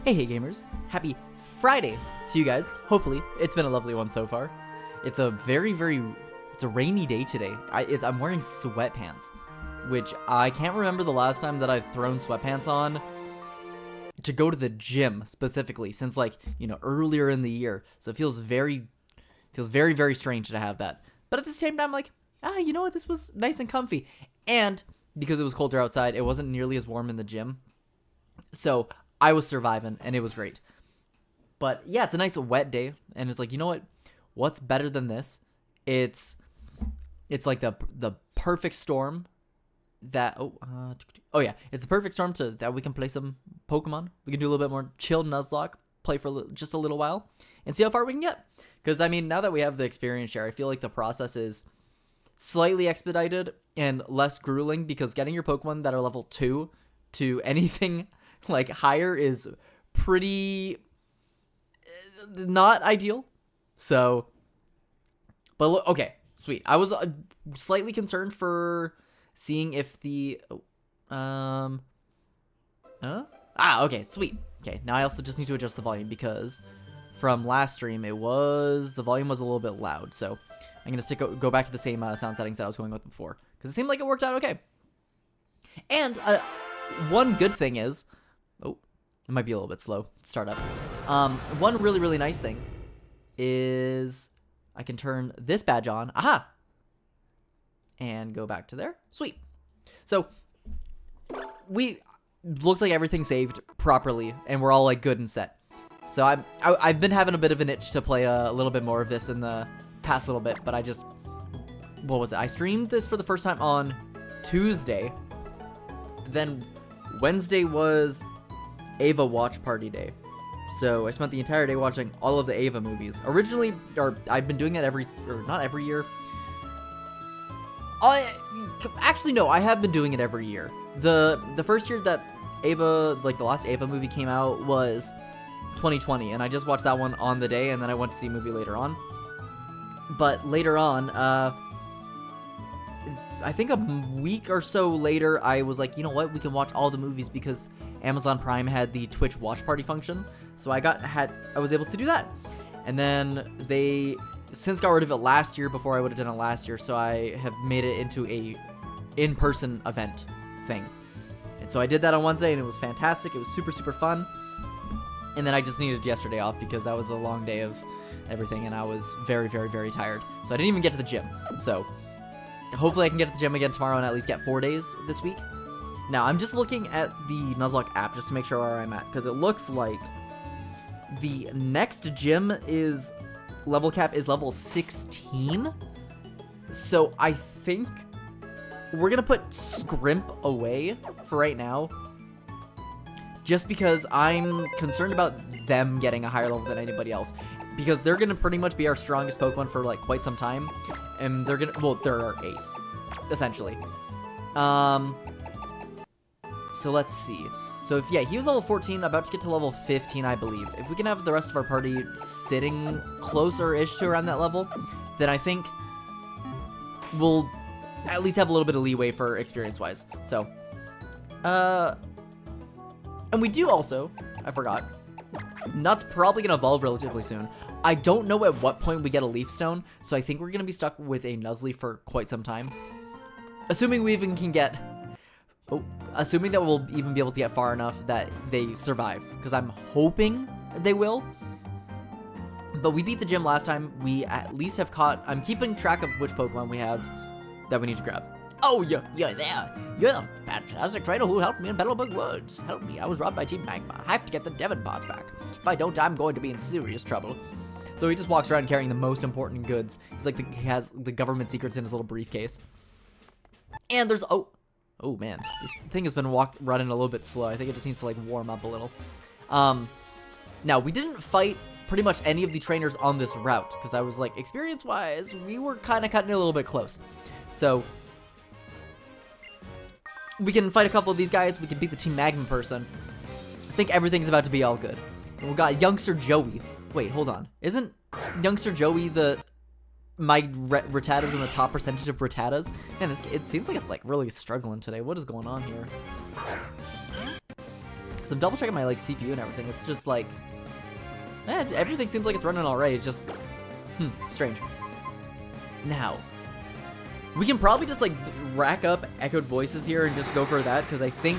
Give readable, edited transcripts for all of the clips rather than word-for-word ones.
Hey gamers, happy Friday to you guys. Hopefully, it's been a lovely one so far. It's a it's a rainy day today. I'm wearing sweatpants, which I can't remember the last time that I've thrown sweatpants on to go to the gym specifically since earlier in the year. So it feels very, very strange to have that. But at the same time, you know what? This was nice and comfy. And because it was colder outside, it wasn't nearly as warm in the gym. So I was surviving, and it was great. But yeah, it's a nice wet day, and it's like, you know what? What's better than this? It's like the perfect storm that it's the perfect storm that we can play some Pokemon. We can do a little bit more chilled Nuzlocke, play for just a little while, and see how far we can get. Because I mean, now that we have the experience share, I feel like the process is slightly expedited and less grueling, because getting your Pokemon that are level 2 to anything like higher is pretty not ideal. So, but look, okay, sweet. I was slightly concerned for seeing if the okay, sweet. Okay, now I also just need to adjust the volume, because from last stream the volume was a little bit loud. So I'm gonna go back to the same sound settings that I was going with before, because it seemed like it worked out okay. And one good thing is, it might be a little bit slow to start up. One really nice thing is I can turn this badge on. Aha! And go back to there. Sweet. So looks like everything's saved properly, and we're all like good and set. So I've been having a bit of an itch to play a little bit more of this in the past little bit, but I streamed this for the first time on Tuesday. Then Wednesday was Ava watch party day. So I spent the entire day watching all of the Ava movies. I've been doing that not every year. Actually, no, I have been doing it every year. The first year that Ava, the last Ava movie came out was 2020, and I just watched that one on the day, and then I went to see a movie later on. But later on, I think a week or so later, I was like, you know what, we can watch all the movies, because Amazon Prime had the Twitch watch party function. So I was able to do that. And then they since got rid of it last year before I would have done it last year, so I have made it into a in-person event thing. And so I did that on Wednesday, and it was fantastic. It was super fun. And then I just needed yesterday off, because that was a long day of everything, and I was very tired. So I didn't even get to the gym. So hopefully I can get to the gym again tomorrow and at least get 4 days this week. Now, I'm just looking at the Nuzlocke app just to make sure where I'm at, because it looks like the next gym level cap is level 16. So I think we're going to put Scrimp away for right now, just because I'm concerned about them getting a higher level than anybody else, because they're going to pretty much be our strongest Pokemon for quite some time, and they're our ace, essentially. So let's see. So he was level 14, about to get to level 15, I believe. If we can have the rest of our party sitting closer-ish to around that level, then I think we'll at least have a little bit of leeway for experience-wise. So, and we do also, I forgot, Nut's probably going to evolve relatively soon. I don't know at what point we get a Leaf Stone, so I think we're going to be stuck with a Nuzleaf for quite some time. Assuming we even can get... assuming that we'll even be able to get far enough that they survive, because I'm hoping they will. But we beat the gym last time. We at least have caught... I'm keeping track of which Pokemon we have that we need to grab. Oh, you're there. You're the fantastic trainer who helped me in Battlebug Woods. Help me. I was robbed by Team Magma. I have to get the Devon parts back. If I don't, I'm going to be in serious trouble. So he just walks around carrying the most important goods. He's like he has the government secrets in his little briefcase. And there's... Oh man, this thing has been running a little bit slow. I think it just needs to warm up a little. Now, we didn't fight pretty much any of the trainers on this route, because I was like, experience-wise, we were kind of cutting it a little bit close. So we can fight a couple of these guys. We can beat the Team Magma person. I think everything's about to be all good. And we got Youngster Joey. Wait, hold on. Isn't Youngster Joey my Rattatas in the top percentage of Rattatas? Man, it seems like it's really struggling today. What is going on here? Because I'm double checking my like CPU and everything. It's just like, everything seems like it's running alright. It's just, strange. Now, we can probably just like rack up echoed voices here and just go for that, because I think,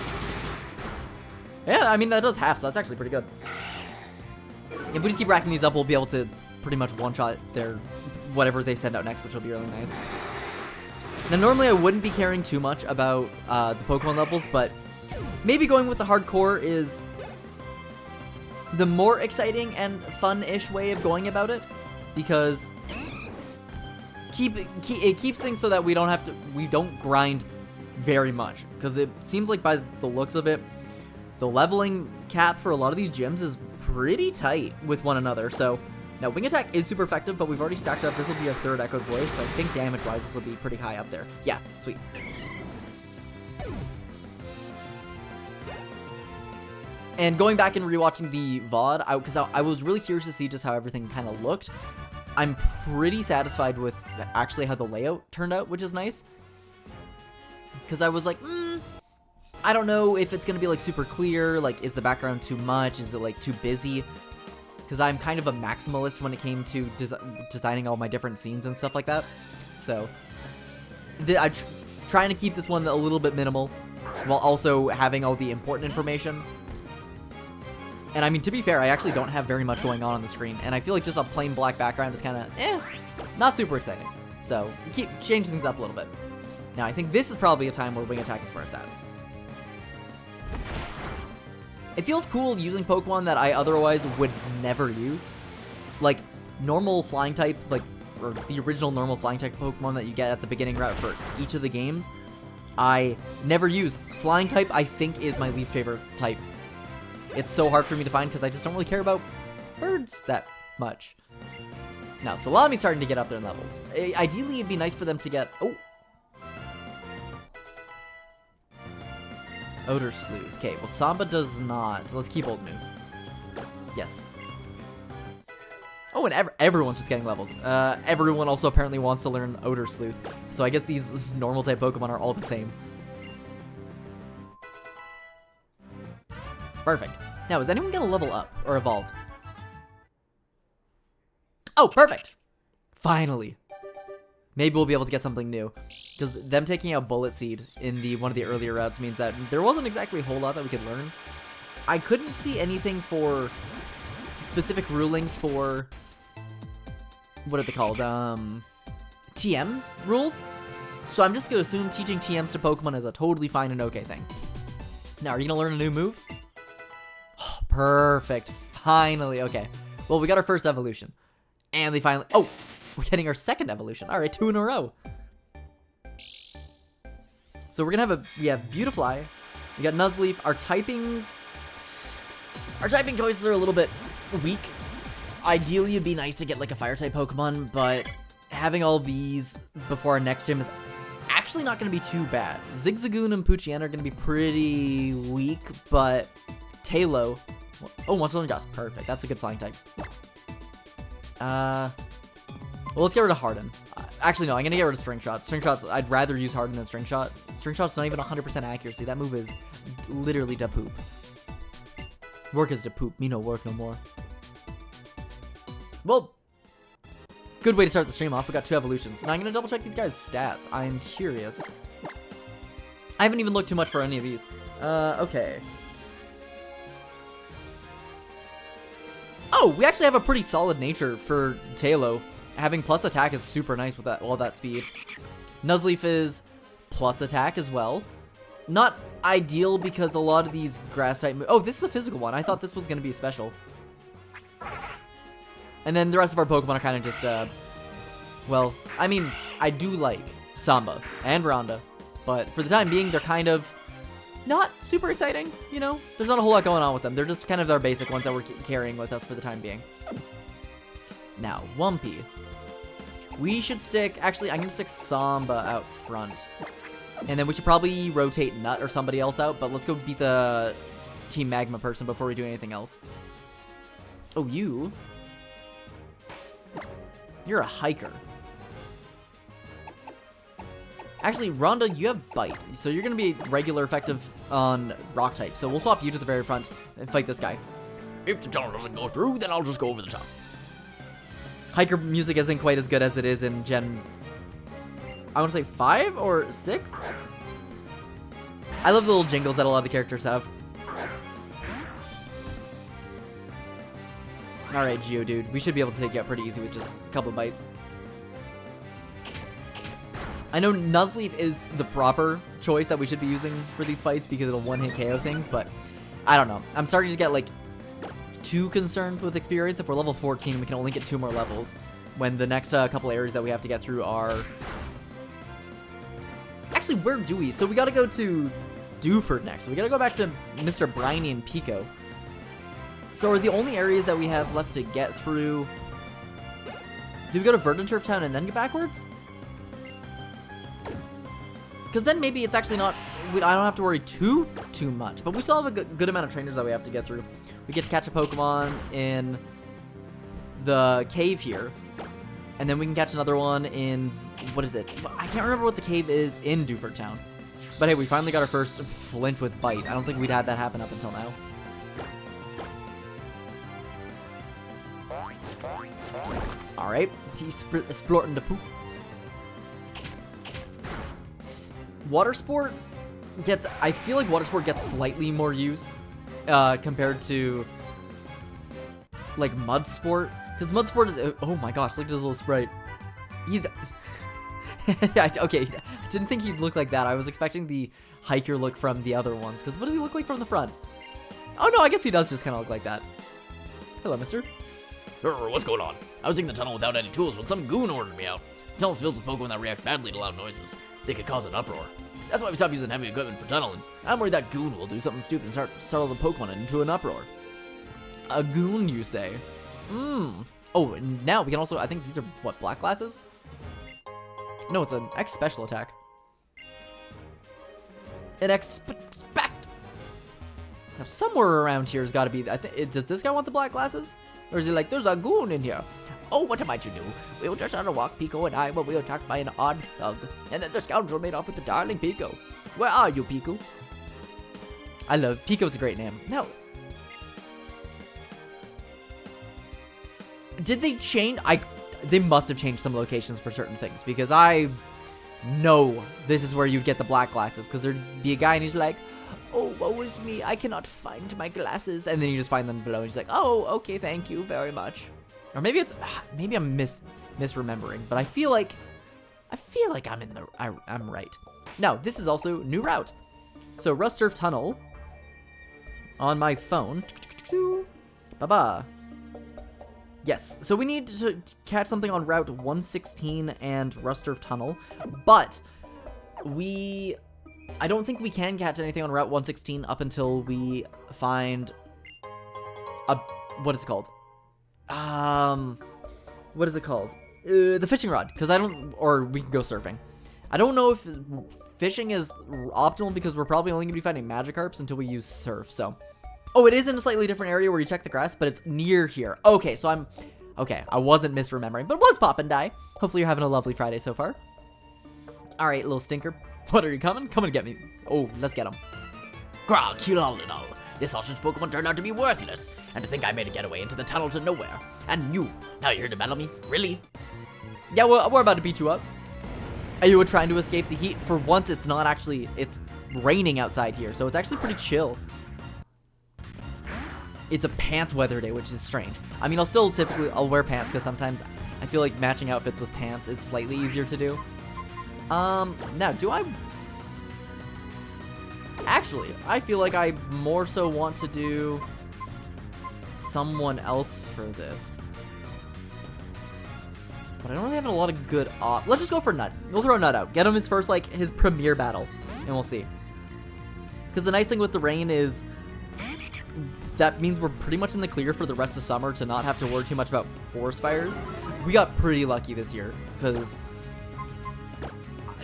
yeah, I mean that does half, so that's actually pretty good. If we just keep racking these up, we'll be able to pretty much one-shot their whatever they send out next, which will be really nice. Now, normally I wouldn't be caring too much about the Pokemon levels, but maybe going with the hardcore is the more exciting and fun-ish way of going about it, because it keeps things so that we don't grind very much, because it seems like by the looks of it, the leveling cap for a lot of these gyms is pretty tight with one another. So now Wing Attack is super effective, but we've already stacked up. This will be our third Echoed Voice, so I think damage-wise this will be pretty high up there. Yeah, sweet. And going back and rewatching the VOD, because I was really curious to see just how everything kind of looked. I'm pretty satisfied with actually how the layout turned out, which is nice. Because I was like, I don't know if it's going to be like super clear, like is the background too much, is it like too busy? Because I'm kind of a maximalist when it came to designing all my different scenes and stuff like that. So I'm trying to keep this one a little bit minimal while also having all the important information. And I mean, to be fair, I actually don't have very much going on the screen, and I feel like just a plain black background is kind of, not super exciting. So keep changing things up a little bit. Now, I think this is probably a time where Wing Attack is where it's at. It feels cool using Pokemon that I otherwise would never use. Like, normal flying type, or the original normal flying type Pokemon that you get at the beginning route for each of the games, I never use. Flying type, I think, is my least favorite type. It's so hard for me to find because I just don't really care about birds that much. Now, Salami's starting to get up there in levels. Ideally, it'd be nice for them to get... Oh! Odor Sleuth. Okay, well, Samba does not. So let's keep old moves. Yes. Oh, and everyone's just getting levels. Everyone also apparently wants to learn Odor Sleuth. So I guess these normal type Pokemon are all the same. Perfect. Now, is anyone gonna level up or evolve? Oh, perfect! Finally. Maybe we'll be able to get something new. Because them taking out Bullet Seed in one of the earlier routes means that there wasn't exactly a whole lot that we could learn. I couldn't see anything for specific rulings for... What are they called? TM rules? So I'm just gonna assume teaching TMs to Pokemon is a totally fine and okay thing. Now, are you gonna learn a new move? Oh, perfect. Finally. Okay. Well, we got our first evolution. And they finally... Oh! We're getting our second evolution. All right, 2 in a row. So we're gonna have we have Beautifly. We got Nuzleaf. Our typing choices are a little bit weak. Ideally, it'd be nice to get like a fire type Pokemon, but having all these before our next gym is actually not gonna be too bad. Zigzagoon and Poochyena are gonna be pretty weak, but Tailo. Oh, wants to learn Grass. Perfect. That's a good flying type. Well, let's get rid of Harden. Actually, no, I'm going to get rid of String Shot. String Shot's, I'd rather use Harden than String Shot. String Shot's not even 100% accuracy. That move is literally da poop. Work is da poop. Me no work no more. Well, good way to start the stream off. We got 2 evolutions. Now I'm going to double check these guys' stats. I'm curious. I haven't even looked too much for any of these. Okay. Oh, we actually have a pretty solid nature for Tailo. Having plus attack is super nice with all that speed. Nuzleaf is plus attack as well. Not ideal because a lot of these grass type moves... Oh, this is a physical one. I thought this was going to be special. And then the rest of our Pokemon are kind of just, well, I mean, I do like Samba and Ronda, but for the time being, they're kind of not super exciting, you know? There's not a whole lot going on with them. They're just kind of our basic ones that we're carrying with us for the time being. Now, Wumpy. We should stick... Actually, I'm going to stick Samba out front. And then we should probably rotate Nut or somebody else out, but let's go beat the Team Magma person before we do anything else. Oh, you? You're a hiker. Actually, Rhonda, you have Bite, so you're going to be regular effective on Rock type. So we'll swap you to the very front and fight this guy. If the tunnel doesn't go through, then I'll just go over the top. Hiker music isn't quite as good as it is in Gen... I want to say 5 or 6? I love the little jingles that a lot of the characters have. Alright, Geodude. We should be able to take you out pretty easy with just a couple of bites. I know Nuzleaf is the proper choice that we should be using for these fights because it'll one-hit KO things, but I don't know. I'm starting to get, like, too concerned with experience. If we're level 14, we can only get 2 more levels, when the next couple areas that we have to get through are... Actually, where do we? So we gotta go to Dewford next. We gotta go back to Mr. Briny and Pico. So are the only areas that we have left to get through... Do we go to Verdanturf Town and then get backwards? Because then maybe it's actually not... I don't have to worry too much. But we still have a good amount of trainers that we have to get through. We get to catch a Pokemon in the cave here. And then we can catch another one in... What is it? I can't remember what the cave is in Dewford Town. But hey, we finally got our first flinch with Bite. I don't think we'd had that happen up until now. Alright, he's splorting the poop. Water Sport gets... I feel like Water Sport gets slightly more use compared to, like, Mud Sport. Because Mud Sport is... Oh my gosh, look at his little sprite. He's... Okay, I didn't think he'd look like that. I was expecting the hiker look from the other ones. Because what does he look like from the front? Oh no, I guess he does just kind of look like that. Hello, mister. What's going on? I was in the tunnel without any tools when some goon ordered me out. The tunnel's filled with Pokemon that react badly to loud noises. They could cause an uproar. That's why we stopped using heavy equipment for tunneling. I'm worried that goon will do something stupid and startle the Pokemon into an uproar. A goon, you say? Oh, and now we can also... I think these are, what, black glasses? No, it's an X special attack. An expect. Now, somewhere around here has got to be... does this guy want the black glasses? Or is he like, there's a goon in here? Oh, what am I to do? We were just on a walk, Pico and I, when we were attacked by an odd thug. And then the scoundrel made off with the darling Pico. Where are you, Pico? I love... Pico's a great name. No. Did they change... They must have changed some locations for certain things. Because I know this is where you'd get the black glasses. Because there'd be a guy and he's like... Oh, woe is me, I cannot find my glasses. And then you just find them below, and he's like, oh, okay, thank you very much. Or maybe it's, maybe I'm misremembering, but I feel like I'm right. Now, this is also new route. So, Rusturf Tunnel on my phone. Ba-ba. Yes, so we need to catch something on Route 116 and Rusturf Tunnel, but I don't think we can catch anything on Route 116 up until we find what is it called? What is it called? The fishing rod, because or we can go surfing. I don't know if fishing is optimal because we're probably only going to be finding Magikarps until we use surf, so. Oh, it is in a slightly different area where you check the grass, but it's near here. Okay, so okay, I wasn't misremembering, but was Pop and Die. Hopefully you're having a lovely Friday so far. All right, little stinker. What, are you coming? Come and get me. Oh, let's get him. Grah, kill all in all. This ostrich Pokemon turned out to be worthless. And to think I made a getaway into the tunnel to nowhere. And you, now you're here to battle me? Really? Yeah, we're about to beat you up. Are you trying to escape the heat? For once, it's not actually... It's raining outside here, so it's actually pretty chill. It's a pants weather day, which is strange. I mean, I'll wear pants because sometimes I feel like matching outfits with pants is slightly easier to do. Now, do I... Actually, I feel like I more so want to do someone else for this. But I don't really have a lot of good Let's just go for Nut. We'll throw Nut out. Get him his first, like, his premiere battle. And we'll see. Because the nice thing with the rain is... That means we're pretty much in the clear for the rest of summer to not have to worry too much about forest fires. We got pretty lucky this year. Because...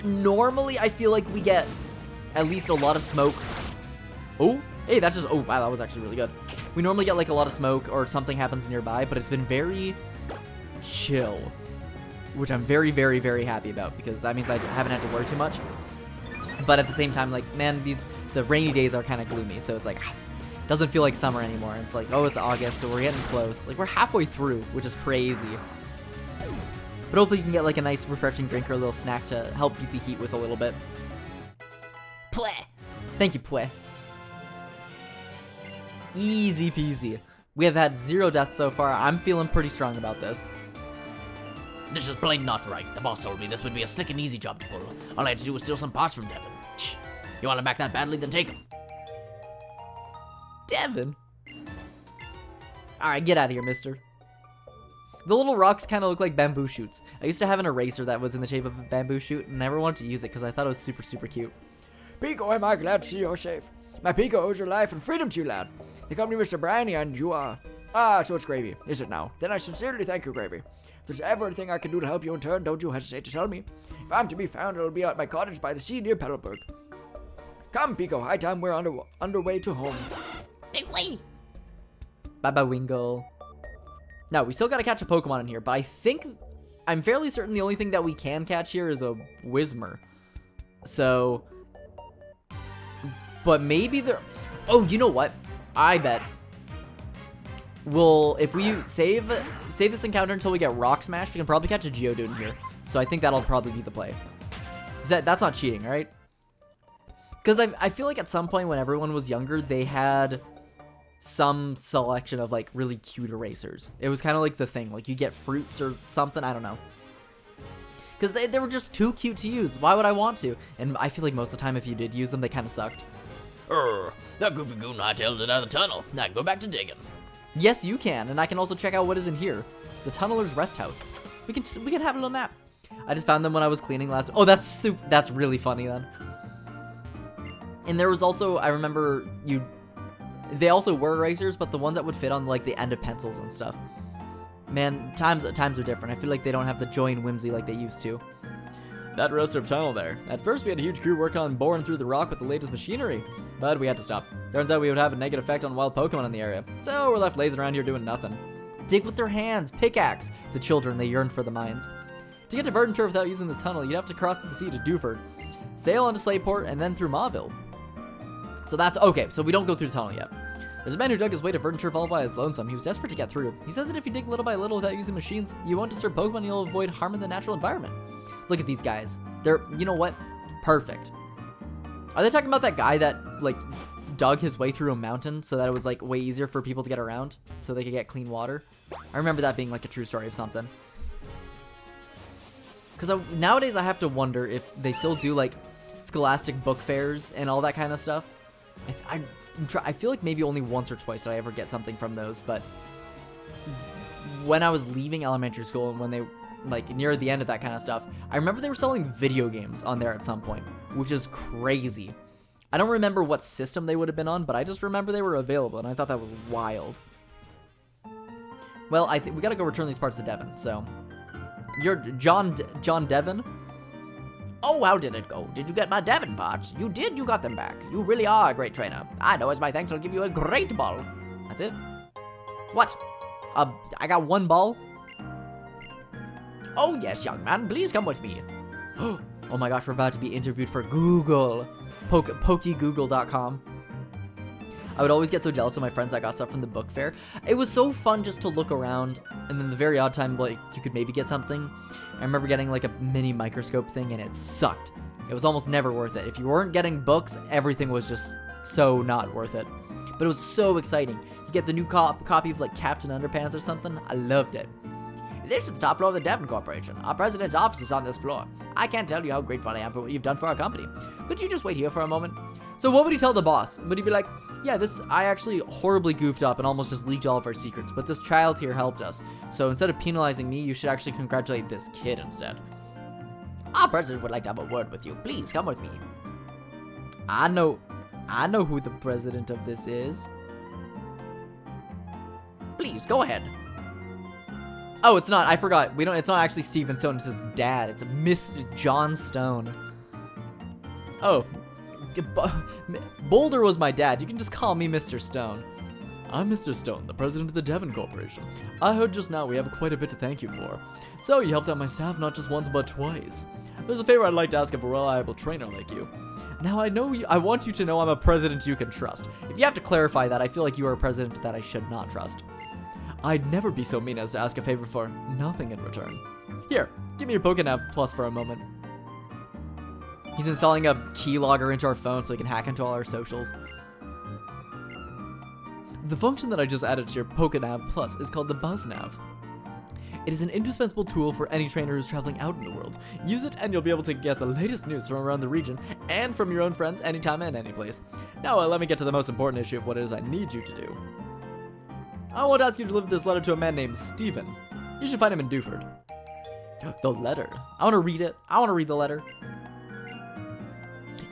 Normally, I feel like we get at least a lot of smoke. Oh, hey, that's just... Oh, wow, that was actually really good. We normally get, like, a lot of smoke or something happens nearby, but it's been very chill. which I'm very, very, very happy about because that means I haven't had to worry too much. But at the same time, like, man, the rainy days are kind of gloomy, so it's like, doesn't feel like summer anymore. It's like, oh, it's August, so we're getting close. Like, we're halfway through, which is crazy. But hopefully you can get like a nice refreshing drink or a little snack to help beat the heat with a little bit. Pweh! Thank you, Pweh. Easy peasy. We have had 0 deaths so far. I'm feeling pretty strong about this. This is plain not right. The boss told me this would be a slick and easy job to pull. All I had to do was steal some parts from Devin. Shh. You want him back that badly? Then take him. Devin? Alright, get out of here, mister. The little rocks kind of look like bamboo shoots. I used to have an eraser that was in the shape of a bamboo shoot and never wanted to use it because I thought it was super, super cute. Pico, am I glad to see you're safe. My Pico owes your life and freedom to you, lad. They call me Mr. Briny, and you are... Ah, so it's Gravy, is it now? Then I sincerely thank you, Gravy. If there's ever anything I can do to help you in turn, don't you hesitate to tell me. If I'm to be found, it'll be at my cottage by the sea near Petalburg. Come, Pico, high time we're underway to home. Big way. Bye-bye, Wingle. Now, we still gotta catch a Pokemon in here, but I think... I'm fairly certain the only thing that we can catch here is a Whismur. So... But maybe there... Oh, you know what? I bet. If we save this encounter until we get Rock Smash, we can probably catch a Geodude in here. So I think that'll probably be the play. That's not cheating, right? Because I feel like at some point when everyone was younger, they had some selection of like really cute erasers. It was kind of like the thing. Like you get fruits or something. I don't know. Because they were just too cute to use. Why would I want to? And I feel like most of the time if you did use them, they kind of sucked. That goofy goon hightailed it out of the tunnel. Now I can go back to digging. Yes, you can, and I can also check out what is in here. The Tunneler's Rest House. We can have a little nap. I just found them when I was cleaning last. Oh, that's really funny then. And there was also, I remember they also were erasers, but the ones that would fit on like the end of pencils and stuff. Man, times are different. I feel like they don't have the joy and whimsy like they used to. That roaster of tunnel there. At first we had a huge crew working on boring through the rock with the latest machinery, but we had to stop. Turns out we would have a negative effect on wild Pokemon in the area, so we're left lazing around here doing nothing. Dig with their hands, pickaxe! The children, they yearned for the mines. To get to Verdunture without using this tunnel, you'd have to cross the sea to Dewford, sail onto Slateport, and then through Mauville. So that's okay, so we don't go through the tunnel yet. There's a man who dug his way to Verdunture all by his lonesome. He was desperate to get through. He says that if you dig little by little without using machines, you won't disturb Pokemon and you'll avoid harming the natural environment. Look at these guys. They're, you know what? Perfect. Are they talking about that guy that, like, dug his way through a mountain so that it was, like, way easier for people to get around so they could get clean water? I remember that being, like, a true story of something. Because nowadays I have to wonder if they still do, like, scholastic book fairs and all that kind of stuff. I feel like maybe only once or twice did I ever get something from those, but when I was leaving elementary school and when they, like, near the end of that kind of stuff, I remember they were selling video games on there at some point, which is crazy. I don't remember what system they would have been on, but I just remember they were available, and I thought that was wild. Well, I think we gotta go return these parts to Devin, so... You're John Devin? Oh, how did it go? Did you get my Devin parts? You did, you got them back. You really are a great trainer. I know as my thanks I'll give you a great ball. That's it? What? I got 1 ball? Oh yes, young man, please come with me. Oh my gosh, we're about to be interviewed for Google. Pokegoogle.com. I would always get so jealous of my friends that got stuff from the book fair. It was so fun just to look around, and then the very odd time, like, you could maybe get something. I remember getting, like, a mini microscope thing, and it sucked. It was almost never worth it. If you weren't getting books, everything was just so not worth it. But it was so exciting. You get the new copy of, like, Captain Underpants or something. I loved it. This is the top floor of the Devon Corporation. Our president's office is on this floor. I can't tell you how grateful I am for what you've done for our company. Could you just wait here for a moment? So what would he tell the boss? Would he be like, yeah, I actually horribly goofed up and almost just leaked all of our secrets, but this child here helped us. So instead of penalizing me, you should actually congratulate this kid instead. Our president would like to have a word with you. Please come with me. I know who the president of this is. Please, go ahead. Oh, it's not. I forgot. It's not actually Stephen Stone. It's his dad. It's Mr. John Stone. Oh. Boulder was my dad. You can just call me Mr. Stone. I'm Mr. Stone, the president of the Devon Corporation. I heard just now we have quite a bit to thank you for. So you helped out my staff not just once but twice. There's a favor I'd like to ask of a reliable trainer like you. Now I want you to know I'm a president you can trust. If you have to clarify that, I feel like you are a president that I should not trust. I'd never be so mean as to ask a favor for nothing in return. Here, give me your Pokénav Plus for a moment. He's installing a keylogger into our phone so he can hack into all our socials. The function that I just added to your Pokénav Plus is called the BuzzNav. It is an indispensable tool for any trainer who's traveling out in the world. Use it and you'll be able to get the latest news from around the region and from your own friends anytime and any place. Now let me get to the most important issue of what it is I need you to do. I want to ask you to deliver this letter to a man named Steven. You should find him in Dewford. The letter. I want to read it. I want to read the letter.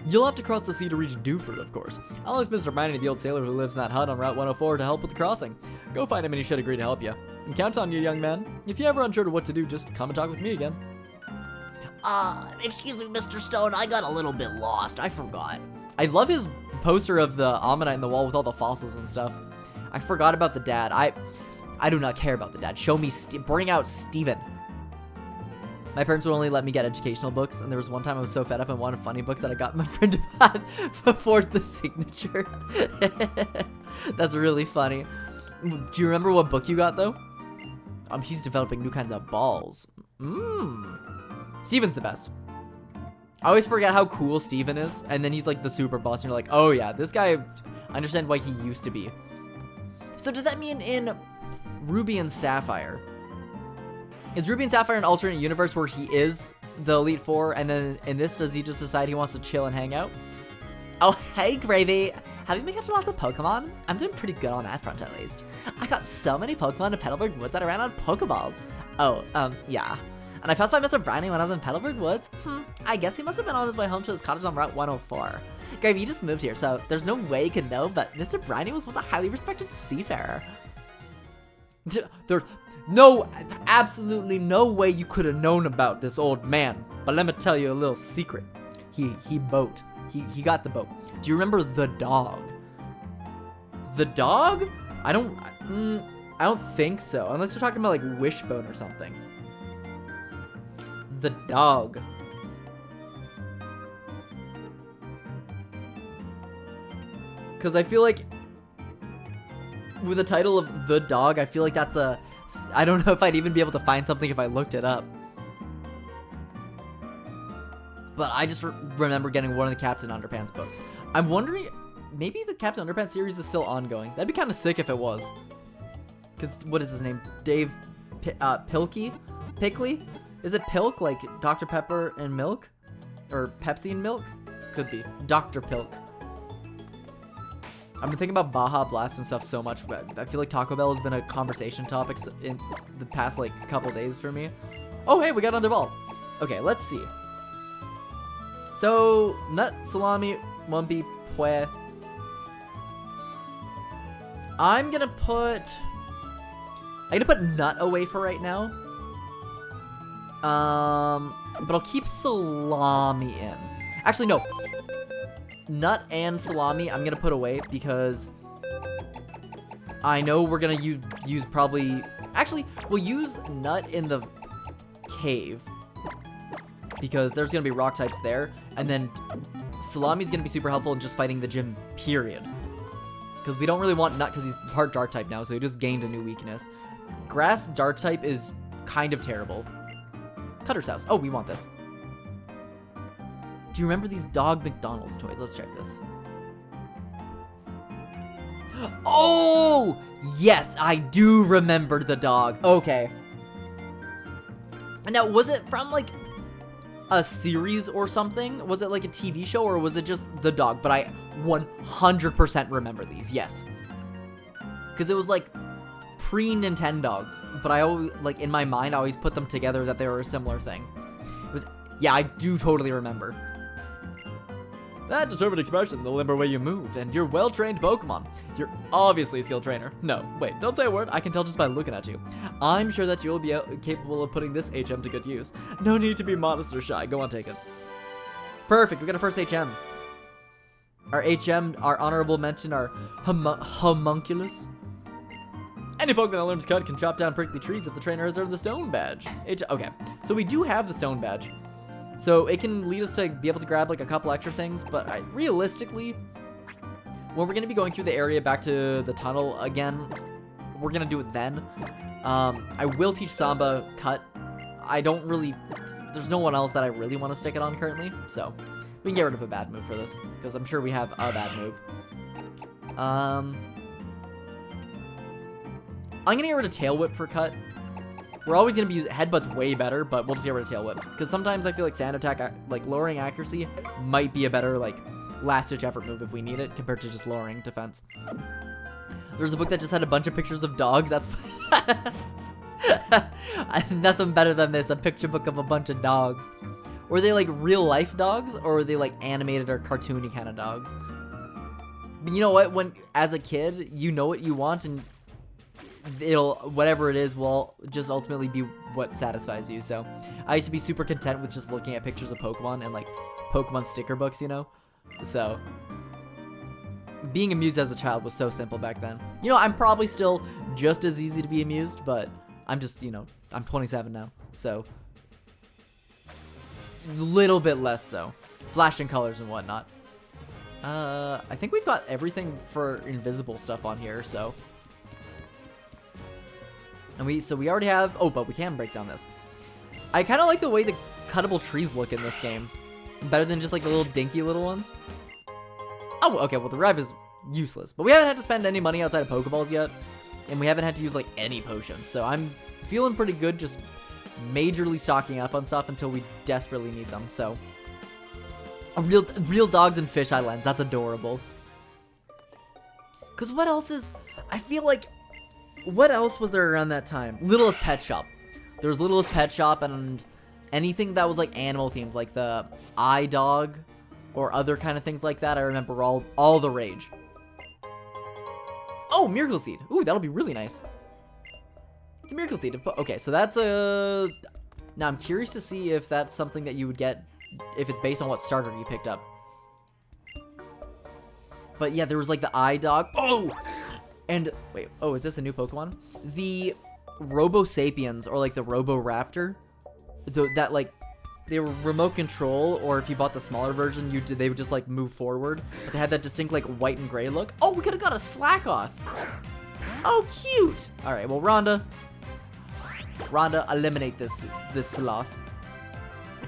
You'll have to cross the sea to reach Dewford, of course. I'll ask Mr. Briny, the old sailor who lives in that hut on Route 104, to help with the crossing. Go find him and he should agree to help you. And count on you, young man. If you're ever unsure of what to do, just come and talk with me again. Excuse me, Mr. Stone, I got a little bit lost. I forgot. I love his poster of the Ammonite in the wall with all the fossils and stuff. I forgot about the dad. I do not care about the dad. Show me, bring out Steven. My parents would only let me get educational books, and there was one time I was so fed up and wanted funny books that I got my friend to force the signature. That's really funny. Do you remember what book you got, though? He's developing new kinds of balls. Steven's the best. I always forget how cool Steven is, and then he's like the super boss, and you're like, oh yeah, this guy, I understand why he used to be. So does that mean in Ruby and Sapphire, is Ruby and Sapphire an alternate universe where he is the Elite Four, and then in this, does he just decide he wants to chill and hang out? Oh, hey, Gravy. Have you been catching lots of Pokemon? I'm doing pretty good on that front, at least. I got so many Pokemon in Petalburg Woods that I ran on Pokeballs. Oh, yeah. And I passed by Mr. Briny when I was in Petalburg Woods. I guess he must have been on his way home to his cottage on Route 104. Gravy, you just moved here, so there's no way you can know, but Mr. Briny was once a highly respected seafarer. There's absolutely no way you could have known about this old man. But let me tell you a little secret. He got the boat. Do you remember the dog? The dog? I don't think so. Unless you're talking about like Wishbone or something. The dog. Because I feel like with the title of The Dog, I feel like that's a... I don't know if I'd even be able to find something if I looked it up. But I just remember getting one of the Captain Underpants books. I'm wondering, maybe the Captain Underpants series is still ongoing. That'd be kind of sick if it was. Because, what is his name? Dave Pilkey? Pickley? Is it Pilk, like Dr. Pepper and milk? Or Pepsi and milk? Could be. Dr. Pilk. I've been thinking about Baja Blast and stuff so much, but I feel like Taco Bell has been a conversation topic in the past, like, couple days for me. Oh, hey, we got another ball. Okay, let's see. So, Nut, Salami, Wumpy, Pue. I'm gonna put Nut away for right now. But I'll keep Salami in. Actually, no. Nut and Salami I'm gonna put away because I know we're gonna use probably... Actually, we'll use Nut in the cave because there's gonna be rock types there, and then Salami's gonna be super helpful in just fighting the gym, period. Because we don't really want Nut because he's part dark type now, so he just gained a new weakness. Grass dark type is kind of terrible. Cutter's House. Oh, we want this. Do you remember these Dog McDonald's toys? Let's check this. Oh! Yes, I do remember the dog. Okay. And now, was it from, like, a series or something? Was it, like, a TV show, or was it just the dog? But I 100% remember these, yes. Because it was, like, pre-Nintendogs. But I always, like, in my mind, I always put them together that they were a similar thing. It was, yeah, I do totally remember. That determined expression, the limber way you move, and you're well-trained Pokemon. You're obviously a skilled trainer. No, wait, don't say a word. I can tell just by looking at you. I'm sure that you'll be capable of putting this HM to good use. No need to be modest or shy. Go on, take it. Perfect, we got a first HM. Our HM, our honorable mention, our homunculus. Any Pokemon that learns Cut can chop down prickly trees if the trainer has earned the Stone Badge. Okay, so we do have the Stone Badge. So it can lead us to be able to grab like a couple extra things, but realistically, when we're going to be going through the area back to the tunnel again, we're going to do it then. I will teach Samba Cut. There's no one else that I really want to stick it on currently, so we can get rid of a bad move for this, because I'm sure we have a bad move. I'm gonna get rid of Tail Whip for Cut. We're always gonna be Headbutt's way better, but we'll just get rid of Tail Whip, because sometimes I feel like Sand Attack, like lowering accuracy, might be a better like last-ditch effort move if we need it, compared to just lowering defense. There's a book that just had a bunch of pictures of dogs. That's nothing better than this, a picture book of a bunch of dogs. Were they like real-life dogs, or were they like animated or cartoony kind of dogs? But you know what? When as a kid, you know what you want, and whatever it is will just ultimately be what satisfies you. So I used to be super content with just looking at pictures of Pokemon and like Pokemon sticker books, you know? So being amused as a child was so simple back then. You know, I'm probably still just as easy to be amused, but I'm just, you know, I'm 27 now, so a little bit less so. Flashing colors and whatnot. I think we've got everything for invisible stuff on here, so. And we already have, oh, but we can break down this. I kind of like the way the cuttable trees look in this game. Better than just like the little dinky little ones. Oh, okay, well the rev is useless. But we haven't had to spend any money outside of Pokeballs yet. And we haven't had to use like any potions. So I'm feeling pretty good just majorly stocking up on stuff until we desperately need them. So a real dogs and fisheye lens, that's adorable. Cause what else is, I feel like, what else was there around that time? Littlest Pet Shop. There was Littlest Pet Shop and anything that was like animal themed, like the iDog or other kind of things like that. I remember all the rage. Oh, Miracle Seed. Ooh, that'll be really nice. It's a Miracle Seed. Okay, so that's a... Now, I'm curious to see if that's something that you would get if it's based on what starter you picked up. But yeah, there was like the iDog. Oh! And, wait, oh, is this a new Pokemon? The Robo Sapiens, or like the Robo Raptor. That, like, they were remote control, or if you bought the smaller version, they would just like move forward. But they had that distinct like white and gray look. Oh, we could have got a Slackoth. Oh, cute. All right, well, Rhonda, eliminate this sloth.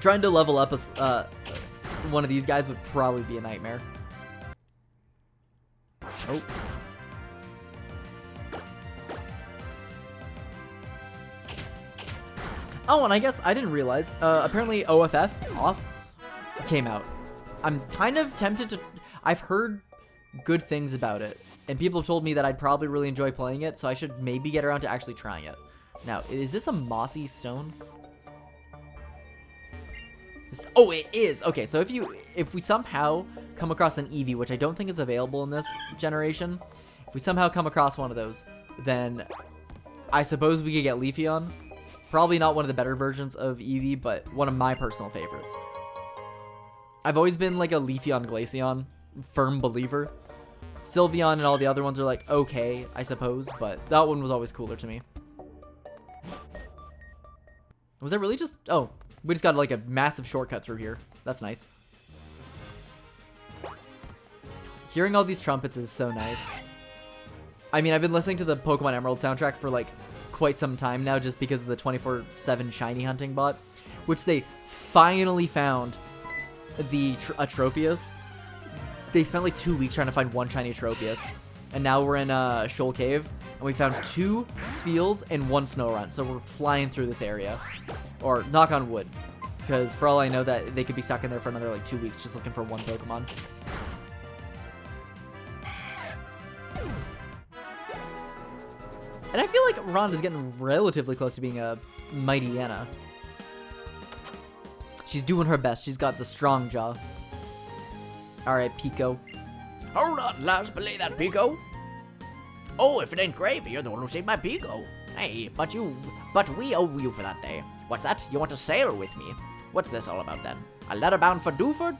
Trying to level up one of these guys would probably be a nightmare. Oh. Oh, and I guess I didn't realize, apparently off came out. I'm kind of tempted to, I've heard good things about it, and people have told me that I'd probably really enjoy playing it, so I should maybe get around to actually trying it. Now, is this a mossy stone? Oh, it is! Okay, so if we somehow come across an Eevee, which I don't think is available in this generation, if we somehow come across one of those, then I suppose we could get Leafeon. Probably not one of the better versions of Eevee, but one of my personal favorites. I've always been like a Leafeon Glaceon firm believer. Sylveon and all the other ones are like okay, I suppose, but that one was always cooler to me. Was that really just... Oh, we just got like a massive shortcut through here. That's nice. Hearing all these trumpets is so nice. I mean, I've been listening to the Pokemon Emerald soundtrack for like quite some time now, just because of the 24/7 shiny hunting bot, which they finally found the Atropius. They spent like 2 weeks trying to find one shiny Atropius, and now we're in Shoal Cave, and we found 2 Spheals and 1 Snorunt, so we're flying through this area, or knock on wood, because for all I know that they could be stuck in there for another like 2 weeks just looking for one Pokemon. And I feel like Rhonda's getting relatively close to being a mighty Anna. She's doing her best. She's got the strong jaw. Alright, Pico. Hold on, lads, belay that Pico. Oh, if it ain't Gravy, you're the one who saved my Pico. Hey, but we owe you for that day. What's that? You want to sail with me? What's this all about then? A letter bound for Dewford?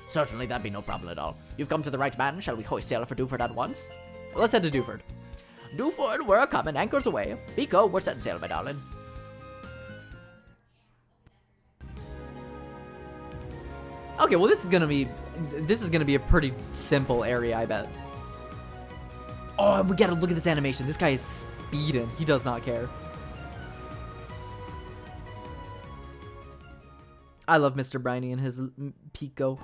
Certainly, that'd be no problem at all. You've come to the right man. Shall we hoist sail for Dewford at once? Let's head to Dewford. Do forward, we're coming, anchors away. Pico, we're setting sail, my darling. Okay, well this is gonna be a pretty simple area, I bet. Oh, we gotta look at this animation. This guy is speeding. He does not care. I love Mr. Briny and his Pico.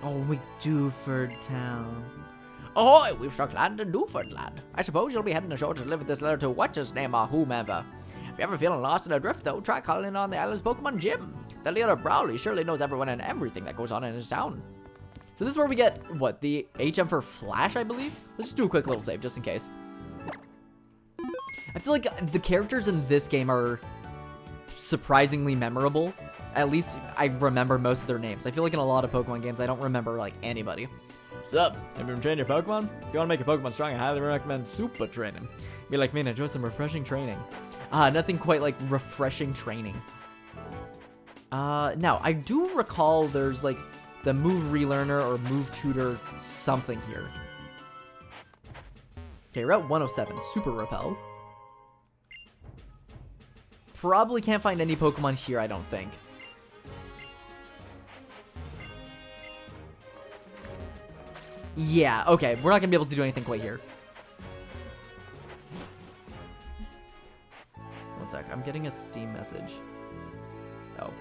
Oh, McDuford Town. Ahoy, we've struck land in Dewford land. I suppose you'll be heading ashore to deliver this letter to what's-his-name or whomever. If you're ever feeling lost and adrift, though, try calling in on the island's Pokemon gym. The leader of Brawley surely knows everyone and everything that goes on in his town. So this is where we get, what, the HM for Flash, I believe? Let's just do a quick little save, just in case. I feel like the characters in this game are surprisingly memorable. At least I remember most of their names. I feel like in a lot of Pokemon games, I don't remember, like, anybody. Sup? Have you been training your Pokemon? If you want to make your Pokemon strong, I highly recommend Super Training. Be like me and enjoy some refreshing training. Nothing quite like refreshing training. Now, I do recall there's, like, the Move Relearner or Move Tutor something here. Okay, Route 107, Super Repel. Probably can't find any Pokemon here, I don't think. Yeah, okay, we're not gonna be able to do anything quite here. One sec, I'm getting a Steam message. Oh.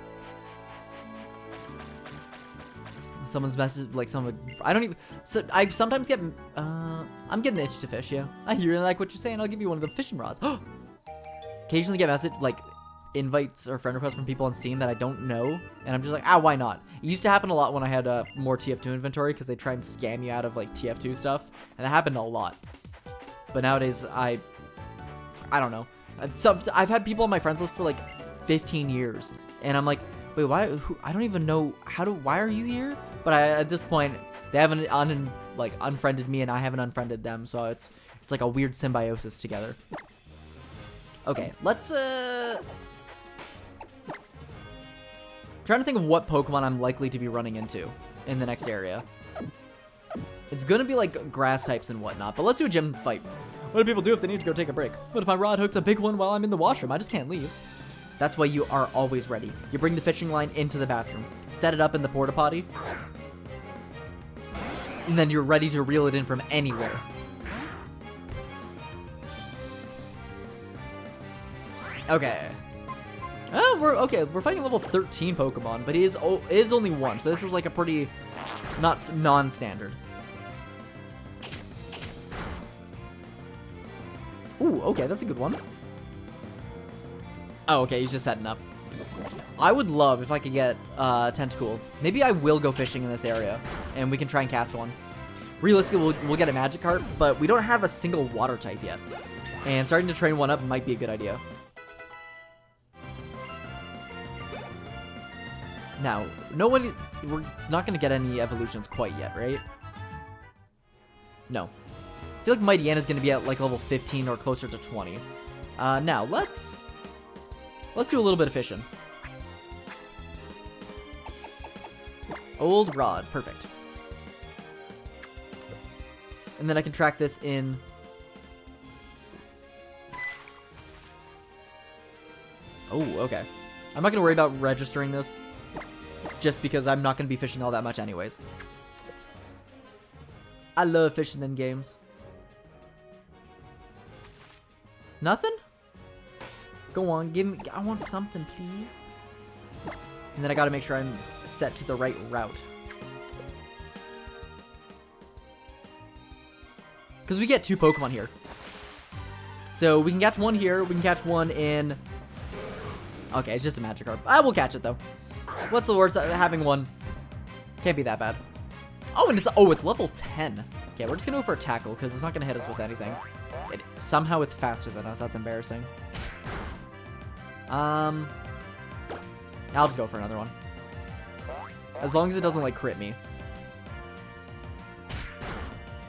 Someone's message, like someone, I don't even, so I sometimes get, I'm getting the itch to fish, yeah. I really like what you're saying, I'll give you one of the fishing rods. Occasionally get message, like, invites or friend requests from people on Steam that I don't know, and I'm just like, why not? It used to happen a lot when I had more TF2 inventory, because they try and scam you out of, like, TF2 stuff, and that happened a lot. But nowadays, I don't know. I've had people on my friends list for, like, 15 years, and I'm like, wait, why? I don't even know, why are you here? But at this point, they haven't, unfriended me, and I haven't unfriended them, so it's like a weird symbiosis together. Okay, let's, trying to think of what Pokemon I'm likely to be running into in the next area. It's gonna be like grass types and whatnot, but let's do a gym fight. What do people do if they need to go take a break? What if my rod hooks a big one while I'm in the washroom? I just can't leave. That's why you are always ready. You bring the fishing line into the bathroom, set it up in the porta potty, and then you're ready to reel it in from anywhere. Okay. We're fighting level 13 Pokemon, but he is only one, so this is like a pretty non-standard. Ooh, okay, that's a good one. Oh, okay, he's just setting up. I would love if I could get Tentacool. Maybe I will go fishing in this area, and we can try and catch one. Realistically, we'll get a Magikarp, but we don't have a single water type yet. And starting to train one up might be a good idea. Now, we're not going to get any evolutions quite yet, right? No. I feel like Mightyena is going to be at like level 15 or closer to 20. Now, let's do a little bit of fishing. Old Rod, perfect. And then I can track this in. Oh, okay. I'm not going to worry about registering this, just because I'm not going to be fishing all that much anyways. I love fishing in games. Nothing? Go on, give me, I want something, please. And then I gotta make sure I'm set to the right route. Because we get 2 Pokemon here. So we can catch one here, we can catch one in... Okay, it's just a Magikarp. I will catch it though. What's the worst? Having one can't be that bad. Oh, and it's level 10. Okay, we're just gonna go for a tackle because it's not gonna hit us with anything. Somehow it's faster than us. That's embarrassing. I'll just go for another one. As long as it doesn't like crit me.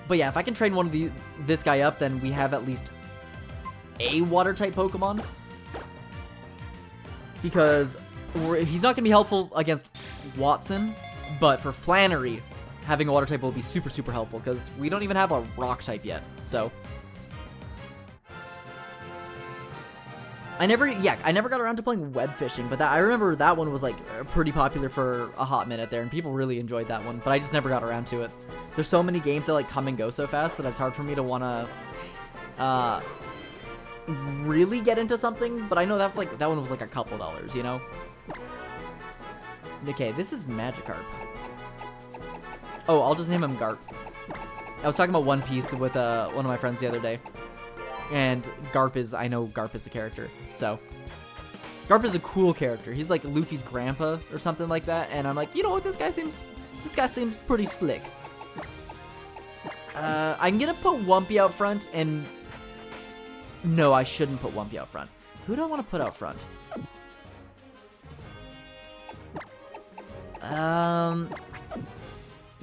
But yeah, if I can train one of this guy up, then we have at least a water type Pokemon. Because he's not going to be helpful against Watson, but for Flannery, having a water type will be super, super helpful because we don't even have a rock type yet. So I never got around to playing web fishing, but I remember that one was like pretty popular for a hot minute there, and people really enjoyed that one. But I just never got around to it. There's so many games that like come and go so fast that it's hard for me to wanna really get into something. But I know that one was like a couple dollars, you know. Okay, this is Magikarp. Oh, I'll just name him Garp. I was talking about One Piece with one of my friends the other day. And I know Garp is a character, so. Garp is a cool character. He's like Luffy's grandpa or something like that, and I'm like, you know what, this guy seems pretty slick. I'm gonna put Wumpy out front, and no, I shouldn't put Wumpy out front. Who do I want to put out front?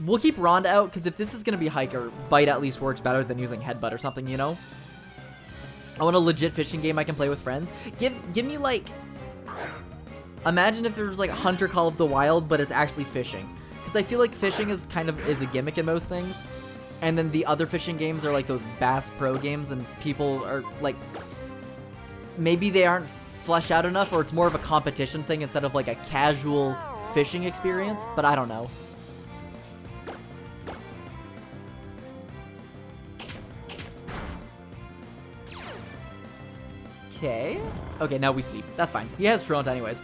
We'll keep Ronda out, because if this is gonna be Hiker, Bite at least works better than using Headbutt or something, you know? I want a legit fishing game I can play with friends. Give me like, imagine if there was like Hunter Call of the Wild, but it's actually fishing. Because I feel like fishing is a gimmick in most things. And then the other fishing games are like those Bass Pro games, and people are like, maybe they aren't fleshed out enough, or it's more of a competition thing instead of like a casual fishing experience, but I don't know. Okay, now we sleep. That's fine. He has Truant anyways.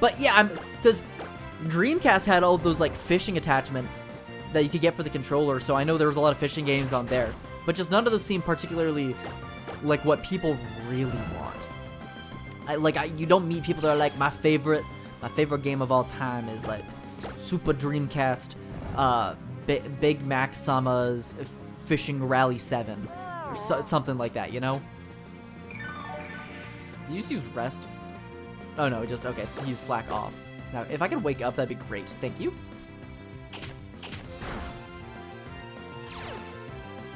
But yeah, because Dreamcast had all those like fishing attachments that you could get for the controller, so I know there was a lot of fishing games on there. But just none of those seem particularly like what people really want. You don't meet people that are like, my favorite game of all time is like Super Dreamcast, Big Mac Sama's Fishing Rally 7, or something like that, you know? Did you just use rest? Oh no, okay, so use slack off. Now, if I could wake up, that'd be great. Thank you.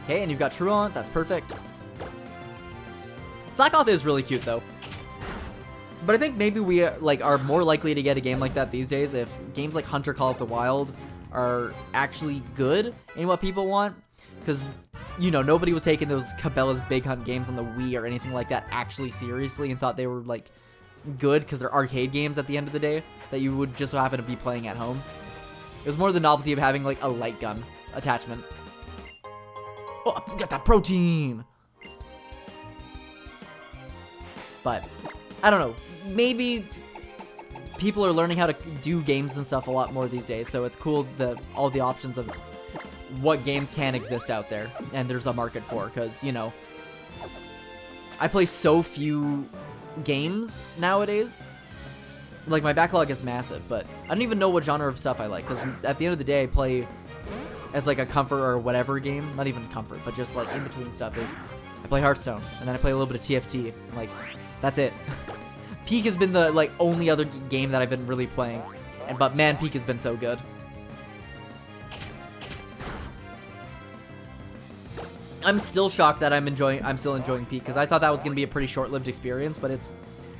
Okay, and you've got Truant, that's perfect. Slack off is really cute though. But I think maybe we are more likely to get a game like that these days if games like Hunter Call of the Wild are actually good in what people want. Because, you know, nobody was taking those Cabela's Big Hunt games on the Wii or anything like that actually seriously and thought they were, like, good because they're arcade games at the end of the day that you would just so happen to be playing at home. It was more the novelty of having, like, a light gun attachment. Oh, we got that protein! But, I don't know. Maybe people are learning how to do games and stuff a lot more these days, so it's cool that all the options of what games can exist out there, and there's a market for, because, you know, I play so few games nowadays. Like, my backlog is massive, but I don't even know what genre of stuff I like, because at the end of the day, I play as, like, a comfort or whatever game. Not even comfort, but just, like, in-between stuff is, I play Hearthstone, and then I play a little bit of TFT, and, like, that's it. Peak has been the, like, only other game that I've been really playing, but man, Peak has been so good. I'm still shocked that I'm still enjoying Peak, because I thought that was going to be a pretty short-lived experience, but it's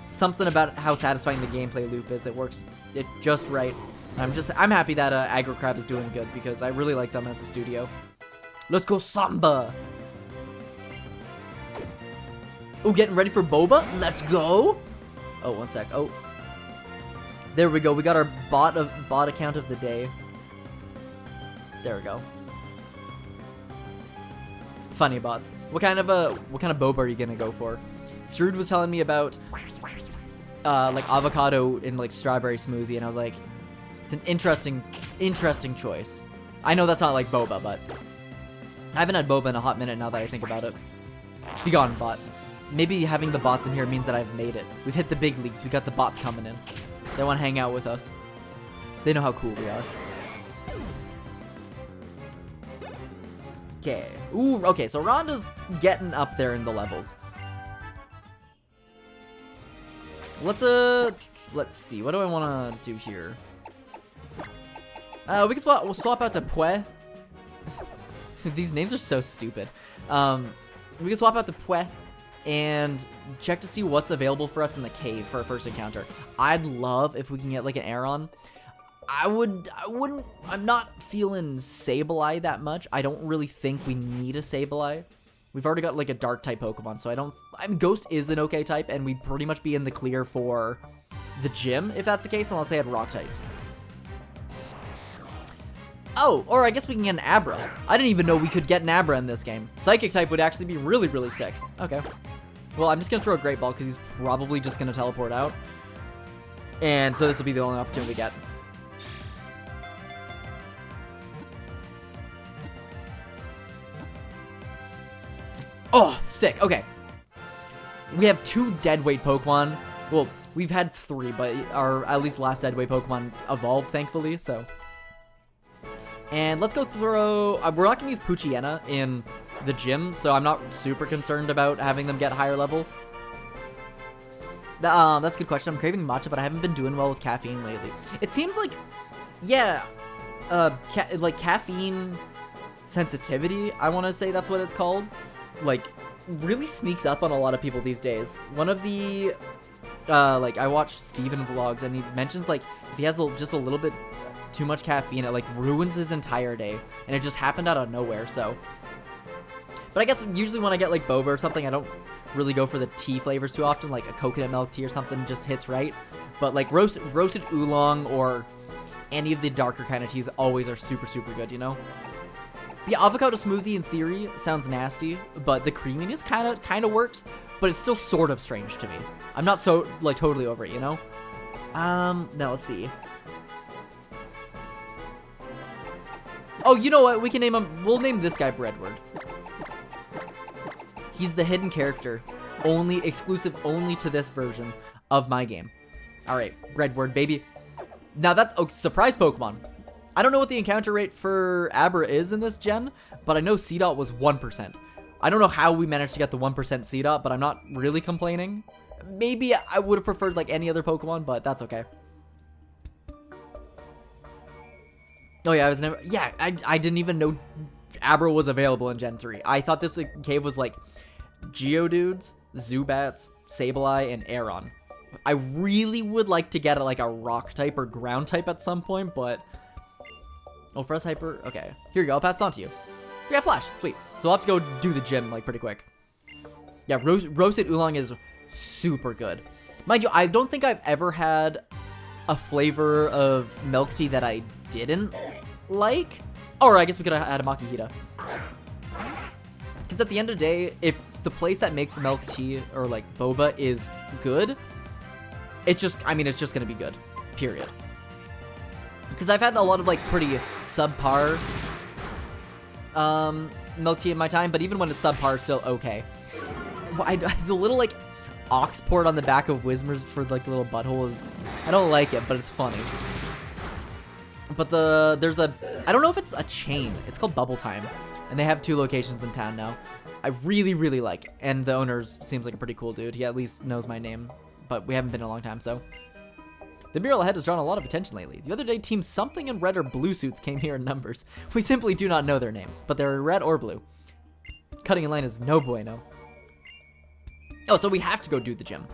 something about how satisfying the gameplay loop is. It works just right. I'm happy that Aggro Crab is doing good, because I really like them as a studio. Let's go Samba! Oh, getting ready for Boba? Let's go! Oh, one sec. Oh. There we go. We got our bot account of the day. There we go. Funny bots. What kind of boba are you gonna go for? Strood was telling me about like avocado and like strawberry smoothie, and I was like, it's an interesting choice. I know that's not like boba, but I haven't had boba in a hot minute now that I think about it. Be gone, bot. Maybe having the bots in here means that I've made it. We've hit the big leagues. We got the bots coming in. They want to hang out with us. They know how cool we are. Okay. Ooh, okay, so Rhonda's getting up there in the levels. Let's see. What do I want to do here? We'll swap out to Pue. These names are so stupid. We can swap out to Pue and check to see what's available for us in the cave for our first encounter. I'd love if we can get like an Aeron. I'm not feeling Sableye that much. I don't really think we need a Sableye. We've already got like a dark type Pokemon, so I mean, Ghost is an okay type, and we'd pretty much be in the clear for the gym if that's the case, unless they had rock types. Oh, or I guess we can get an Abra. I didn't even know we could get an Abra in this game. Psychic type would actually be really, really sick. Okay. Well, I'm just going to throw a Great Ball because he's probably just going to teleport out. And so this will be the only opportunity we get. Oh, sick. Okay. We have 2 deadweight Pokemon. Well, we've had 3, but our at least last deadweight Pokemon evolved, thankfully, so. And let's go throw... we're not going to use Poochyena in the gym, so I'm not super concerned about having them get higher level. That's a good question. I'm craving matcha, but I haven't been doing well with caffeine lately. It seems like, yeah, like caffeine sensitivity, I want to say that's what it's called, like, really sneaks up on a lot of people these days. One of the, like, I watch Steven vlogs, and he mentions, like, if he has just a little bit too much caffeine, it, like, ruins his entire day, and it just happened out of nowhere, so. But I guess usually when I get, like, boba or something, I don't really go for the tea flavors too often, like a coconut milk tea or something just hits right. But, like, roasted oolong or any of the darker kind of teas always are super, super good, you know? Yeah, avocado smoothie in theory sounds nasty, but the creaminess kind of works, but it's still sort of strange to me. I'm not so, like, totally over it, you know? Now let's see. Oh, you know what? We can name him, we'll name this guy Breadward. He's the hidden character, exclusive only to this version of my game. All right, Breadward, baby. Now surprise Pokemon. I don't know what the encounter rate for Abra is in this gen, but I know C-Dot was 1%. I don't know how we managed to get the 1% C-Dot, but I'm not really complaining. Maybe I would have preferred like any other Pokemon, but that's okay. Oh yeah, I didn't even know Abra was available in Gen 3. I thought this cave was like Geodudes, Zubats, Sableye, and Aeron. I really would like to get like a rock type or ground type at some point, but... Oh, Frost Hyper? Okay. Here you go, I'll pass it on to you. We got Flash, sweet. So we'll have to go do the gym like pretty quick. Yeah, roasted oolong is super good. Mind you, I don't think I've ever had a flavor of milk tea that I didn't like. Or I guess we could have had a Makihita. Because at the end of the day, if the place that makes the milk tea or like boba is good, it's just, I mean, it's just going to be good. Period. Because I've had a lot of like pretty subpar milk tea in my time, but even when it's subpar, it's still okay. The little like ox port on the back of Whismur's for like the little butthole is, I don't like it, but it's funny. But there's I don't know if it's a chain. It's called Bubble Time, and they have 2 locations in town now. I really, really like it, and the owner seems like a pretty cool dude. He at least knows my name, but we haven't been in a long time, so. The mural ahead has drawn a lot of attention lately. The other day, Team Something in red or blue suits came here in numbers. We simply do not know their names, but they're red or blue. Cutting in line is no bueno. Oh, so we have to go do the gym.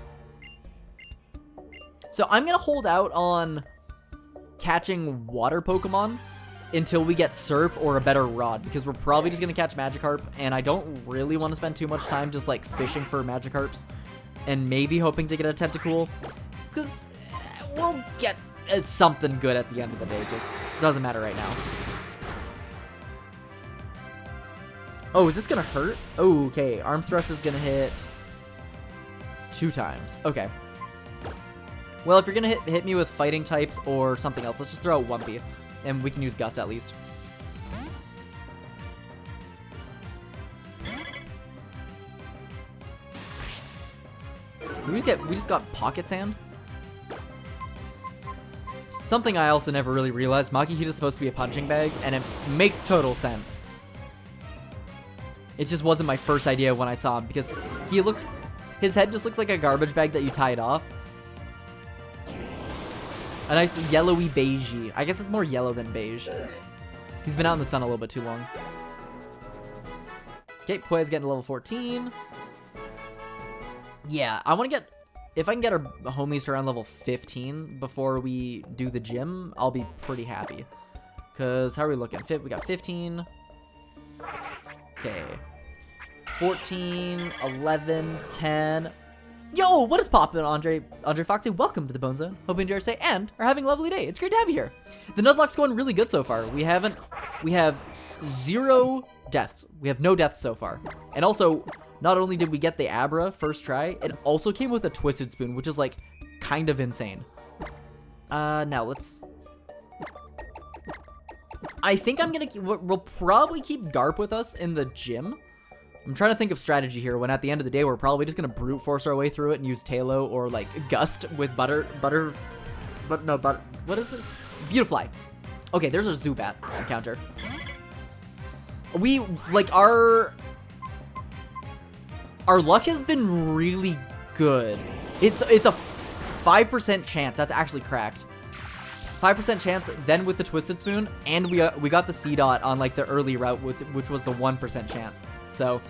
So I'm going to hold out on catching water Pokemon until we get Surf or a better Rod, because we're probably just going to catch Magikarp, and I don't really want to spend too much time just like fishing for Magikarps and maybe hoping to get a Tentacool, because we'll get something good at the end of the day. Just doesn't matter right now. Oh, is this gonna hurt? Oh, okay. Arm thrust is gonna hit 2 times. Okay. Well, if you're gonna hit me with fighting types or something else, let's just throw out Wumpy, and we can use Gust at least. We just got Pocket Sand. Something I also never really realized, Makihita's supposed to be a punching bag, and it makes total sense. It just wasn't my first idea when I saw him, because his head just looks like a garbage bag that you tied off. A nice yellowy beigey. I guess it's more yellow than beige. He's been out in the sun a little bit too long. Okay, Poya's getting to level 14. Yeah, I want to get if I can get our homies to around level 15 before we do the gym, I'll be pretty happy. Because how are we looking? We got 15. Okay. 14, 11, 10. Yo, what is poppin', Andre Foxy? Welcome to the Bone Zone. Hope you enjoy your stay and are having a lovely day. It's great to have you here. The Nuzlocke's going really good so far. We have 0 deaths. We have no deaths so far. And also, not only did we get the Abra first try, it also came with a Twisted Spoon, which is like kind of insane. Now let's... I think we'll probably keep Garp with us in the gym. I'm trying to think of strategy here when at the end of the day, we're probably just going to brute force our way through it and use Talo or like Gust with what is it? Beautifly. Okay, there's a Zubat encounter. We, like, our luck has been really good. It's a 5% chance. That's actually cracked. 5% chance, then with the Twisted Spoon, and we got the C-Dot on like the early route, which was the 1% chance. So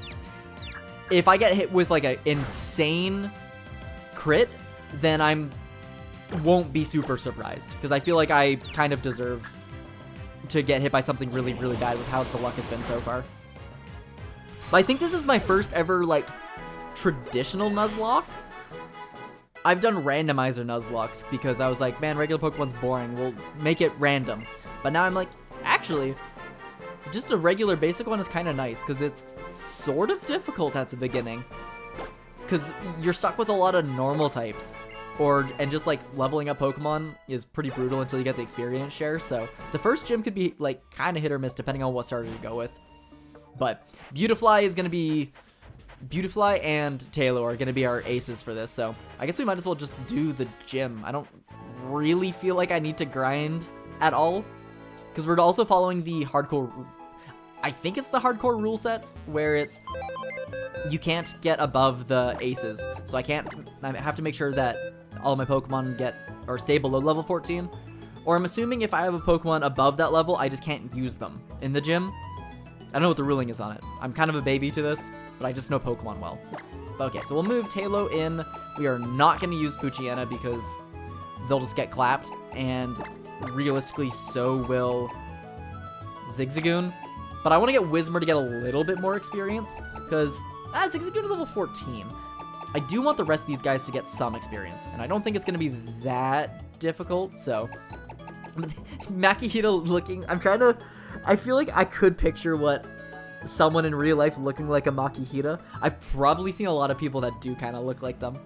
if I get hit with like an insane crit, then won't be super surprised, because I feel like I kind of deserve to get hit by something really, really bad with how the luck has been so far. But I think this is my first ever like traditional Nuzlocke. I've done randomizer Nuzlockes because I was like, man, regular Pokemon's boring. We'll make it random. But now I'm like, actually, just a regular basic one is kind of nice because it's sort of difficult at the beginning. Because you're stuck with a lot of normal types. And just like leveling up Pokemon is pretty brutal until you get the experience share. So the first gym could be like kind of hit or miss depending on what starter to go with. But Beautifly is going to be... Beautifly and Talo are going to be our aces for this, so I guess we might as well just do the gym. I don't really feel like I need to grind at all, because we're also following the hardcore... I think it's the hardcore rule sets, where it's... You can't get above the aces, so I have to make sure that all my Pokemon stay below level 14, or I'm assuming if I have a Pokemon above that level, I just can't use them in the gym. I don't know what the ruling is on it. I'm kind of a baby to this, but I just know Pokemon well. But okay, so we'll move Talo in. We are not going to use Poochyena because they'll just get clapped, and realistically, so will Zigzagoon. But I want to get Whismur to get a little bit more experience, because Zigzagoon is level 14. I do want the rest of these guys to get some experience, and I don't think it's going to be that difficult, so... Makihito looking... I feel like I could picture what someone in real life looking like a Makihita. I've probably seen a lot of people that do kind of look like them.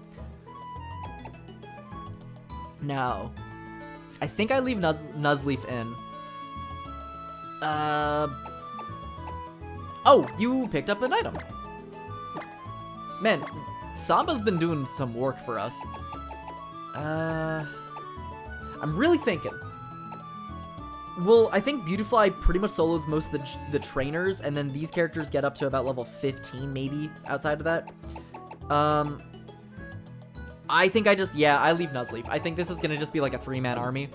Now, I think I leave Nuzleaf in. Oh, you picked up an item. Man, Samba's been doing some work for us. I'm really thinking. Well, I think Beautifly pretty much solos most of the trainers, and then these characters get up to about level 15, maybe, outside of that. I think I leave Nuzleaf. I think this is going to just be like a 3-man army,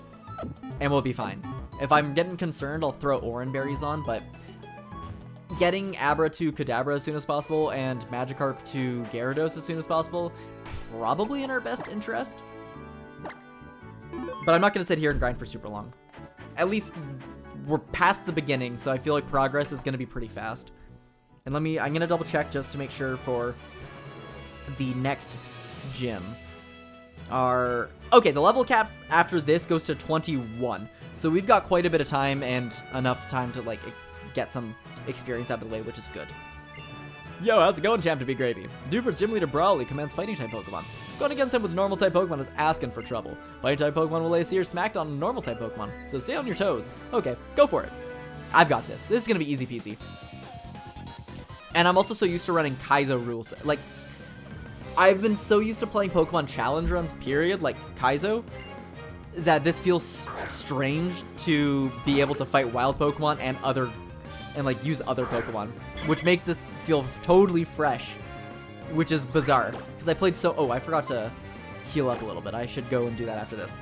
and we'll be fine. If I'm getting concerned, I'll throw Oran Berries on, but getting Abra to Kadabra as soon as possible, and Magikarp to Gyarados as soon as possible, probably in our best interest. But I'm not going to sit here and grind for super long. At least we're past the beginning, so I feel like progress is going to be pretty fast. And I'm going to double check just to make sure for the next gym. Okay, the level cap after this goes to 21. So we've got quite a bit of time and enough time to like get some experience out of the way, which is good. Yo, how's it going, Champ to be Gravy? Dewford's gym leader Brawly commands fighting-type Pokemon. Going against him with normal-type Pokemon is asking for trouble. Fighting-type Pokemon will lay a seer smacked on normal-type Pokemon, so stay on your toes. Okay, go for it. I've got this. This is gonna be easy-peasy. And I'm also so used to running Kaizo rules. Like, I've been so used to playing Pokemon challenge runs, period, like Kaizo, that this feels strange to be able to fight wild Pokemon and like use other Pokemon, which makes this feel totally fresh, which is bizarre because I played so... Oh, I forgot to heal up a little bit. I should go and do that after this.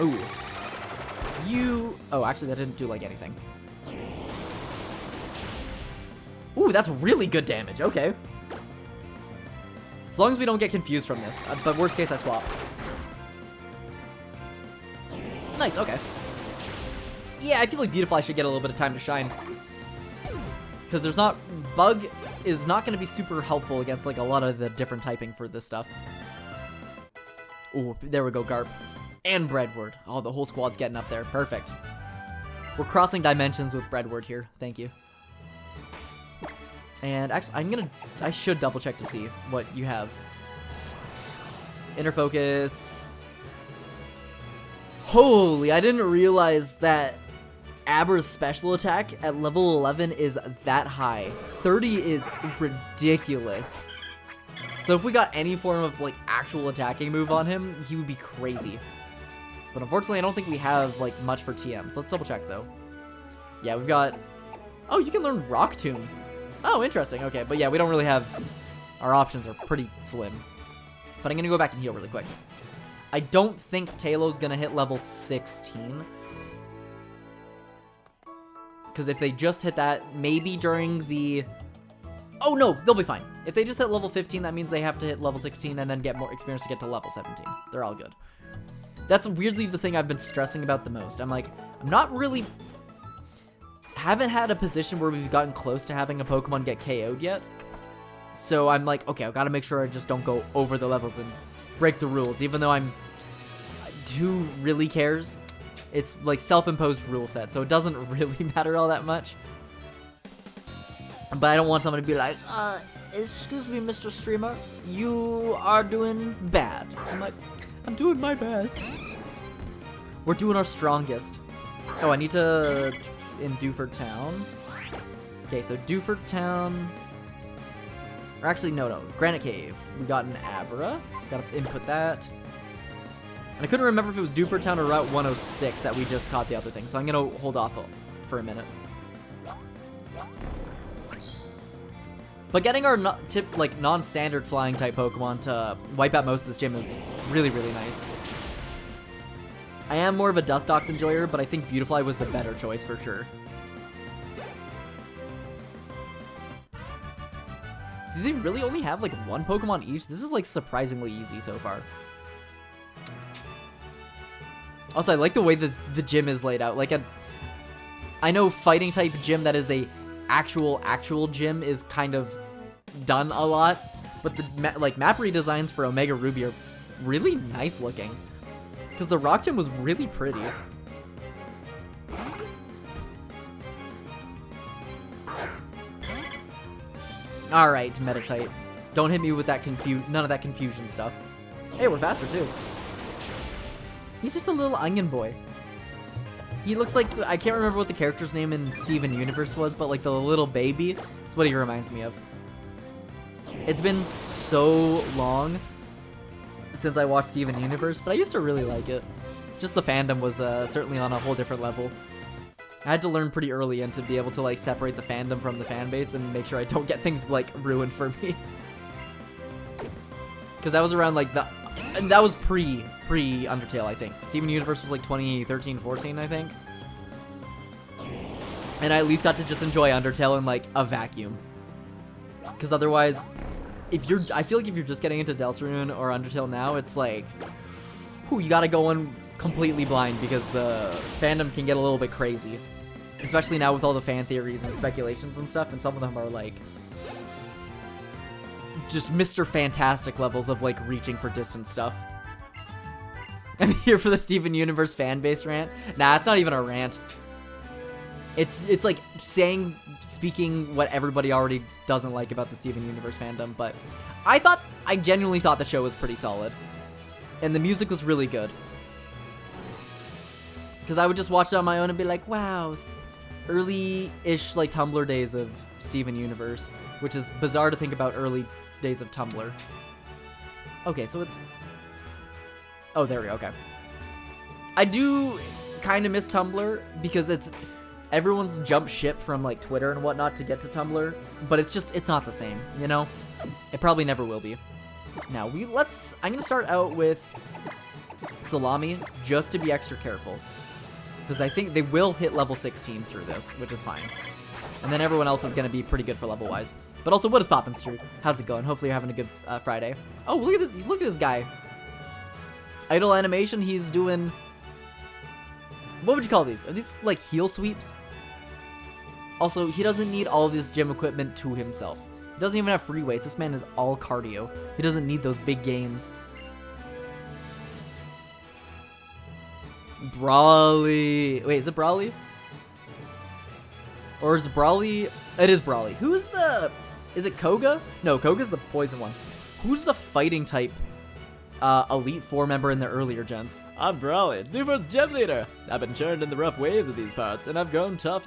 Ooh. Oh, actually, that didn't do like anything. Ooh, that's really good damage. Okay. As long as we don't get confused from this. But worst case, I swap. Nice, okay. Yeah, I feel like Beautifly should get a little bit of time to shine. Because there's not... Bug is not going to be super helpful against, like, a lot of the different typing for this stuff. Ooh, there we go, Garp. And Breadward. Oh, the whole squad's getting up there. Perfect. We're crossing dimensions with Breadward here. Thank you. And actually, I should double check to see what you have. Inner Focus. Holy, I didn't realize that Abra's special attack at level 11 is that high. 30 is ridiculous. So if we got any form of, like, actual attacking move on him, he would be crazy. But unfortunately, I don't think we have, like, much for TMs. Let's double check, though. Yeah, we've got... Oh, you can learn Rock Tomb. Oh, interesting. Okay, but yeah, we don't really have... Our options are pretty slim. But I'm going to go back and heal really quick. I don't think Tailow's going to hit level 16. Because if they just hit that, maybe during the... Oh, no, they'll be fine. If they just hit level 15, that means they have to hit level 16 and then get more experience to get to level 17. They're all good. That's weirdly the thing I've been stressing about the most. I'm like, I'm not really... Haven't had a position where we've gotten close to having a Pokemon get KO'd yet. So I'm like, okay, I've got to make sure I just don't go over the levels and break the rules, even though who really cares? It's like self-imposed rule set, so it doesn't really matter all that much. But I don't want someone to be like, excuse me, Mr. Streamer, you are doing bad. I'm like, I'm doing my best. We're doing our strongest. Oh, I need to... in Dewford Town. Okay, so Dewford Town... Or actually, no. Granite Cave. We got an Abra. Gotta input that. And I couldn't remember if it was Dewford Town or Route 106 that we just caught the other thing, so I'm gonna hold off for a minute. But getting our non-standard flying type Pokemon to wipe out most of this gym is really, really nice. I am more of a Dustox enjoyer, but I think Beautifly was the better choice for sure. Do they really only have like one Pokemon each? This is like surprisingly easy so far. Also, I like the way that the gym is laid out. Like I know fighting type gym that is a actual gym is kind of done a lot, but the map redesigns for Omega Ruby are really nice looking. Because the rock gym was really pretty. Alright, Meditite. Don't hit me with that none of that confusion stuff. Hey, we're faster too. He's just a little onion boy. He looks like, I can't remember what the character's name in Steven Universe was, but like the little baby. That's what he reminds me of. It's been so long since I watched Steven Universe, but I used to really like it. Just the fandom was certainly on a whole different level. I had to learn pretty early and to be able to like separate the fandom from the fan base and make sure I don't get things like ruined for me. Because that was around like that was pre Undertale, I think. Steven Universe was like 2013, 14, I think. And I at least got to just enjoy Undertale in like a vacuum. Because otherwise, I feel like if you're just getting into Deltarune or Undertale now, it's like, you gotta go in completely blind because the fandom can get a little bit crazy. Especially now with all the fan theories and speculations and stuff, and some of them are like just Mr. Fantastic levels of like reaching for distant stuff. I'm here for the Steven Universe fan base rant. Nah, it's not even a rant. It's like speaking what everybody already doesn't like about the Steven Universe fandom, but I genuinely thought the show was pretty solid. And the music was really good. Because I would just watch it on my own and be like, wow, early-ish like Tumblr days of Steven Universe, which is bizarre to think about early days of Tumblr. Okay, so it's... Oh, there we go, okay. I do kind of miss Tumblr because everyone's jumped ship from like Twitter and whatnot to get to Tumblr, but it's not the same, you know? It probably never will be. Now, I'm gonna start out with Salami just to be extra careful. Because I think they will hit level 16 through this, which is fine. And then everyone else is gonna be pretty good for level-wise. But also, what is poppin', Stu? How's it going? Hopefully you're having a good Friday. Oh, look at this. Look at this guy. Idle animation. He's doing... What would you call these? Are these, like, heel sweeps? Also, he doesn't need all this gym equipment to himself. He doesn't even have free weights. This man is all cardio. He doesn't need those big gains. Brawly. Wait, is it Brawly? Or is it Brawly? It is Brawly. Who's the... Is it Koga? No, Koga's the poison one. Who's the fighting type Elite Four member in the earlier gens? I'm Brawly, Newfound's gym leader. I've been churned in the rough waves of these parts, and I've grown tough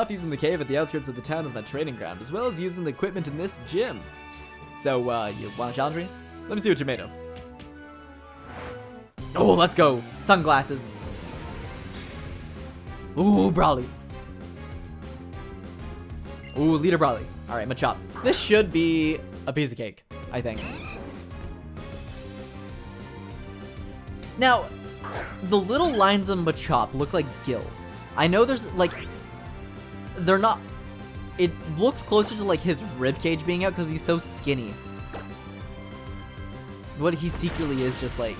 using the cave at the outskirts of the town as my training ground, as well as using the equipment in this gym. So, you want to challenge me? Let me see what you're made of. Oh, let's go. Sunglasses. Ooh, Brawly. Ooh, Leader Brawly. All right, Machop. This should be a piece of cake, I think. Now, the little lines of Machop look like gills. I know there's, like, they're not... It looks closer to, like, his ribcage being out because he's so skinny. What he secretly is just, like...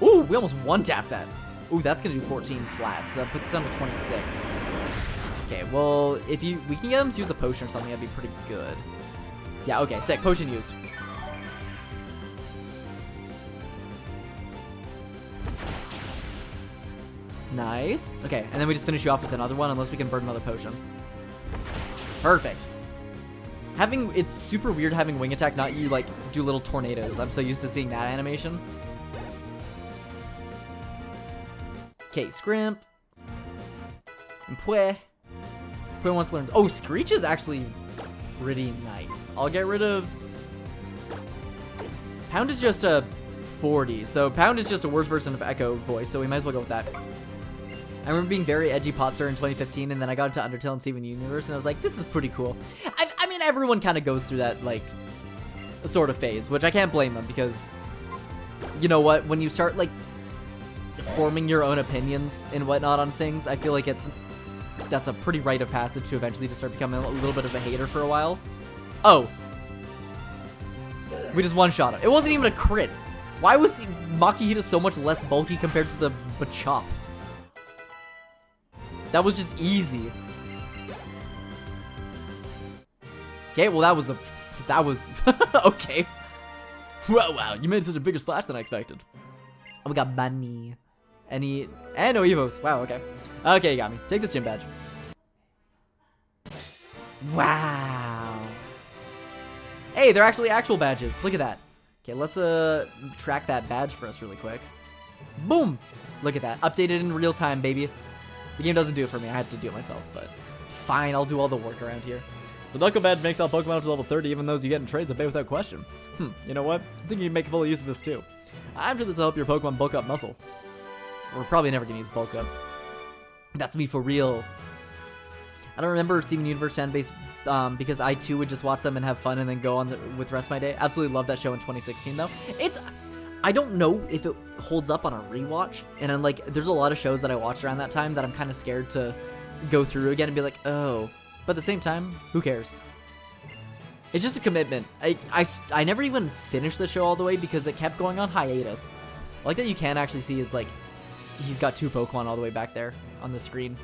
Ooh, we almost one-tapped that. Ooh, that's going to do 14 flat, so that puts us down to 26. Okay, well, if we can get him to use a potion or something, that'd be pretty good. Yeah, okay, sick. Potion used. Nice. Okay, and then we just finish you off with another one, unless we can burn another potion. Perfect. It's super weird having wing attack, not you, like, do little tornadoes. I'm so used to seeing that animation. Okay, Scrimp. And Pue. Pue wants to learn... Oh, Screech is actually pretty nice. I'll get rid of... Pound is just a 40, so Pound is just a worse version of Echo voice, so we might as well go with that. I remember being very edgy Potster in 2015, and then I got into Undertale and Steven Universe, and I was like, this is pretty cool. I mean, everyone kind of goes through that, like, sort of phase, which I can't blame them, because, you know what, when you start, like, forming your own opinions and whatnot on things, I feel like that's a pretty rite of passage to eventually just start becoming a little bit of a hater for a while. Oh. We just one-shot him. It wasn't even a crit. Why was Makihita so much less bulky compared to the Machop? That was just easy. Okay, well that was okay. Wow, you made such a bigger splash than I expected. Oh, we got money. And no Evos. Wow, okay. Okay, you got me. Take this gym badge. Wow. Hey, they're actually actual badges. Look at that. Okay, let's track that badge for us really quick. Boom! Look at that. Updated in real time, baby. The game doesn't do it for me. I had to do it myself, but fine. I'll do all the work around here. The Knuckle Badge makes all Pokemon up to level 30, even those you get in trades obey without question. You know what? I think you can make full use of this too. I'm sure this will help your Pokemon bulk up muscle. We're probably never gonna use bulk up. That's me for real. I don't remember Steven Universe fanbase because I too would just watch them and have fun and then go on with the rest of my day. Absolutely love that show in 2016 though. I don't know if it holds up on a rewatch, and I'm like, there's a lot of shows that I watched around that time that I'm kind of scared to go through again and be like, oh. But at the same time, who cares? It's just a commitment. I never even finished the show all the way because it kept going on hiatus. I like that you can actually see is like, he's got 2 Pokemon all the way back there on the screen.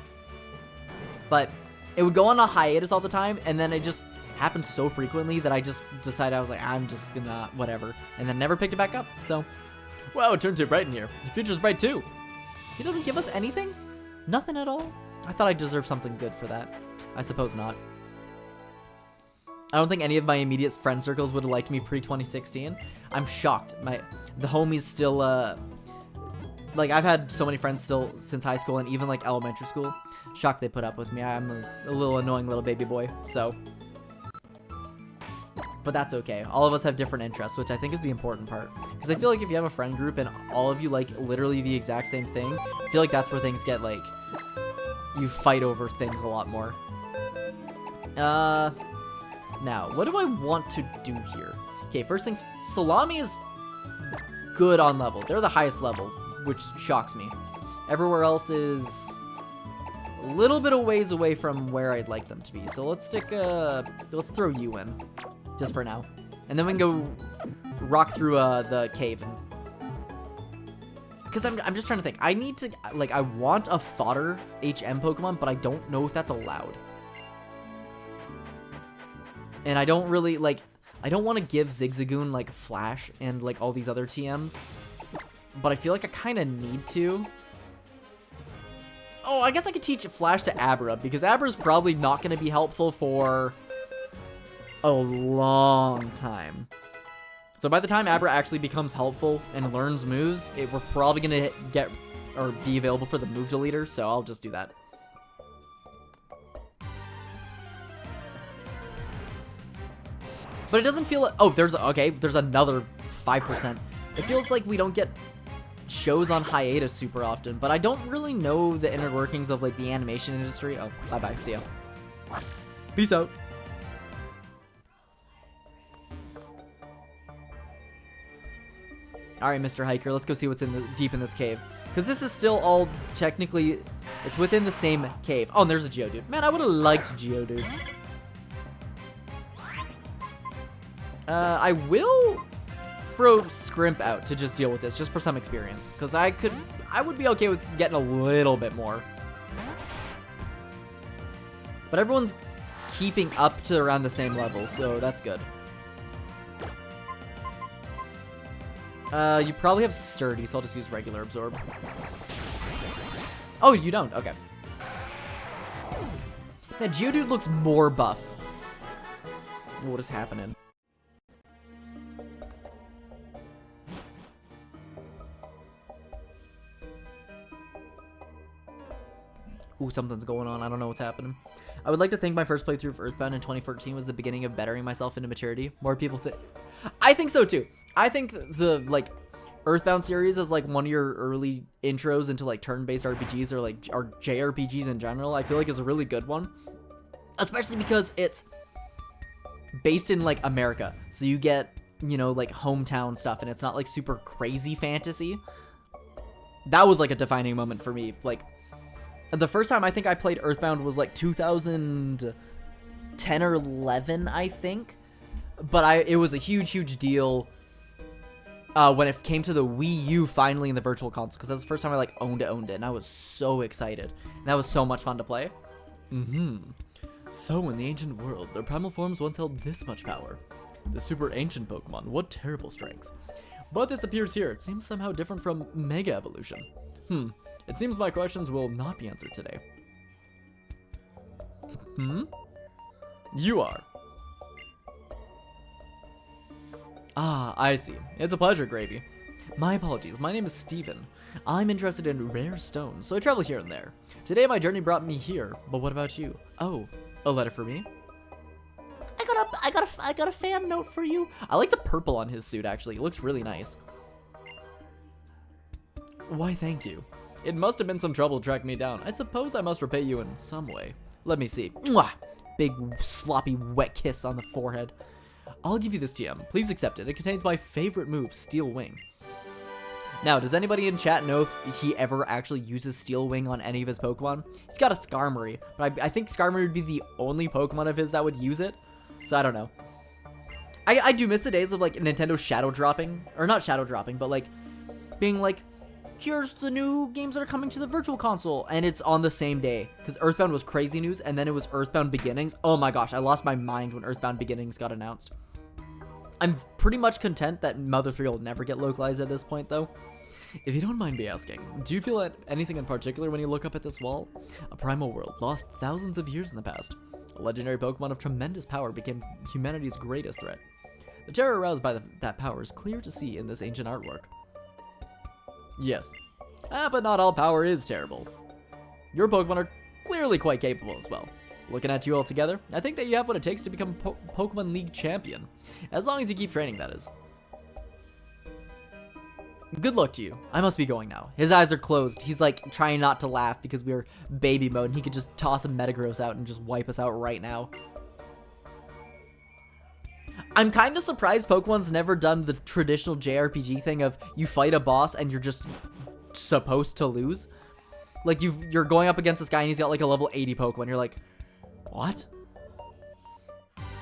But it would go on a hiatus all the time, and then it just happened so frequently that I just decided I was like, I'm just gonna whatever, and then never picked it back up. So, wow, it turns out bright in here. The future's bright too. He doesn't give us anything? Nothing at all? I thought I deserved something good for that. I suppose not. I don't think any of my immediate friend circles would have liked me pre-2016. I'm shocked. The homies still, like, I've had so many friends still since high school and even, like, elementary school. Shocked they put up with me. I'm a little annoying little baby boy, so. But that's okay. All of us have different interests, which I think is the important part. Because I feel like if you have a friend group and all of you like literally the exact same thing, I feel like that's where things get, like, you fight over things a lot more. Now, what do I want to do here? Okay, first things, Salami is good on level. They're the highest level, which shocks me. Everywhere else is a little bit of ways away from where I'd like them to be. So let's let's throw you in, just for now. And then we can go rock through the cave. Because I'm just trying to think. I need to, like, I want a fodder HM Pokemon, but I don't know if that's allowed. And I don't really, like, I don't want to give Zigzagoon, like, Flash and, like, all these other TMs. But I feel like I kind of need to. Oh, I guess I could teach Flash to Abra, because Abra's probably not going to be helpful for a long time. So by the time Abra actually becomes helpful and learns moves, we're probably going to get or be available for the move deleter, so I'll just do that. But it doesn't feel like, oh, there's another 5%. It feels like we don't get shows on hiatus super often, but I don't really know the inner workings of, like, the animation industry. Oh, bye-bye, see ya. Peace out. Alright, Mr. Hiker, let's go see what's deep in this cave. Because this is still all, technically, it's within the same cave. Oh, and there's a Geodude. Man, I would have liked Geodude. I will throw Scrimp out to just deal with this, just for some experience. Because I would be okay with getting a little bit more. But everyone's keeping up to around the same level, so that's good. You probably have Sturdy, so I'll just use regular Absorb. Oh, you don't? Okay. Man, Geodude looks more buff. What is happening? Ooh, something's going on. I don't know what's happening. I would like to think my first playthrough of Earthbound in 2014 was the beginning of bettering myself into maturity. More people think... I think so, too. I think the, like, Earthbound series is, like, one of your early intros into, like, turn-based RPGs or, like, or JRPGs in general. I feel like is a really good one. Especially because it's based in, like, America. So you get, you know, like, hometown stuff, and it's not, like, super crazy fantasy. That was, like, a defining moment for me. Like, the first time I think I played Earthbound was, like, 2010 or 11, I think. But it was a huge deal when it came to the Wii U finally in the Virtual Console, because that was the first time I, like, owned it, and I was so excited. And that was so much fun to play. So, in the ancient world, their primal forms once held this much power. The super ancient Pokemon, what terrible strength. But this appears here. It seems somehow different from Mega Evolution. It seems my questions will not be answered today. You are. Ah, I see. It's a pleasure, Gravy. My apologies, my name is Steven. I'm interested in rare stones, so I travel here and there. Today my journey brought me here, but what about you? Oh, a letter for me? I got a fan note for you. I like the purple on his suit, actually. It looks really nice. Why, thank you. It must have been some trouble tracking me down. I suppose I must repay you in some way. Let me see. Mwah! Big, sloppy, wet kiss on the forehead. I'll give you this TM. Please accept it. It contains my favorite move, Steel Wing. Now, does anybody in chat know if he ever actually uses Steel Wing on any of his Pokemon? He's got a Skarmory, but I think Skarmory would be the only Pokemon of his that would use it. So I don't know. I do miss the days of, like, Nintendo shadow dropping. Or not shadow dropping, but, like, being like, here's the new games that are coming to the Virtual Console, and it's on the same day. Because Earthbound was crazy news, and then it was Earthbound Beginnings. Oh my gosh, I lost my mind when Earthbound Beginnings got announced. I'm pretty much content that Mother 3 will never get localized at this point, though. If you don't mind me asking, do you feel anything in particular when you look up at this wall? A primal world lost thousands of years in the past. A legendary Pokemon of tremendous power became humanity's greatest threat. The terror aroused by that power is clear to see in this ancient artwork. Yes. But not all power is terrible. Your Pokemon are clearly quite capable as well. Looking at you all together, I think that you have what it takes to become Pokemon League champion. As long as you keep training, that is. Good luck to you. I must be going now. His eyes are closed. He's like trying not to laugh because we're baby mode and he could just toss a Metagross out and just wipe us out right now. I'm kind of surprised Pokemon's never done the traditional JRPG thing of you fight a boss and you're just supposed to lose. Like, you're going up against this guy and he's got like a level 80 Pokemon. You're like, what?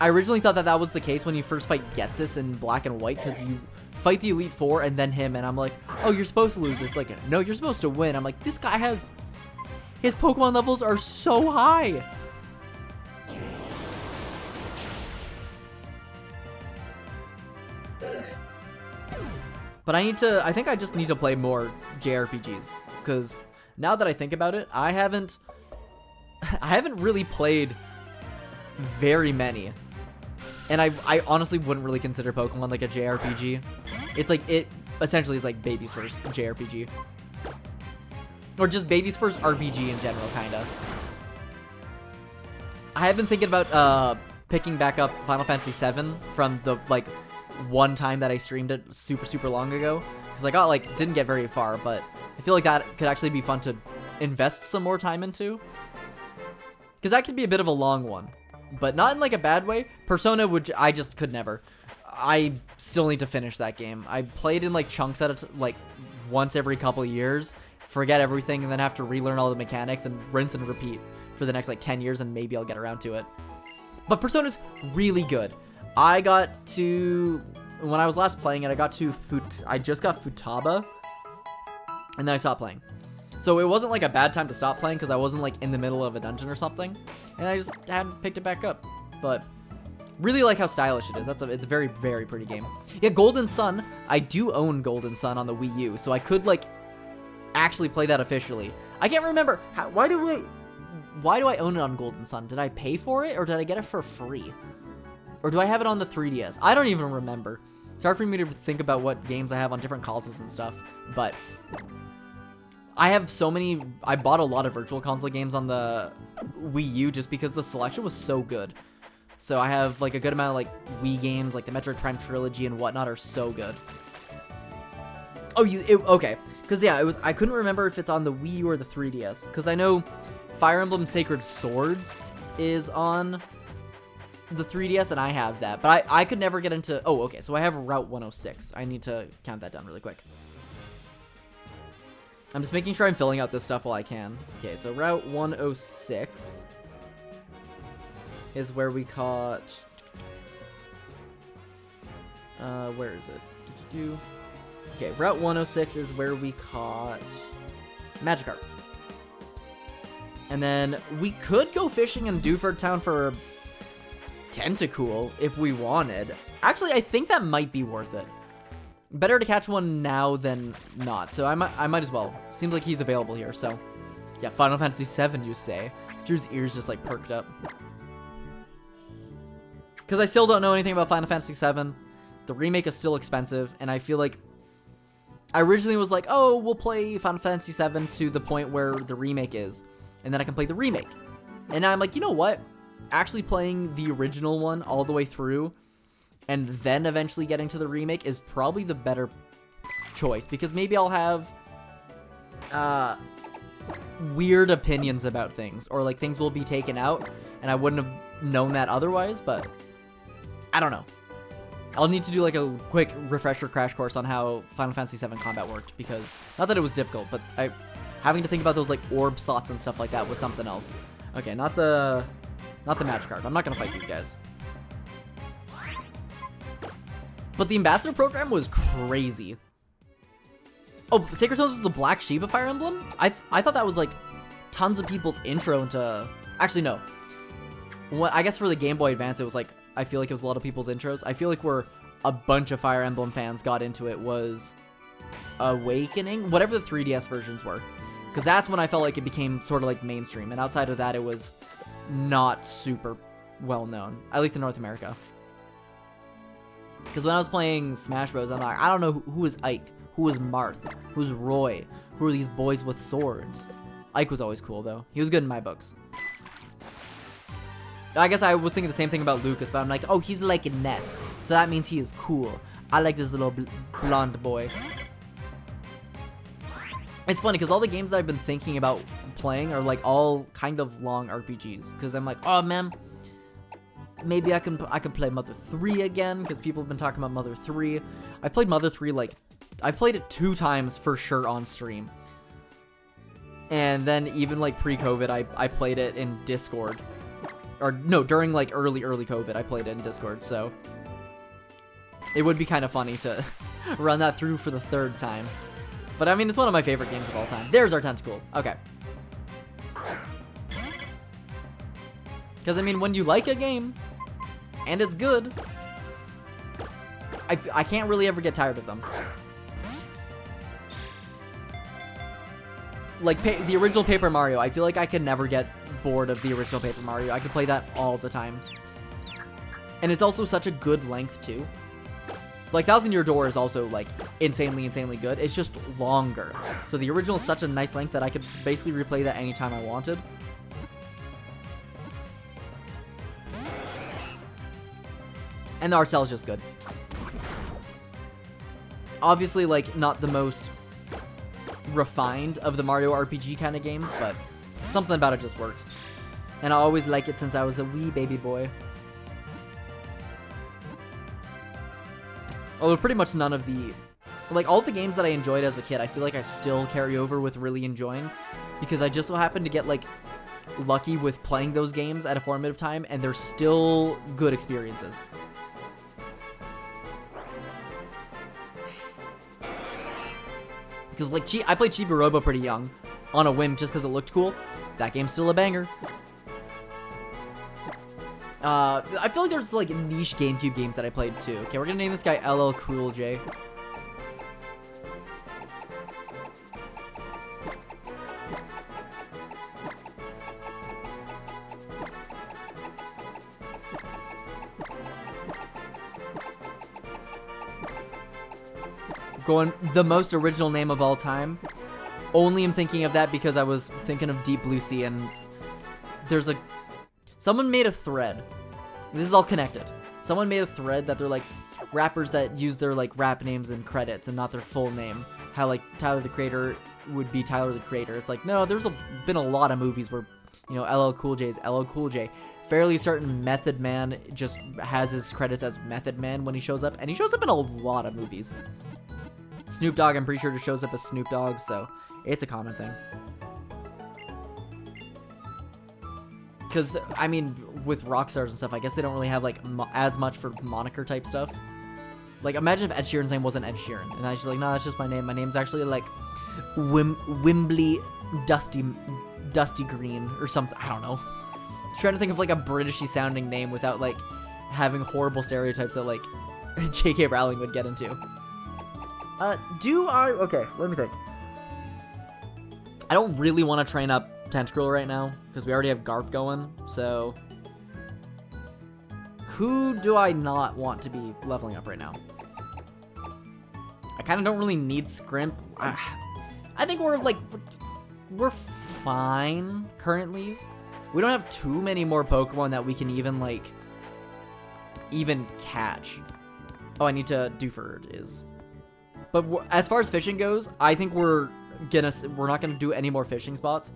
I originally thought that was the case when you first fight Getsis in Black and White, because you fight the Elite Four and then him, and I'm like, oh, you're supposed to lose. It's like, no, you're supposed to win. I'm like, this guy has... His Pokemon levels are so high. But I think I just need to play more JRPGs, because now that I think about it, I haven't really played very many. And I honestly wouldn't really consider Pokemon like a JRPG. It's like, it essentially is like baby's first JRPG. Or just baby's first RPG in general, kinda. I have been thinking about picking back up Final Fantasy VII from the like one time that I streamed it super long ago, because I didn't get very far, but I feel like that could actually be fun to invest some more time into, because that could be a bit of a long one, but not in like a bad way. Persona I just could never. I still need to finish that game. I played in like chunks at like once every couple of years, forget everything, and then have to relearn all the mechanics and rinse and repeat for the next like 10 years, and maybe I'll get around to it. But Persona's really good. I got to, when I was last playing it, I just got Futaba, and then I stopped playing. So it wasn't like a bad time to stop playing, because I wasn't like in the middle of a dungeon or something, and I just hadn't picked it back up. But really like how stylish it is. It's a very pretty game. Yeah, Golden Sun. I do own Golden Sun on the Wii U, so I could like actually play that officially. I can't remember why do I own it on Golden Sun? Did I pay for it, or did I get it for free? Or do I have it on the 3DS? I don't even remember. It's hard for me to think about what games I have on different consoles and stuff, but I have so many. I bought a lot of Virtual Console games on the Wii U just because the selection was so good. So I have like a good amount of like Wii games, like the Metroid Prime trilogy and whatnot are so good. Oh, okay. Because yeah, I couldn't remember if it's on the Wii U or the 3DS. Because I know Fire Emblem Sacred Swords is on the 3DS, and I have that. But I could never get into... Oh, okay. So I have Route 106. I need to count that down really quick. I'm just making sure I'm filling out this stuff while I can. Okay, so Route 106 is where we caught... where is it? Okay, Route 106 is where we caught Magikarp. And then we could go fishing in Dewford Town for Tentacool if we wanted. Actually, I think that might be worth it. Better to catch one now than not, so I might as well. Seems like he's available here, so... Yeah, Final Fantasy VII, you say. Stu's ears just, like, perked up. Because I still don't know anything about Final Fantasy VII. The remake is still expensive, and I feel like... I originally was like, oh, we'll play Final Fantasy VII to the point where the remake is, and then I can play the remake. And now I'm like, you know what? Actually playing the original one all the way through, and then eventually getting to the remake is probably the better choice, because maybe I'll have weird opinions about things, or like things will be taken out, and I wouldn't have known that otherwise, but I don't know. I'll need to do like a quick refresher crash course on how Final Fantasy VII combat worked, because not that it was difficult, but having to think about those like orb slots and stuff like that was something else. Okay, not the Magikarp. I'm not gonna fight these guys. But the Ambassador program was crazy. Oh, Sacred Stones was the Black Sheep of Fire Emblem? I thought that was like tons of people's intro into... Actually, no. I guess for the Game Boy Advance, it was like... I feel like it was a lot of people's intros. I feel like where a bunch of Fire Emblem fans got into it was Awakening, whatever the 3DS versions were. Because that's when I felt like it became sort of like mainstream. And outside of that, it was not super well known, at least in North America. Because when I was playing Smash Bros, I'm like, I don't know who is Ike, who is Marth, who's Roy, who are these boys with swords. Ike was always cool though. He was good in my books. I guess I was thinking the same thing about Lucas, but I'm like, oh, he's like a Ness, so that means he is cool. I like this little blonde boy. It's funny, because all the games that I've been thinking about playing are like all kind of long RPGs, because I'm like, oh man, maybe I can play Mother 3 again, because people have been talking about Mother 3. I've played Mother 3, like, I've played it 2 times for sure on stream. And then even like pre-COVID, I played it in Discord. Or no, during like early COVID, I played it in Discord, so it would be kind of funny to run that through for the 3rd time. But I mean, it's one of my favorite games of all time. There's our tentacle. Okay. Because I mean, when you like a game and it's good, I can't really ever get tired of them. Like the original Paper Mario, I feel like I could never get bored of the original Paper Mario. I could play that all the time. And it's also such a good length too. Like 1,000 Year Door is also like insanely good. It's just longer. So the original is such a nice length that I could basically replay that anytime I wanted. And the art style is just good. Obviously, like, not the most refined of the Mario RPG kind of games, but something about it just works. And I always like it since I was a wee baby boy. Although pretty much none of the... Like, all the games that I enjoyed as a kid, I feel like I still carry over with really enjoying. Because I just so happen to get, like, lucky with playing those games at a formative time, and they're still good experiences. Because, like, I played Chibi Robo pretty young, on a whim, just because it looked cool. That game's still a banger. I feel like there's, like, niche GameCube games that I played, too. Okay, we're gonna name this guy LL Cool J. Going the most original name of all time. Only am thinking of that because I was thinking of Deep Blue Sea, and there's a... Someone made a thread. This is all connected. Someone made a thread that they're like rappers that use their like rap names and credits and not their full name. How like Tyler the Creator would be Tyler the Creator. It's like, no, there's been a lot of movies where, you know, LL Cool J is LL Cool J. Fairly certain Method Man just has his credits as Method Man when he shows up, and he shows up in a lot of movies. Snoop Dogg, I'm pretty sure, just shows up as Snoop Dogg, so it's a common thing. Because, I mean, with rock stars and stuff, I guess they don't really have, like, as much for moniker type stuff. Like, imagine if Ed Sheeran's name wasn't Ed Sheeran. And I was just like, no, that's just my name. My name's actually, like, Wimbley Dusty Green or something. I don't know. I'm trying to think of, like, a Britishy sounding name without, like, having horrible stereotypes that, like, J.K. Rowling would get into. Okay, let me think. I don't really want to train up Tentacruel right now, because we already have Garp going, so... Who do I not want to be leveling up right now? I kind of don't really need Scrimp. I think we're fine, currently. We don't have too many more Pokemon that we can even catch. Oh, I need to Dewford is... But as far as fishing goes, I think we're not gonna do any more fishing spots.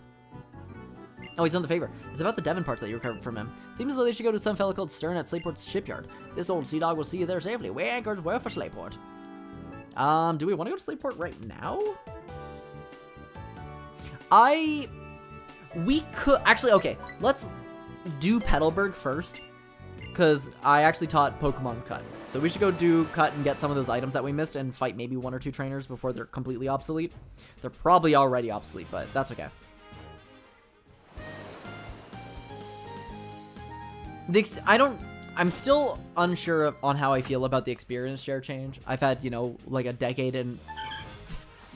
Oh, he's done the favor. It's about the Devon parts that you recovered from him. Seems as though they should go to some fellow called Stern at Slateport's shipyard. This old sea dog will see you there safely. Way anchors well for Slateport. Do we want to go to Slateport right now? We could actually. Okay, let's do Petalburg first, because I actually taught Pokemon Cut. So we should go do Cut and get some of those items that we missed and fight maybe 1 or 2 trainers before they're completely obsolete. They're probably already obsolete, but that's okay. I'm still unsure on how I feel about the experience share change. I've had, you know, like a decade and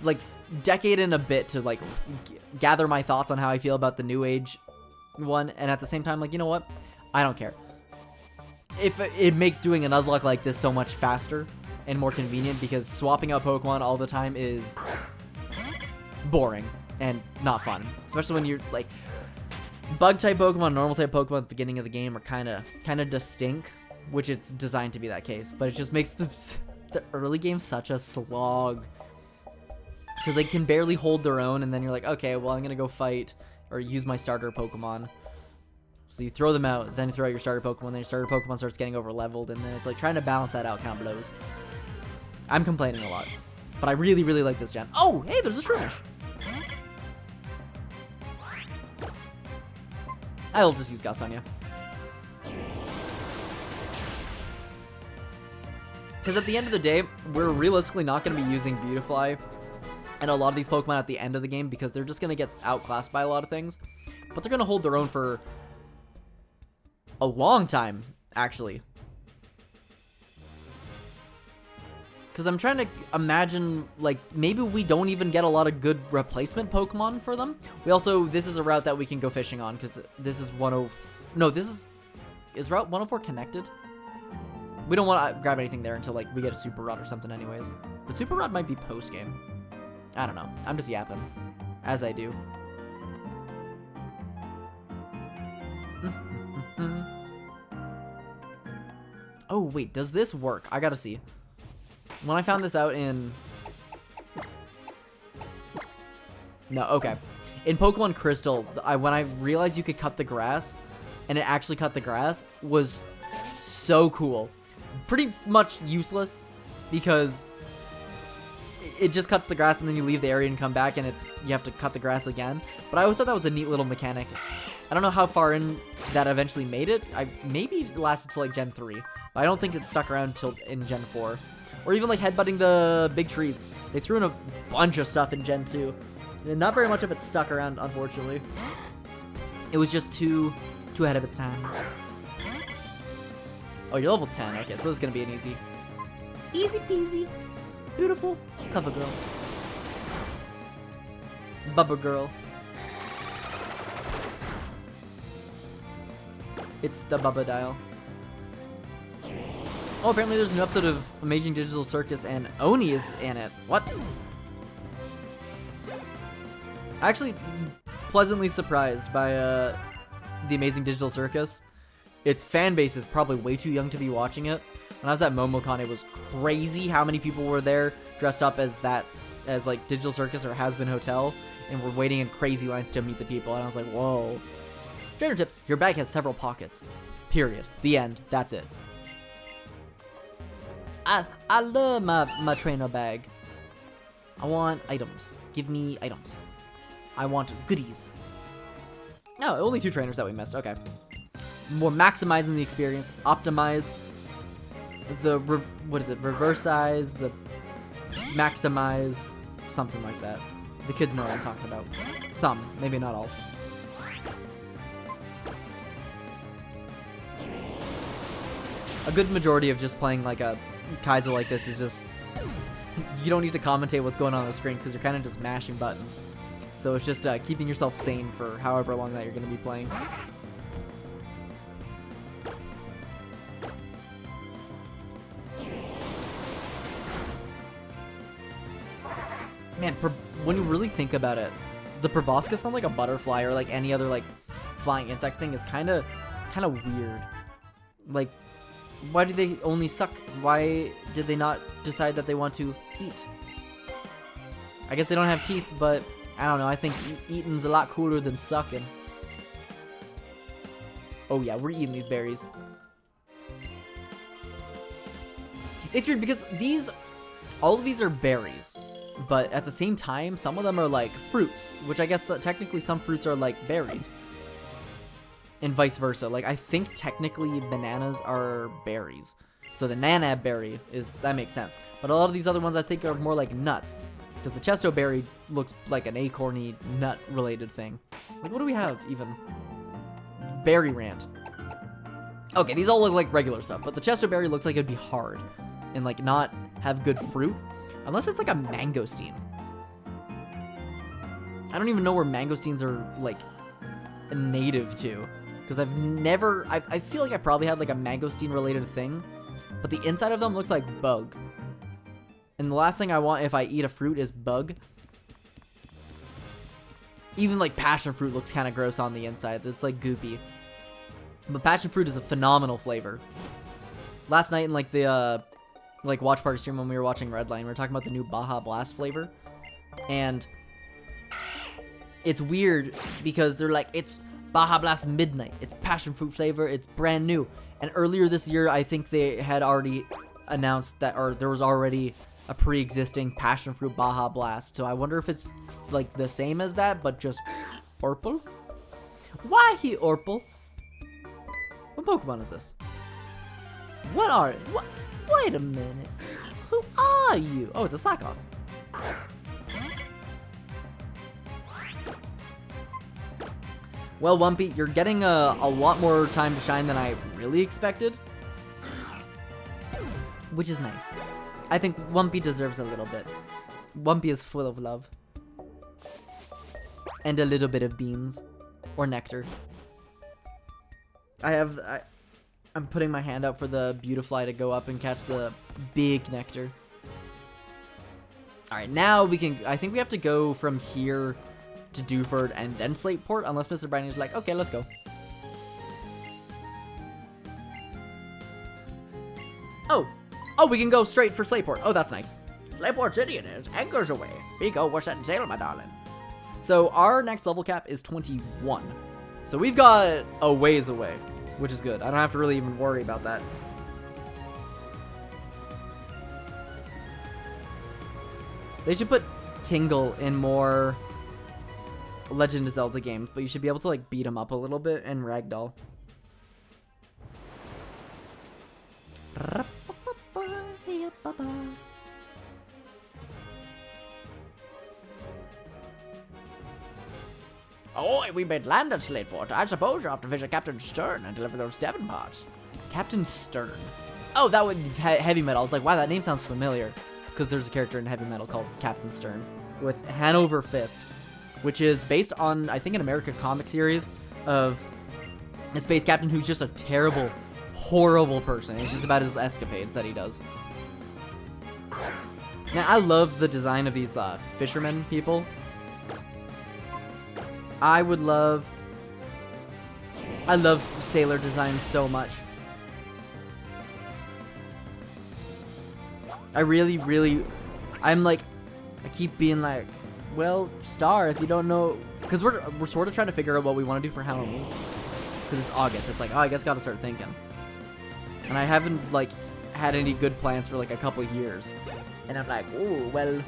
a bit to like gather my thoughts on how I feel about the New Age one, and at the same time, like, you know what? I don't care. If it makes doing a Nuzlocke like this so much faster and more convenient, because swapping out Pokemon all the time is boring and not fun, especially when you're like Bug-type Pokemon, normal-type Pokemon at the beginning of the game are kind of distinct, which it's designed to be that case, but it just makes the early game such a slog, because they can barely hold their own, and then you're like, okay, well, I'm gonna go fight or use my starter Pokemon. So you throw them out, then you throw out your starter Pokemon, then your starter Pokemon starts getting over-leveled, and then it's like trying to balance that out kind of blows. I'm complaining a lot, but I really, really like this gen. Oh, hey, there's a Shroomish. I'll just use Gust on you. Because at the end of the day, we're realistically not going to be using Beautifly and a lot of these Pokemon at the end of the game because they're just going to get outclassed by a lot of things. But they're going to hold their own for a long time, actually. Because I'm trying to imagine, like, maybe we don't even get a lot of good replacement Pokemon for them. We also, this is a route that we can go fishing on, because this is 104... No, this is Route 104 connected? We don't want to grab anything there until, like, we get a Super Rod or something anyways. But Super Rod might be post-game. I don't know. I'm just yapping. As I do. Oh, wait. Does this work? I gotta see. When I found this out in... No, okay. In Pokemon Crystal, when I realized you could cut the grass, and it actually cut the grass, was so cool. Pretty much useless, because it just cuts the grass and then you leave the area and come back and you have to cut the grass again. But I always thought that was a neat little mechanic. I don't know how far in that eventually made it. Maybe it lasted till like Gen 3, but I don't think it stuck around till in Gen 4. Or even like headbutting the big trees. They threw in a bunch of stuff in Gen 2. And not very much of it stuck around, unfortunately. It was just too ahead of its time. Oh, you're level 10. Okay, so this is gonna be an easy. Easy peasy. Beautiful. Cover girl. Bubba girl. It's the Bubba dial. Oh, apparently there's an episode of Amazing Digital Circus and Oni is in it. What? Actually, pleasantly surprised by the Amazing Digital Circus. Its fan base is probably way too young to be watching it. When I was at MomoCon, it was crazy how many people were there dressed up as like Digital Circus or Has Been Hotel, and were waiting in crazy lines to meet the people. And I was like, whoa. Trainer tips: your bag has several pockets. Period. The end. That's it. I love my trainer bag. I want items. Give me items. I want goodies. No, only 2 trainers that we missed. Okay. More maximizing the experience. Optimize the, what is it? Reversize, the maximize, something like that. The kids know what I'm talking about. Some, maybe not all. A good majority of just playing like a Kaizo like this is just, you don't need to commentate what's going on the screen because you're kind of just mashing buttons. So it's just keeping yourself sane for however long that you're going to be playing. Man, when you really think about it, the proboscis on like a butterfly or like any other like flying insect thing is kind of weird. Like, why do they only suck? Why did they not decide that they want to eat? I guess they don't have teeth, but I don't know. I think eating's a lot cooler than sucking. Oh yeah, we're eating these berries. It's weird because all of these are berries, but at the same time, some of them are like fruits, which I guess technically some fruits are like berries. And vice versa. Like, I think technically bananas are berries. So the Nanab berry that makes sense. But a lot of these other ones I think are more like nuts. Because the Chesto berry looks like an acorny nut related thing. Like, what do we have even? Berry Rant. Okay, these all look like regular stuff, but the Chesto berry looks like it'd be hard and like not have good fruit. Unless it's like a mangosteen. I don't even know where mangosteens are like native to. Because I feel like I probably had like a mangosteen related thing, but the inside of them looks like bug. And the last thing I want if I eat a fruit is bug. Even like passion fruit looks kind of gross on the inside. It's like goopy. But passion fruit is a phenomenal flavor. Last night in like the like watch party stream when we were watching Redline, we were talking about the new Baja Blast flavor. And it's weird because they're like, it's Baja Blast Midnight. It's passion fruit flavor. It's brand new. And earlier this year, I think they had already announced that, or there was already a pre-existing passion fruit Baja Blast. So I wonder if it's like the same as that, but just purple. Why he Orpal? What Pokemon is this? What are... What? Wait a minute. Who are you? Oh, it's a Slackoff. Well, Wumpy, you're getting a lot more time to shine than I really expected. Which is nice. I think Wumpy deserves a little bit. Wumpy is full of love. And a little bit of beans. Or nectar. I'm putting my hand out for the Beautifly to go up and catch the big nectar. Alright, now we can... I think we have to go from here to Dewford and then Slateport, unless Mr. Brownie's like, okay, let's go. Oh, we can go straight for Slateport. Oh, that's nice. Slateport City it is. Anchors away. Pico, we're setting sail, my darling. So our next level cap is 21. So we've got a ways away, which is good. I don't have to really even worry about that. They should put Tingle in more Legend of Zelda games, but you should be able to like beat him up a little bit in Ragdoll. Oh, we made land at Slateport. I suppose you have to visit Captain Stern and deliver those Devon parts. Captain Stern. Oh, that would Heavy Metal. I was like, wow, that name sounds familiar. It's because there's a character in Heavy Metal called Captain Stern with Hanover Fist, which is based on, I think, an American comic series of a space captain who's just a terrible, horrible person. It's just about his escapades that he does. Now, I love the design of these fishermen people. I love sailor designs so much. I I'm like, I keep being like, well, Star, if you don't know, because we're sort of trying to figure out what we want to do for Halloween, because it's August. It's like, oh, I guess gotta start thinking. And I haven't like had any good plans for like a couple years, and I'm like, oh, well,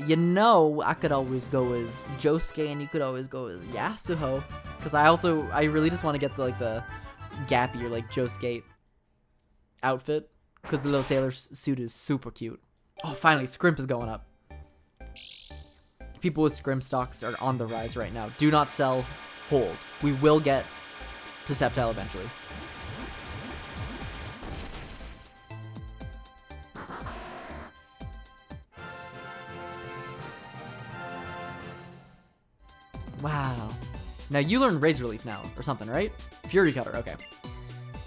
you know, I could always go as Josuke, and you could always go as Yasuho, because I really just want to get the gappy or like Josuke outfit, because the little sailor suit is super cute. Oh, finally, Scrimp is going up. People with Scrimp stocks are on the rise right now. Do not sell, hold. We will get to Sceptile eventually. Wow. Now you learn Razor Leaf now, or something, right? Fury Cutter, okay.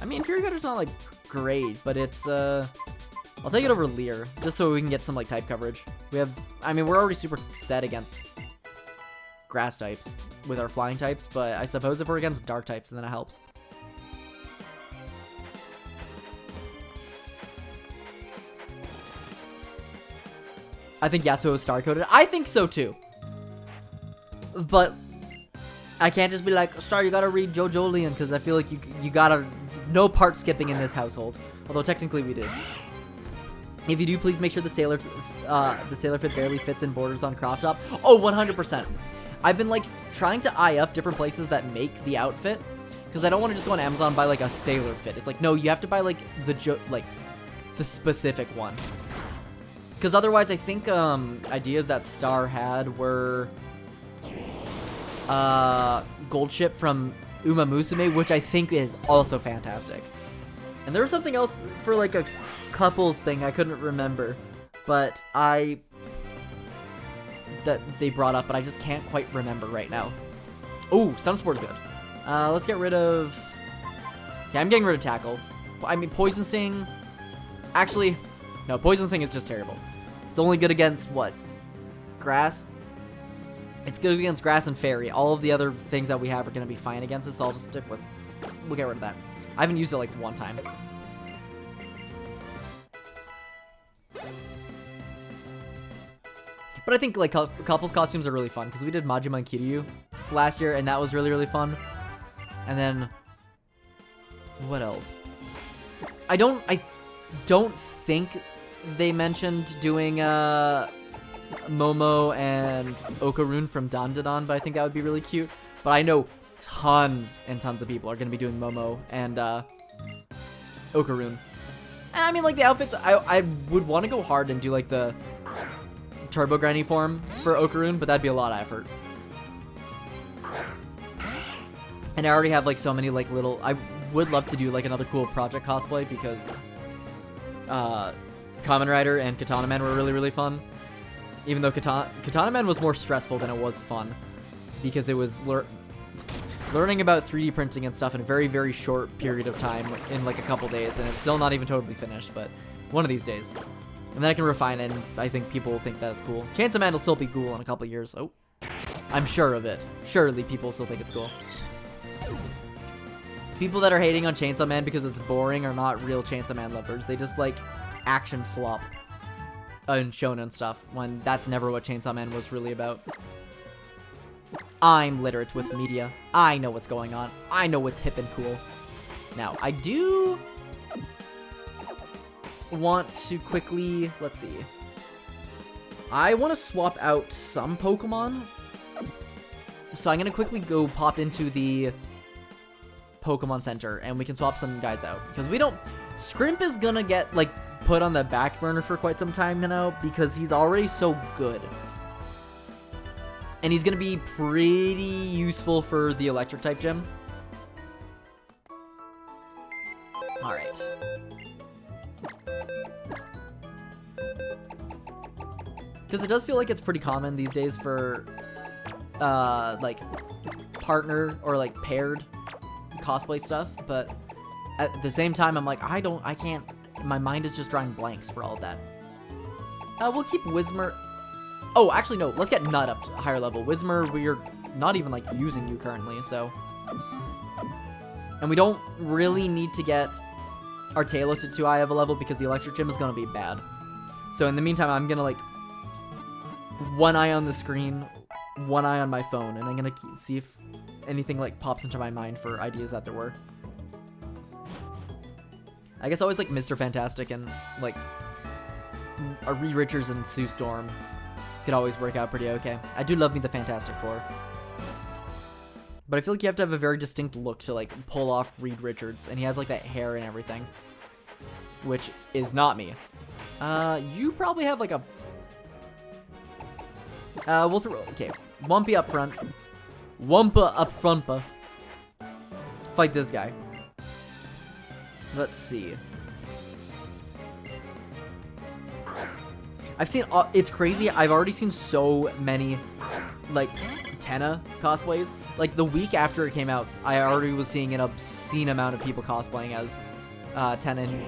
I mean, Fury Cutter's not, like, great, but it's, I'll take it over Leer, just so we can get some, like, type coverage. We're already super set against grass types with our flying types, but I suppose if we're against dark types, then it helps. I think Yasuo is star-coded. I think so, too. But I can't just be like, Star, you gotta read JoJolian, because I feel like you gotta... No part skipping in this household. Although technically we did. If you do, please make sure the sailor fit barely fits in borders on crop top. Oh, 100%. I've been, like, trying to eye up different places that make the outfit, because I don't want to just go on Amazon and buy, like, a sailor fit. It's like, no, you have to buy, like, the specific one. Because otherwise, I think, ideas that Star had were... Gold Ship from Uma Musume, which I think is also fantastic. And there was something else for like a couples thing I couldn't remember, but that they brought up, but I just can't quite remember right now. Oh, Sunsport's good. Let's get rid of... Yeah, I'm getting rid of Tackle. I mean, Poison Sting... Actually, no, Poison Sting is just terrible. It's only good against, what? Grass? It's good against Grass and Fairy. All of the other things that we have are going to be fine against us, so I'll just stick with... We'll get rid of that. I haven't used it, like, one time. But I think, like, couples costumes are really fun, because we did Majima and Kiryu last year, and that was really, really fun. And then... What else? I don't think they mentioned doing, Momo and Okarun from Dandadan, but I think that would be really cute. But I know tons and tons of people are gonna be doing Momo and Okarun. And I mean, like, the outfits, I would want to go hard and do like the Turbo Granny form for Okarun, but that'd be a lot of effort. And I already have like so many like little. I would love to do like another cool project cosplay because Kamen Rider and Katana Man were really fun. Even though Katana Man was more stressful than it was fun because it was learning about 3D printing and stuff in a very short period of time in like a couple days, and it's still not even totally finished, but one of these days. And then I can refine it, and I think people will think that it's cool. Chainsaw Man will still be cool in a couple years. Oh, I'm sure of it. Surely people still think it's cool. People that are hating on Chainsaw Man because it's boring are not real Chainsaw Man lovers. They just like action slop and shonen stuff, when that's never what Chainsaw Man was really about. I'm literate with media. I know what's going on. I know what's hip and cool. Now, I do want to quickly, let's see. I want to swap out some Pokemon. So I'm going to quickly go pop into the Pokemon Center and we can swap some guys out. Because we don't... Scrimp is going to get, like, put on the back burner for quite some time now because he's already so good. And he's going to be pretty useful for the electric type gym. Alright. Because it does feel like it's pretty common these days for, like, partner or, like, paired cosplay stuff. But at the same time, I'm like, I can't, my mind is just drawing blanks for all of that. We'll keep Whismer. Oh, actually, no. Let's get Nut up to a higher level. Whismer, we're not even, like, using you currently, so. And we don't really need to get our Tailux at too high of a level because the electric gym is going to be bad. So in the meantime, I'm going to, like, one eye on the screen, one eye on my phone, and I'm going to see if anything, like, pops into my mind for ideas that there were. I guess always, like, Mr. Fantastic and, like, Reed Richards and Sue Storm could always work out pretty okay. I do love me the Fantastic Four. But I feel like you have to have a very distinct look to, like, pull off Reed Richards. And he has, like, that hair and everything. Which is not me. You probably have, like, a... we'll throw... Okay. Wumpy up front. Wumpa up front. Fight this guy. Let's see. I've seen, it's crazy, I've already seen so many, like, Tenna cosplays. Like, the week after it came out, I already was seeing an obscene amount of people cosplaying as Tenna, and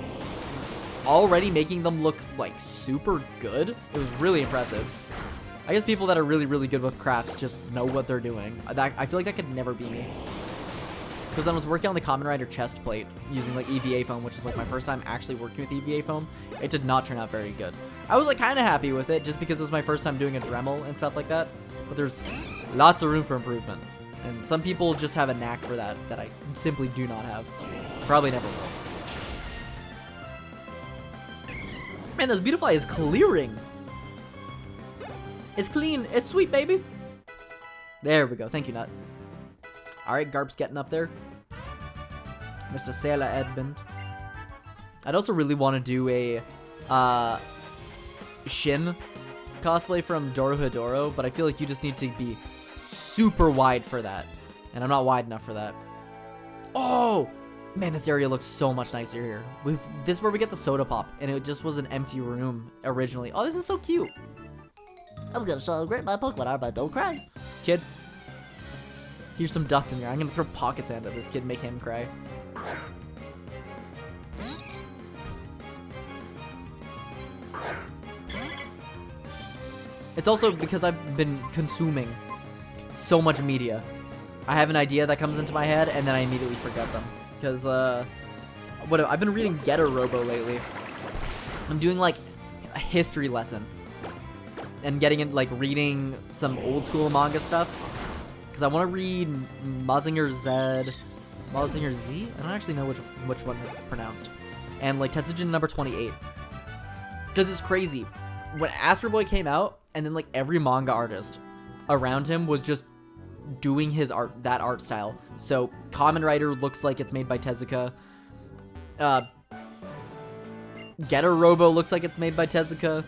already making them look, like, super good. It was really impressive. I guess people that are really good with crafts just know what they're doing. I feel like that could never be me. Because I was working on the Kamen Rider chest plate using, like, EVA foam, which is, like, my first time actually working with EVA foam. It did not turn out very good. I was, like, kind of happy with it just because it was my first time doing a Dremel and stuff like that. But there's lots of room for improvement. And some people just have a knack for that I simply do not have. Probably never will. Man, this Beautifly is clearing. It's clean. It's sweet, baby. There we go. Thank you, Nut. Alright, Garp's getting up there. Mr. Sailor Edmund. I'd also really want to do a Shin cosplay from Dorohedoro, but I feel like you just need to be super wide for that. And I'm not wide enough for that. Oh! Man, this area looks so much nicer here. This is where we get the soda pop, and it just was an empty room originally. Oh, this is so cute. I'm gonna celebrate my Pokemon are, but don't cry. Kid. Here's some dust in here. I'm gonna throw pocket sand at this kid and make him cry. It's also because I've been consuming so much media. I have an idea that comes into my head and then I immediately forget them. Because, I've been reading Getter Robo lately. I'm doing, like, a history lesson. And getting in, like, reading some old school manga stuff. Because I want to read Mazinger Z. I don't actually know which one it's pronounced. And, like, Tetsujin number 28. Because it's crazy. When Astro Boy came out, and then, like, every manga artist around him was just doing his that art style. So Kamen Rider looks like it's made by Tezuka. Getter Robo looks like it's made by Tezuka.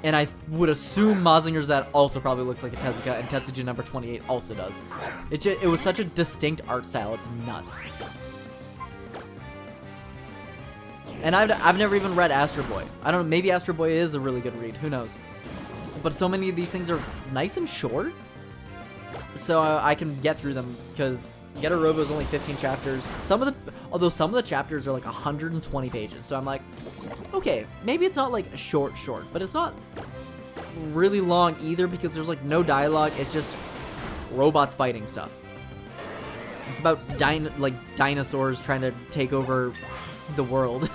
And I would assume Mazinger Z also probably looks like a Tezuka, and Tetsuji number 28 also does. It was such a distinct art style, it's nuts. And I've never even read Astro Boy. I don't know, maybe Astro Boy is a really good read, who knows. But so many of these things are nice and short, so I can get through them, because Getter Robo is only 15 chapters. Although some of the chapters are like 120 pages, so I'm like, okay, maybe it's not like short, but it's not really long either, because there's like no dialogue. It's just robots fighting stuff. It's about dinosaurs trying to take over the world.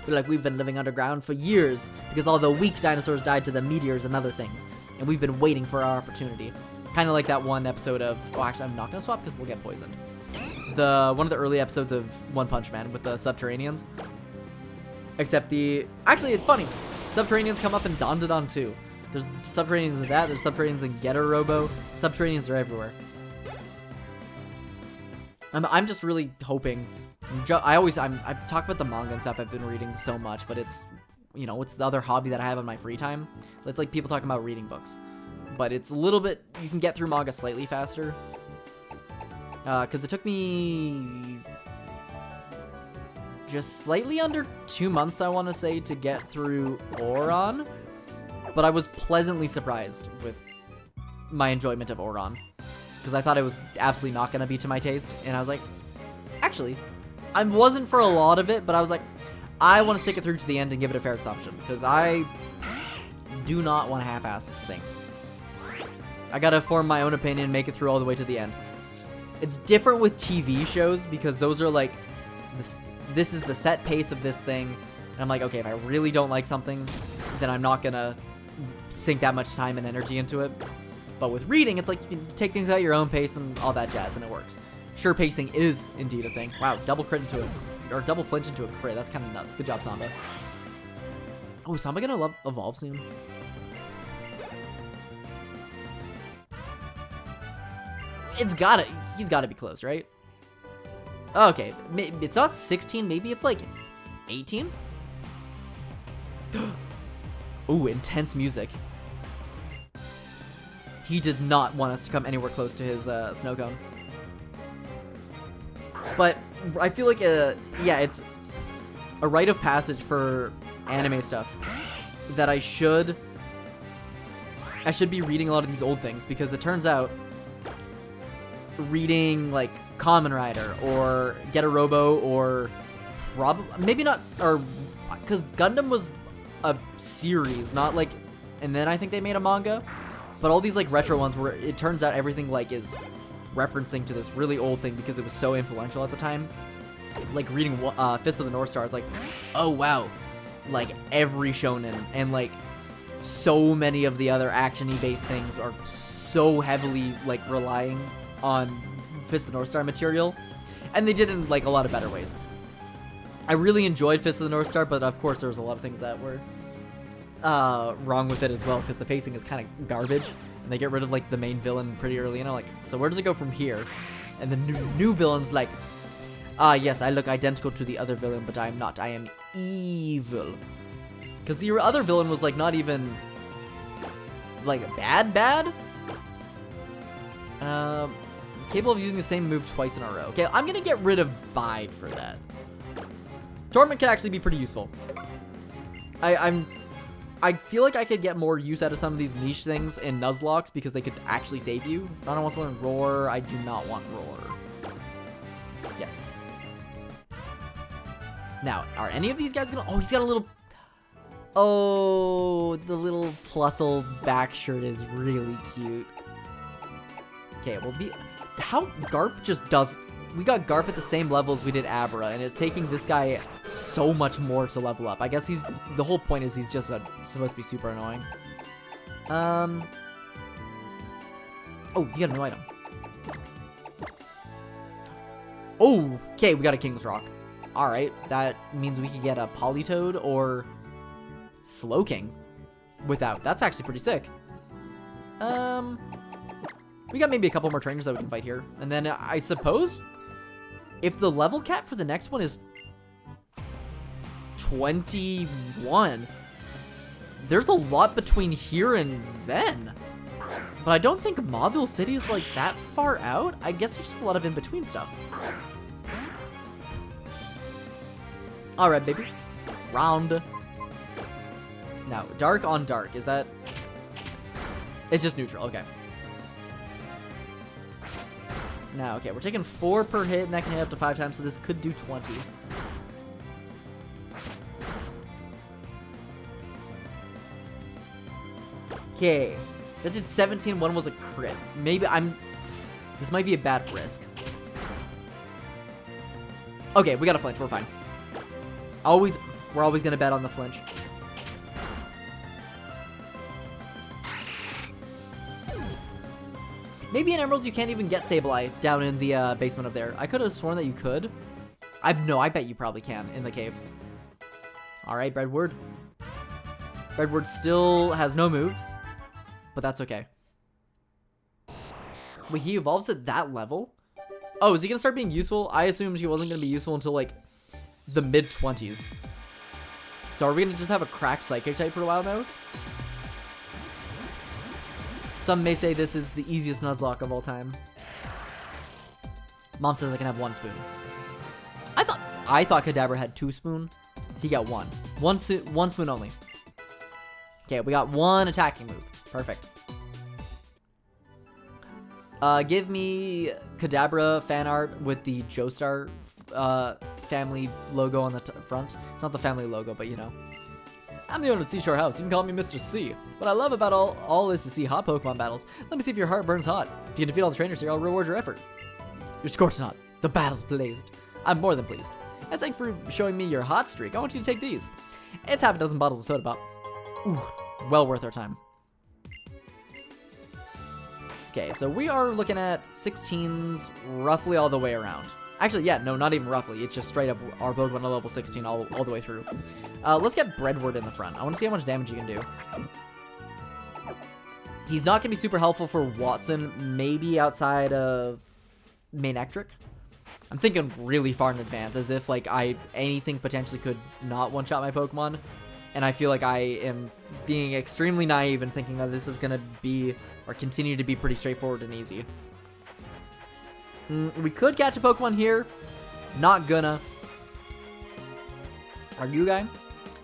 They're like, we've been living underground for years because all the weak dinosaurs died to the meteors and other things, and we've been waiting for our opportunity. Kind of like that one episode of, oh, actually, I'm not gonna swap because we'll get poisoned. One of the early episodes of One Punch Man with the Subterraneans. Except actually, it's funny. Subterraneans come up in Dandadan too. There's Subterraneans in that. There's Subterraneans in Getter Robo. Subterraneans are everywhere. I'm just really hoping. I talk about the manga and stuff I've been reading so much, but it's, you know, it's the other hobby that I have on my free time. It's like people talking about reading books, but it's a little bit, you can get through manga slightly faster. Because it took me just slightly under 2 months, I want to say, to get through Oran. But I was pleasantly surprised with my enjoyment of Oran, because I thought it was absolutely not going to be to my taste. And I was like, actually, I wasn't for a lot of it, but I was like, I want to stick it through to the end and give it a fair assumption, because I do not want to half-ass things. I gotta form my own opinion and make it through all the way to the end. It's different with TV shows, because those are like, this is the set pace of this thing. And I'm like, okay, if I really don't like something, then I'm not gonna sink that much time and energy into it. But with reading, it's like you can take things at your own pace and all that jazz, and it works. Sure, pacing is indeed a thing. Wow, double crit into or double flinch into a crit. That's kind of nuts. Good job, Samba. Oh, is Samba gonna evolve soon? He's gotta be close, right? Okay, it's not 16, maybe it's like 18? Ooh, intense music. He did not want us to come anywhere close to his snow cone. But I feel like, yeah, it's a rite of passage for anime stuff that I should be reading a lot of these old things, because it turns out reading like Kamen Rider or Getter Robo, or maybe not, or because Gundam was a series, not like, and then I think they made a manga, but all these like retro ones where it turns out everything like is referencing to this really old thing because it was so influential at the time. Like reading Fist of the North Star, it's like, oh wow, like every shonen and like so many of the other action-y based things are so heavily like relying on Fist of the North Star material, and they did it in like a lot of better ways. I really enjoyed Fist of the North Star, but of course there was a lot of things that were wrong with it as well, because the pacing is kind of garbage, and they get rid of like the main villain pretty early, and I'm like, so where does it go from here? And the new villain's like, yes, I look identical to the other villain, but I'm not. I am evil. Because the other villain was like not even like bad. Capable of using the same move twice in a row. Okay, I'm gonna get rid of Bide for that. Torment could actually be pretty useful. I feel like I could get more use out of some of these niche things in Nuzlocke because they could actually save you. Donna wants to learn Roar. I do not want Roar. Yes. Now, are any of these guys gonna... Oh, he's got a little... Oh, the little plusle back shirt is really cute. Okay, well, how Garp just does... We got Garp at the same level as we did Abra, and it's taking this guy so much more to level up. I guess the whole point is he's just supposed to be super annoying. Oh, you got a new item. Oh, okay, we got a King's Rock. Alright, that means we could get a Politoed or Slowking without. That's actually pretty sick. We got maybe a couple more trainers that we can fight here. And then I suppose if the level cap for the next one is 21, there's a lot between here and then. But I don't think Mauville City is like that far out. I guess there's just a lot of in-between stuff. All right, baby. Round. Now, dark on dark. Is that... It's just neutral. Okay. Now, okay, we're taking 4 per hit, and that can hit up to 5 times, so this could do 20. Okay. That did 17. One was a crit. Maybe this might be a bad risk. Okay, we got a flinch. We're fine. We're always gonna bet on the flinch. Maybe in Emeralds you can't even get Sableye down in the basement up there. I could have sworn that you could. I bet you probably can in the cave. All right, Breadward. Breadward still has no moves, but that's okay. Wait, he evolves at that level? Oh, is he gonna start being useful? I assumed he wasn't gonna be useful until like the mid-20s. So are we gonna just have a cracked Psychic type for a while now? Some may say this is the easiest Nuzlocke of all time. Mom says I can have 1 spoon. I thought Kadabra had 2 spoon. He got 1. One spoon only. Okay, we got 1 attacking move. Perfect. Give me Kadabra fan art with the Joestar family logo on the front. It's not the family logo, but you know. I'm the owner of the Seashore House. You can call me Mr. C. What I love about all is to see hot Pokemon battles. Let me see if your heart burns hot. If you defeat all the trainers here, I'll reward your effort. Your scorched hot. The battle's blazed. I'm more than pleased. As thanks for showing me your hot streak, I want you to take these. It's half a dozen bottles of soda pop. Ooh, well worth our time. Okay, so we are looking at 16s roughly all the way around. Actually, yeah, no, not even roughly. It's just straight up our Pokemon to level 16 all the way through. Let's get Breadward in the front. I want to see how much damage he can do. He's not going to be super helpful for Watson, maybe outside of Manectric. I'm thinking really far in advance, as if like anything potentially could not one-shot my Pokemon. And I feel like I am being extremely naive and thinking that this is going to be, or continue to be, pretty straightforward and easy. We could catch a Pokemon here. Not gonna. Are you guy?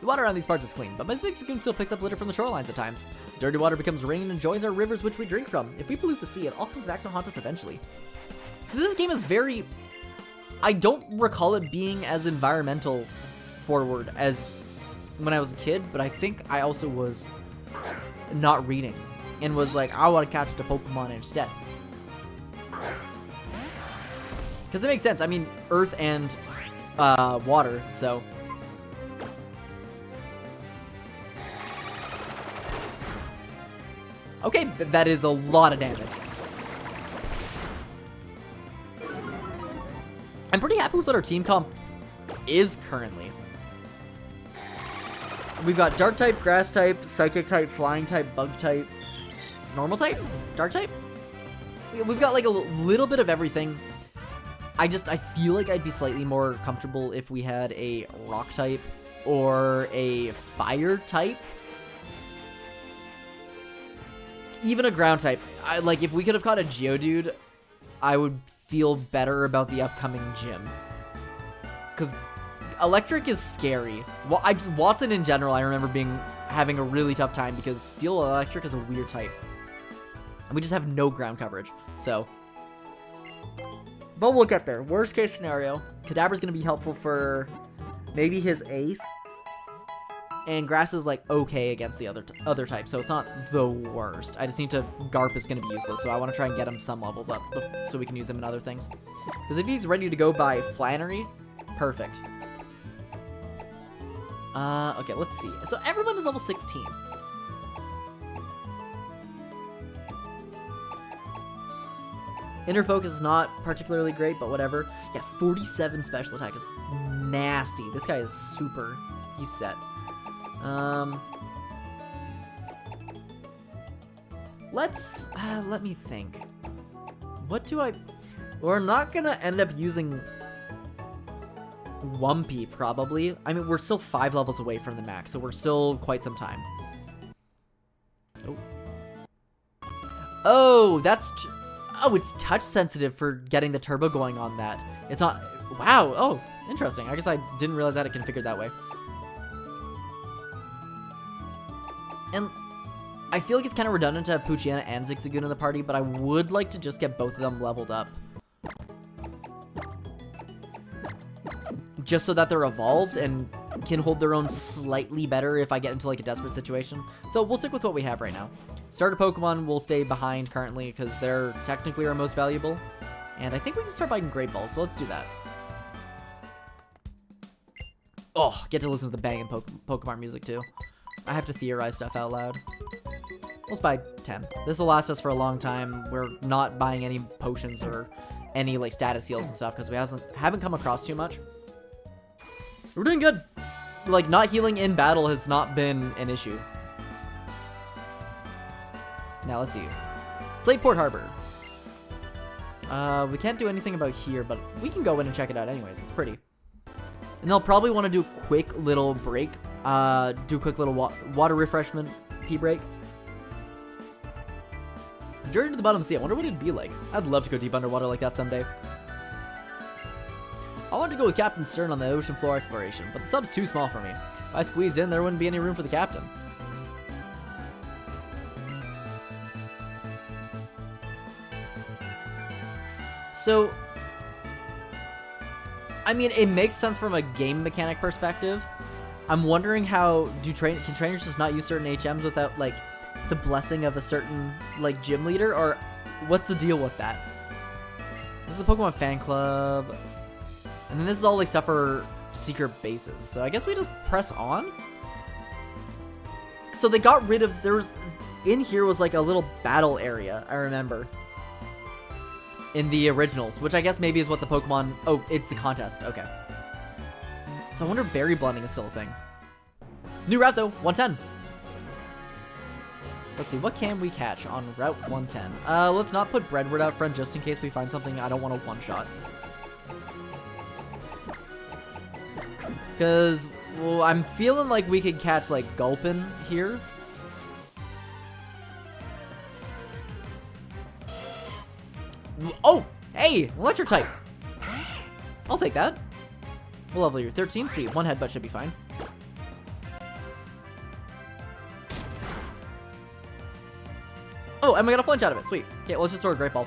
The water around these parts is clean, but my Zigzagoon still picks up litter from the shorelines at times. Dirty water becomes rain and joins our rivers which we drink from. If we pollute the sea, it all comes back to haunt us eventually. This game is very... I don't recall it being as environmental forward as when I was a kid, but I think I also was not reading and was like, I want to catch the Pokemon instead. Because it makes sense. I mean, earth and water, so... Okay, that is a lot of damage. I'm pretty happy with what our team comp is currently. We've got Dark type, Grass type, Psychic type, Flying type, Bug type, Normal type, Dark type. We've got like a little bit of everything. I feel like I'd be slightly more comfortable if we had a Rock type or a Fire type. Even a Ground type. Like, if we could have caught a Geodude, I would feel better about the upcoming gym. Because Electric is scary. Well, Watson in general, I remember having a really tough time because Steel Electric is a weird type. And we just have no ground coverage, so... But we'll get there. Worst case scenario, Kadabra's going to be helpful for maybe his ace. And Grass is like okay against the other type, so it's not the worst. I just need to... Garp is going to be useless, so I want to try and get him some levels up so we can use him in other things. Because if he's ready to go by Flannery, perfect. Okay, let's see. So everyone is level 16. Inner Focus is not particularly great, but whatever. Yeah, 47 special attack is nasty. This guy is super... He's set. Let me think. What do I... We're not gonna end up using Wumpy, probably. I mean, we're still 5 levels away from the max, so we're still quite some time. Oh. Oh, that's... Oh, it's touch sensitive for getting the turbo going on that. It's not... Wow. Oh, interesting. I guess I didn't realize I had it configured that way. And I feel like it's kind of redundant to have Poochyena and Zigzagoon in the party, but I would like to just get both of them leveled up. Just so that they're evolved and can hold their own slightly better if I get into like a desperate situation. So we'll stick with what we have right now. Starter Pokemon will stay behind currently because they're technically our most valuable. And I think we can start biting Great Balls, so let's do that. Oh, get to listen to the banging Pokemon music too. I have to theorize stuff out loud. Let's buy 10. This will last us for a long time. We're not buying any potions or any like status heals and stuff because we haven't come across too much. We're doing good. Like, not healing in battle has not been an issue. Now, let's see. Slateport Harbor. We can't do anything about here, but we can go in and check it out anyways. It's pretty. And they'll probably want to do a quick little break. Do a quick little water refreshment pee break. Journey to the bottom sea. I wonder what it'd be like. I'd love to go deep underwater like that someday. I wanted to go with Captain Stern on the ocean floor exploration, but the sub's too small for me. If I squeezed in, there wouldn't be any room for the captain. So, I mean, it makes sense from a game mechanic perspective. I'm wondering how can trainers just not use certain HMs without like the blessing of a certain like gym leader, or what's the deal with that? This is the Pokemon fan club. And then this is all like stuff for secret bases. So I guess we just press on. So they got rid of, in here was like a little battle area, I remember. In the originals, which I guess maybe is what the Pokemon, oh, it's the contest, okay. So I wonder if berry blending is still a thing. New route though, 110. Let's see, what can we catch on Route 110? Let's not put Breadwort out front just in case we find something I don't want to one-shot. Because, well, I'm feeling like we could catch, like, Gulpin here. Oh! Hey! Electric type! I'll take that. We'll level you. 13, sweet. 1 headbutt should be fine. Oh, and we got a flinch out of it. Sweet. Okay, well, let's just throw a Great Ball.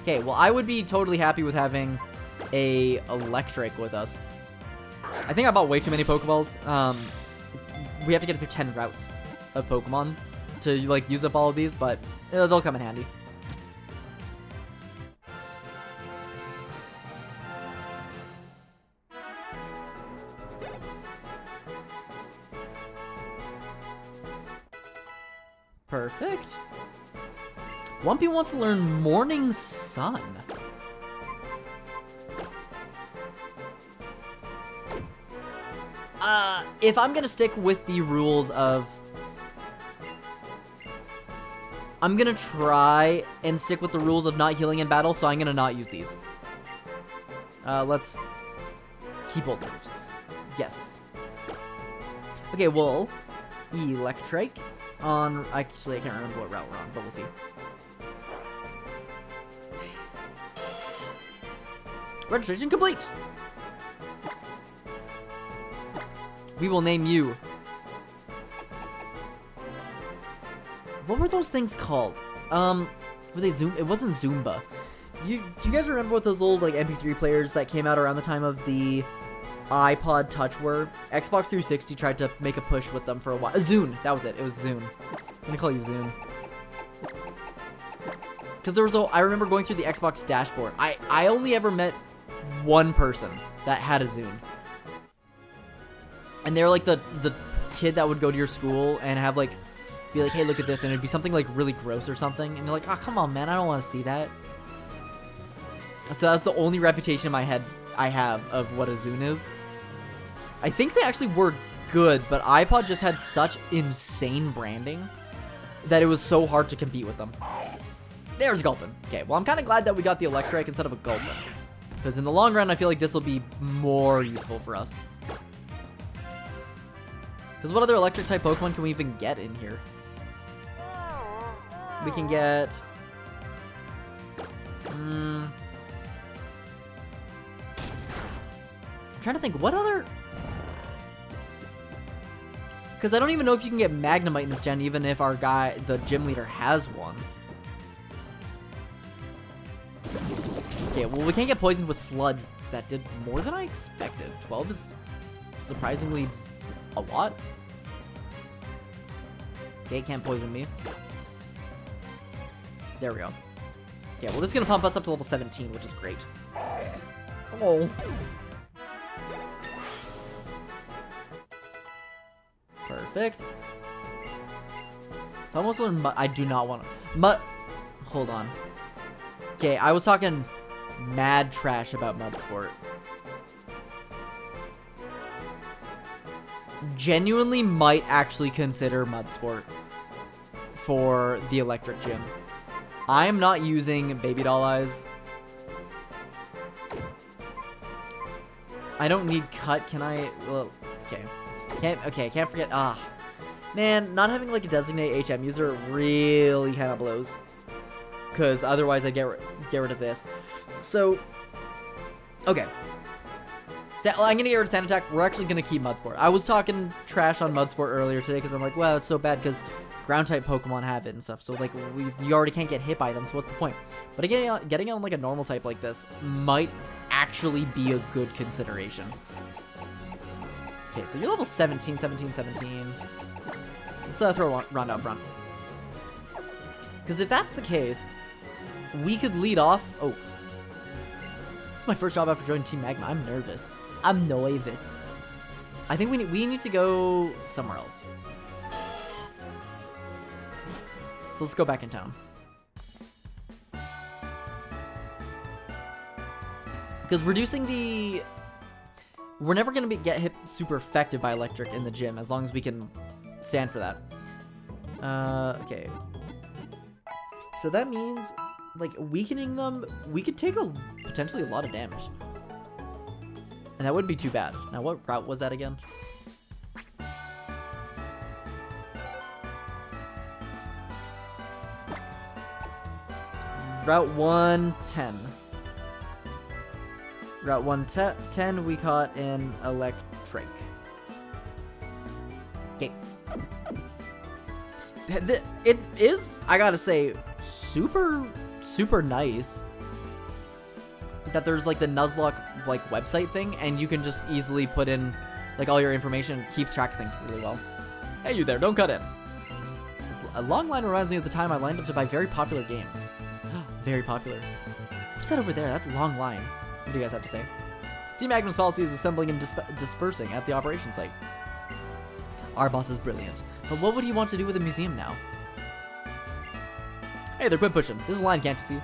Okay, well, I would be totally happy with having a electric with us. I think I bought way too many Pokeballs. We have to get through 10 routes of Pokemon to, like, use up all of these, but they'll come in handy. Perfect. Wumpy wants to learn Morning Sun. If I'm gonna stick with the rules of... I'm gonna try and stick with the rules of not healing in battle, so I'm gonna not use these. Let's keep old moves. Yes. Okay, well, Electrike on... Actually, I can't remember what route we're on, but we'll see. Registration complete! We will name you. What were those things called? Were they Zoom? It wasn't Zumba. Do you guys remember what those old like MP3 players that came out around the time of the iPod Touch were? Xbox 360 tried to make a push with them for a while. Zune, that was it. It was Zune. I'm gonna call you Zune. Because there was I remember going through the Xbox dashboard. I only ever met one person that had a Zune. And they're like the kid that would go to your school and have like, be like, hey, look at this. And it'd be something like really gross or something. And you're like, oh, come on, man. I don't want to see that. So that's the only reputation in my head I have of what a Zune is. I think they actually were good, but iPod just had such insane branding that it was so hard to compete with them. There's Gulpin. Okay, well, I'm kind of glad that we got the Electric instead of a Gulpin. Because in the long run, I feel like this will be more useful for us. Because what other Electric-type Pokemon can we even get in here? We can get... I'm trying to think, what other... Because I don't even know if you can get Magnemite in this gen, even if our guy, the gym leader, has one. Okay, well, we can't get poisoned with Sludge. That did more than I expected. 12 is surprisingly a lot. Okay, it can't poison me. There we go. Okay, well, this is going to pump us up to level 17, which is great. Oh. Perfect. It's almost when I do not want to... Hold on. Okay, I was talking mad trash about Mud Sport. Genuinely might actually consider Mud Sport for the Electric Gym. I am not using Baby Doll Eyes. I don't need Cut. Can I... Well, okay. Can't forget. Man, not having like a designated HM user really kind of blows. Because otherwise I get rid of this. So, okay. So, I'm gonna get rid of Sand Attack. We're actually gonna keep Mudsport. I was talking trash on Mudsport earlier today because I'm like, well, it's so bad because ground type Pokemon have it and stuff. So like, you already can't get hit by them. So what's the point? But getting on like a normal type like this might actually be a good consideration. Okay, so you're level 17. Let's throw Ronda up front. Because if that's the case, we could lead off... Oh. This is my first job after joining Team Magma. I'm nervous. I'm nervous. I think we need to go somewhere else. So let's go back in town. Because reducing the... We're never going to get hit super effective by Electric in the gym, as long as we can stand for that. Okay. So that means, like, weakening them, we could take potentially a lot of damage. And that wouldn't be too bad. Now, what route was that again? Route 110. Route 110, we caught an Electric. Okay. It is, I gotta say, super nice that there's like the Nuzlocke like website thing, and you can just easily put in like all your information. It keeps track of things really well. Hey, you there, don't cut in. A long line reminds me of the time I lined up to buy very popular games. Very popular. What's that over there? That's a long line. What do you guys have to say? Team Magma's policy is assembling and dispersing at the operation site. Our boss is brilliant. But what would he want to do with a museum now? Hey, they're quit pushing. This is a line, can't you see?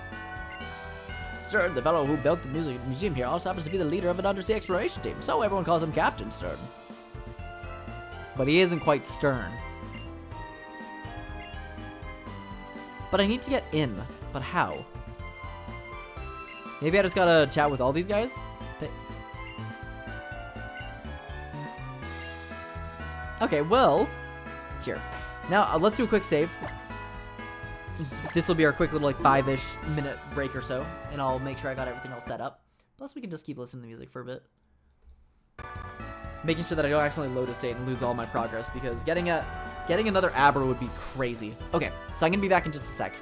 Stern, the fellow who built the museum here, also happens to be the leader of an undersea exploration team, so everyone calls him Captain Stern. But he isn't quite Stern. But I need to get in. But how? Maybe I just gotta chat with all these guys? Okay, well, here. Now, let's do a quick save. This will be our quick little, like, 5-ish minute break or so, and I'll make sure I got everything all set up. Plus, we can just keep listening to music for a bit. Making sure that I don't accidentally load a state and lose all my progress, because getting another Abra would be crazy. Okay, so I'm gonna be back in just a sec.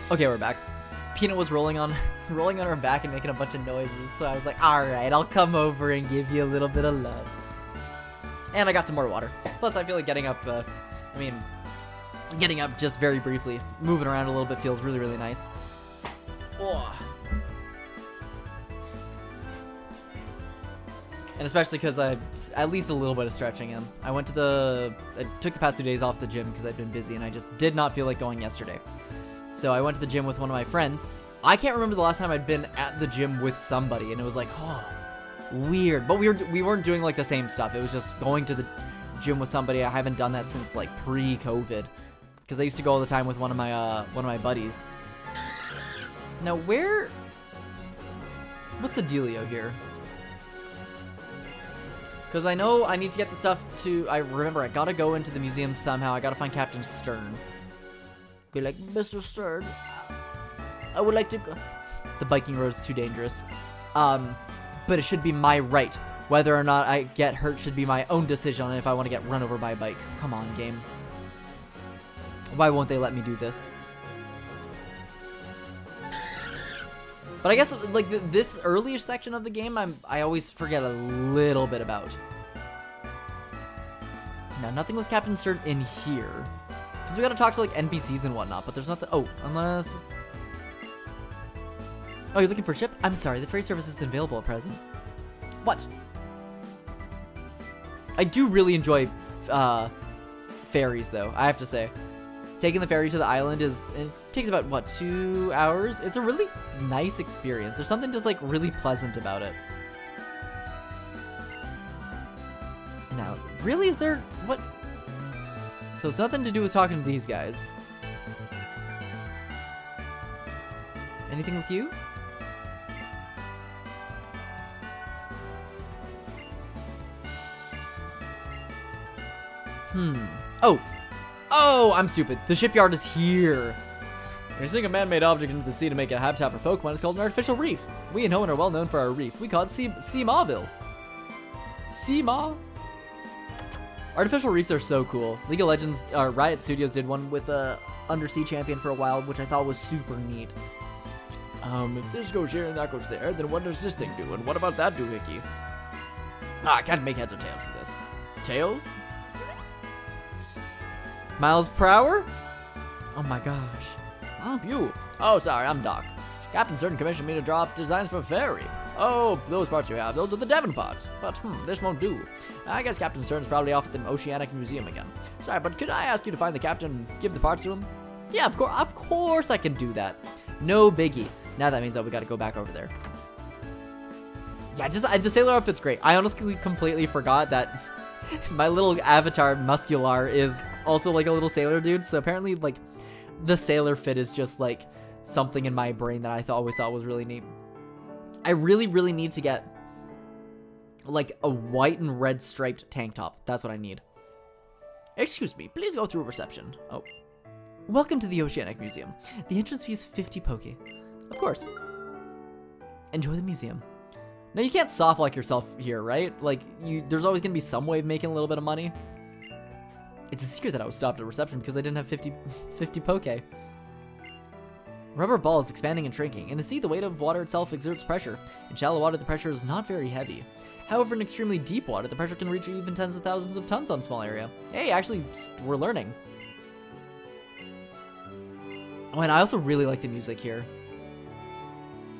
Okay, we're back. Peanut was rolling on her back and making a bunch of noises, so I was like, alright, I'll come over and give you a little bit of love. And I got some more water. Plus, I feel like getting up, getting up just very briefly, moving around a little bit feels really, really nice. Oh. And especially because I at least a little bit of stretching in. I took the past 2 days off the gym because I'd been busy and I just did not feel like going yesterday. So I went to the gym with one of my friends. I can't remember the last time I'd been at the gym with somebody, and it was like, oh, weird. But we weren't doing like the same stuff. It was just going to the gym with somebody. I haven't done that since like pre-COVID, because I used to go all the time with one of my buddies. Now what's the dealio here? Because I know I need to get the stuff I remember I gotta go into the museum somehow. I gotta find Captain Stern. Be like, Mr. Stern, I would like to go. The biking road's too dangerous. But it should be my right. Whether or not I get hurt should be my own decision on if I want to get run over by a bike. Come on, game. Why won't they let me do this? But I guess, like, this earlier section of the game, I always forget a little bit about. Now, nothing with Captain Stern in here. Because we gotta talk to, like, NPCs and whatnot, but there's nothing. Oh, unless. Oh, you're looking for a ship? I'm sorry, the ferry service isn't available at present. What? I do really enjoy ferries, though, I have to say. Taking the ferry to the island it takes about, what, 2 hours? It's a really nice experience. There's something just, like, really pleasant about it. Now, really, is there, what? So it's nothing to do with talking to these guys. Anything with you? Oh, I'm stupid. The shipyard is here. When you sink a man-made object into the sea to make a habitat for Pokemon, it's called an artificial reef. We in Hoenn are well known for our reef. We call it Seamawville. Seamaw? Artificial reefs are so cool. League of Legends, Riot Studios did one with a Undersea champion for a while, which I thought was super neat. If this goes here and that goes there, then what does this thing do? And what about that doohickey? I can't make heads or tails of this. Tails? Miles per hour? Oh my gosh. Oh, you. Oh, sorry, I'm Doc. Captain Stern commissioned me to draw up designs for ferry. Oh, those parts you have, those are the Devon parts. But, this won't do. I guess Captain Stern's probably off at the Oceanic Museum again. Sorry, but could I ask you to find the captain and give the parts to him? Yeah, of course I can do that. No biggie. Now that means that we gotta go back over there. Yeah, the sailor outfit's great. I honestly completely forgot that my little avatar, Muscular, is also like a little sailor dude. So apparently, like, the sailor fit is just like something in my brain that I always thought was really neat. I really, really need to get like a white and red striped tank top. That's what I need. Excuse me, please go through reception. Oh. Welcome to the Oceanic Museum. The entrance fee is 50 poke. Of course. Enjoy the museum. Now, you can't soft like yourself here, right? Like, there's always going to be some way of making a little bit of money. It's a secret that I was stopped at reception because I didn't have 50 poke. Rubber ball is expanding and shrinking. In the sea, the weight of water itself exerts pressure. In shallow water, the pressure is not very heavy. However, in extremely deep water, the pressure can reach even tens of thousands of tons on a small area. Hey, actually, we're learning. Oh, and I also really like the music here.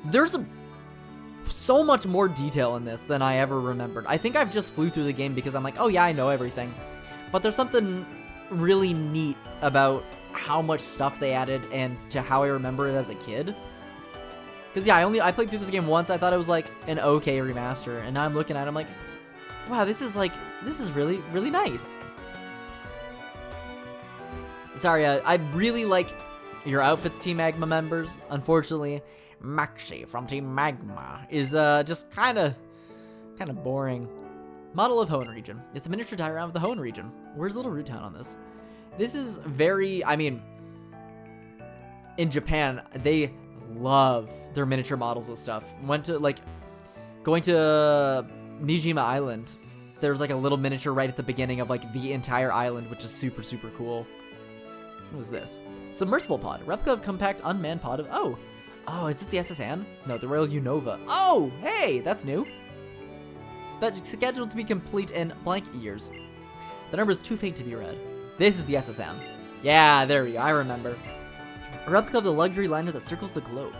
There's so much more detail in this than I ever remembered. I think I've just flew through the game because I'm like, oh yeah, I know everything. But there's something really neat about how much stuff they added and to how I remember it as a kid. Because yeah, I played through this game once. I thought it was like an okay remaster, and now I'm looking at it, I'm like, wow, this is really, really nice. Sorry, I really like your outfits, Team Magma members. Unfortunately, Maxi from Team Magma is just kind of boring. Model of Hoenn region. It's a miniature diagram of the Hoenn region. Where's Little Root Town on this? This is very, I mean, in Japan, they love their miniature models of stuff. Going to Mijima Island, there's like a little miniature right at the beginning of like the entire island, which is super, super cool. What was this? Submersible pod. Replica of compact unmanned pod of... Oh, is this the SS Anne? No, the Royal Unova. Oh, hey, that's new. Scheduled to be complete in blank years. The number is too faint to be read. This is the SS Anne. Yeah, there we go. I remember. A replica of the luxury liner that circles the globe.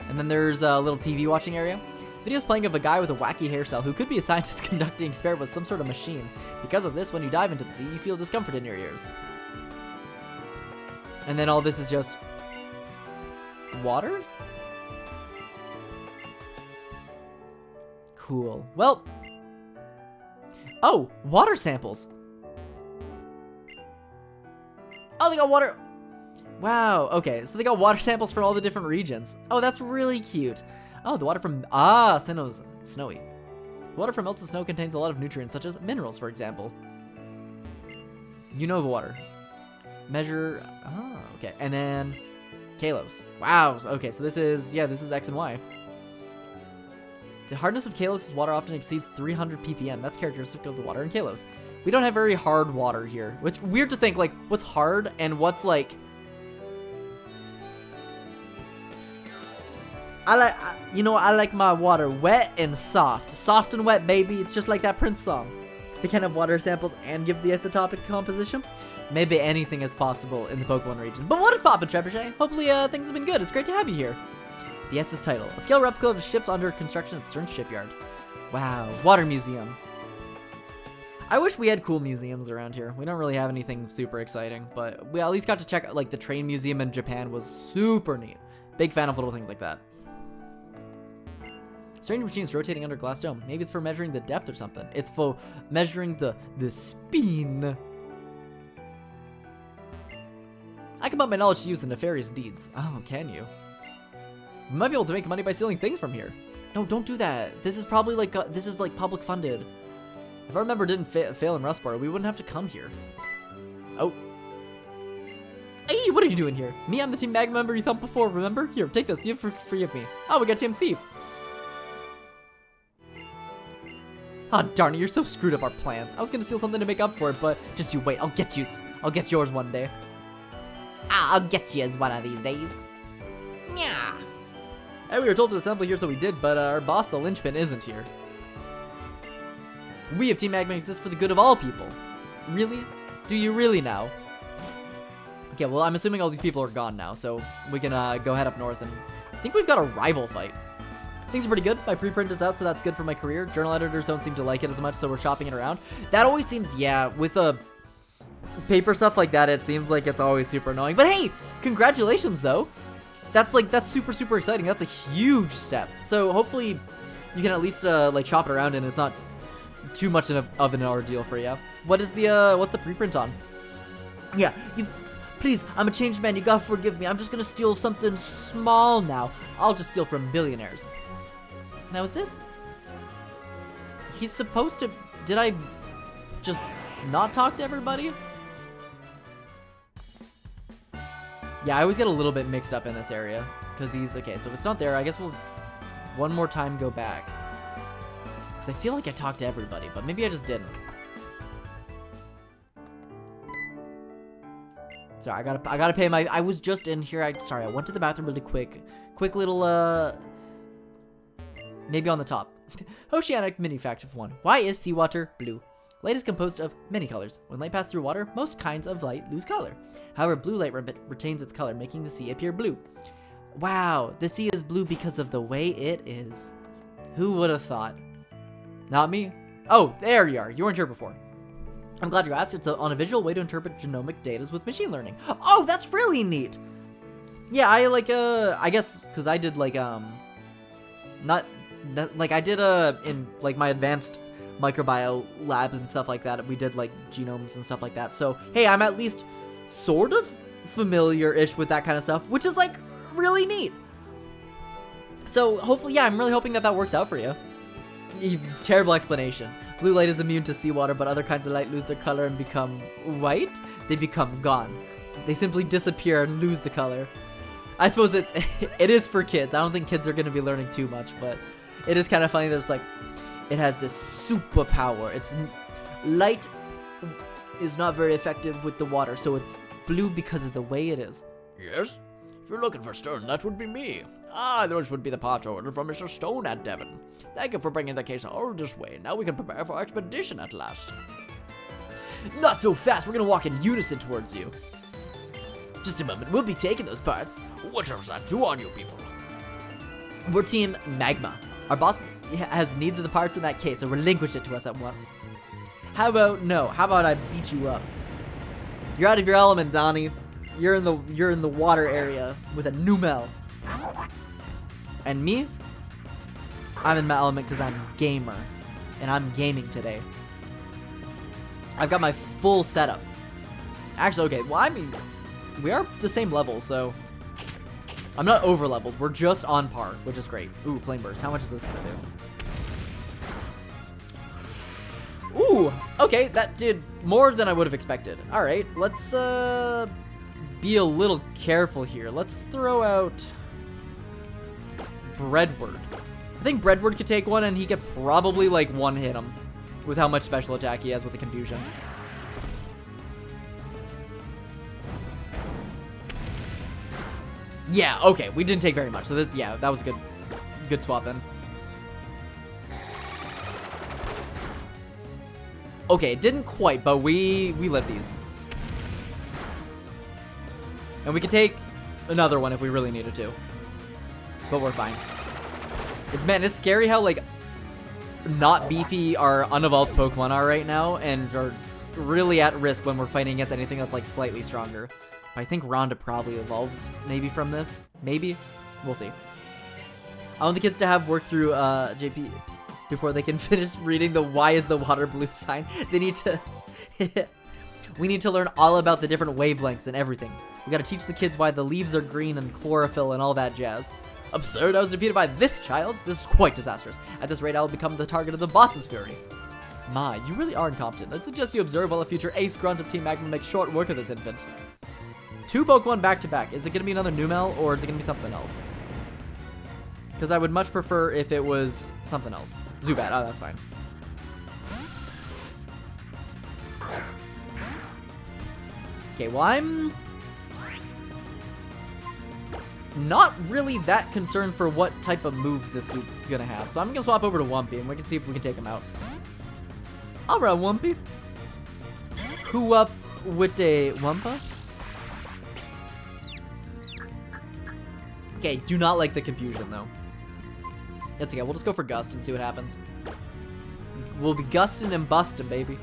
And then there's a little TV watching area. Videos playing of a guy with a wacky hairstyle who could be a scientist conducting experiment with some sort of machine. Because of this, when you dive into the sea, you feel discomfort in your ears. And then all this is just... water? Cool. Well... Oh! Water samples! Oh, they got water... Wow, okay, so they got water samples from all the different regions. Oh, that's really cute. Oh, the water from... Ah, Sinnoh's snowy. The water from melted snow contains a lot of nutrients, such as minerals, for example. Unova water. Measure... Oh, okay. And then... Kalos. Wow, okay, so this is... Yeah, this is X and Y. The hardness of Kalos' water often exceeds 300 ppm. That's characteristic of the water in Kalos. We don't have very hard water here. It's weird to think, like, what's hard and what's, like... I like my water wet and soft. Soft and wet, baby. It's just like that Prince song. They can have water samples and give the isotopic composition. Maybe anything is possible in the Pokemon region. But what is poppin', Trebuchet? Hopefully, things have been good. It's great to have you here. The SS title. A scale replica of ships under construction at Stern Shipyard. Wow. Water Museum. I wish we had cool museums around here. We don't really have anything super exciting, but we at least got to check out, like, the train museum in Japan was super neat. Big fan of little things like that. Strange machines rotating under glass dome. Maybe it's for measuring the depth or something. It's for measuring the spin. I can put my knowledge to use in nefarious deeds. Oh, can you? We might be able to make money by stealing things from here. No, don't do that. This is probably like, this is like public funded. If our member didn't fail in Rust Bar, we wouldn't have to come here. Oh. Hey, what are you doing here? Me, I'm the Team Mag member you thumped before, remember? Here, take this. You forgive me. Oh, we got Team Thief. Oh, darn it, you're so screwed up our plans. I was gonna steal something to make up for it, but just you wait. I'll get you. I'll get yours one day. I'll get yours one of these days. Yeah. Hey, we were told to assemble here, so we did, but our boss, the linchpin, isn't here. We of Team Magma exist for the good of all people. Really? Do you really now? Okay, well, I'm assuming all these people are gone now, so we can go head up north, and I think we've got a rival fight. Things are pretty good. My preprint is out, so that's good for my career. Journal editors don't seem to like it as much, so we're shopping it around. That always seems, yeah, with paper stuff like that, it seems like it's always super annoying. But hey, congratulations, though. That's super, super exciting. That's a huge step. So hopefully you can at least, like, shop it around, and it's not too much of an ordeal for you. What is the, what's the preprint on? Yeah, please, I'm a changed man. You gotta forgive me. I'm just gonna steal something small now. I'll just steal from billionaires. Now, is this... He's supposed to... Did I just not talk to everybody? Yeah, I always get a little bit mixed up in this area. Because he's... Okay, so if it's not there, I guess we'll one more time go back. Because I feel like I talked to everybody, but maybe I just didn't. Sorry, I gotta pay my... I was just in here. Sorry, I went to the bathroom really quick. Quick little, maybe on the top. Oceanic mini fact of 1. Why is seawater blue? Light is composed of many colors. When light passes through water, most kinds of light lose color. However, blue light retains its color, making the sea appear blue. Wow, the sea is blue because of the way it is. Who would have thought? Not me. Oh, there you are. You weren't here before. I'm glad you asked. It's on a visual way to interpret genomic data with machine learning. Oh, that's really neat. Yeah, I like, I guess, because I did, like, I did, in, like, my advanced microbiome labs and stuff like that, we did, like, genomes and stuff like that. So, hey, I'm at least sort of familiar-ish with that kind of stuff, which is, like, really neat. So, hopefully, yeah, I'm really hoping that works out for you. Terrible explanation. Blue light is immune to seawater, but other kinds of light lose their color and become white. They become gone. They simply disappear and lose the color. I suppose it is for kids. I don't think kids are going to be learning too much, but it is kind of funny that it's like, it has this superpower. Light is not very effective with the water, so it's blue because of the way it is. Yes? If you're looking for Stern, that would be me. Ah, those would be the parts ordered from Mr. Stone at Devon. Thank you for bringing the case all this way. Now we can prepare for expedition at last. Not so fast. We're gonna walk in unison towards you. Just a moment. We'll be taking those parts. What does that do on you people? We're Team Magma. Our boss has needs of the parts in that case, so relinquish it to us at once. How about I beat you up? You're out of your element, Donnie. You're in the water area with a Numel. And me? I'm in my element because I'm gamer. And I'm gaming today. I've got my full setup. Actually, okay, well, I mean, we are the same level, so I'm not over leveled. We're just on par, which is great. Ooh, flame burst. How much is this gonna do? Ooh, okay, that did more than I would have expected. All right, let's be a little careful here. Let's throw out Breadward. I think Breadward could take one, and he could probably like one hit him with how much special attack he has with the confusion. Yeah, okay, we didn't take very much. So this, yeah, that was a good swap then. Okay, it didn't quite, but we lived these. And we could take another one if we really needed to. But we're fine. Man, it's scary how, like, not beefy our unevolved Pokemon are right now, and are really at risk when we're fighting against anything that's, like, slightly stronger. But I think Rhonda probably evolves, maybe, from this. Maybe? We'll see. I want the kids to have worked through, JP before they can finish reading the why is the water blue sign. They need to... We need to learn all about the different wavelengths and everything. We gotta teach the kids why the leaves are green and chlorophyll and all that jazz. Absurd, I was defeated by this child? This is quite disastrous. At this rate, I will become the target of the boss's fury. My, you really are incompetent. I suggest you observe while a future ace grunt of Team Magma makes short work of this infant. 2 Pokemon back to back. Is it gonna be another Numel, or is it gonna be something else? Because I would much prefer if it was something else. Zubat, oh, that's fine. Okay, well, I'm not really that concerned for what type of moves this dude's gonna have. So I'm gonna swap over to Wumpy, and we can see if we can take him out. Alright, Wumpy. Who up with a Wumpa? Okay, do not like the confusion, though. It's okay, we'll just go for Gust and see what happens. We'll be gusting and busting, baby.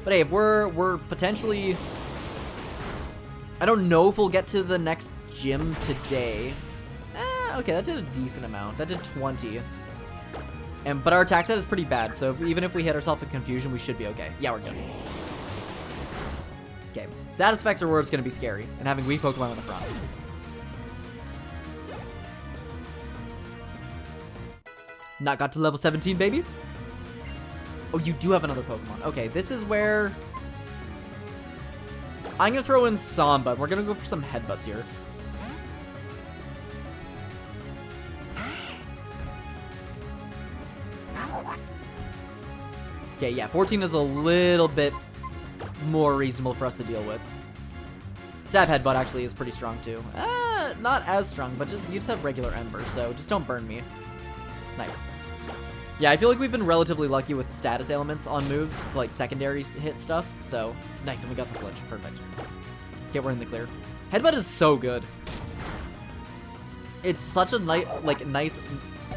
But hey, if we're potentially... I don't know if we'll get to the next gym today. Okay, that did a decent amount. That did 20. But our attack set is pretty bad, so even if we hit ourselves with confusion, we should be okay. Yeah, we're good. Okay, status effects are where it's going to be scary, and having weak Pokemon on the front. Not got to level 17, baby. Oh, you do have another Pokemon. Okay, this is where... I'm going to throw in Samba. We're going to go for some headbutts here. Okay, yeah, 14 is a little bit more reasonable for us to deal with. Stab Headbutt actually is pretty strong too. Not as strong, but you just have regular Ember, so just don't burn me. Nice. Yeah, I feel like we've been relatively lucky with status ailments on moves, like secondary hit stuff, so nice, and we got the flinch. Perfect. Okay, we're in the clear. Headbutt is so good. It's such a nice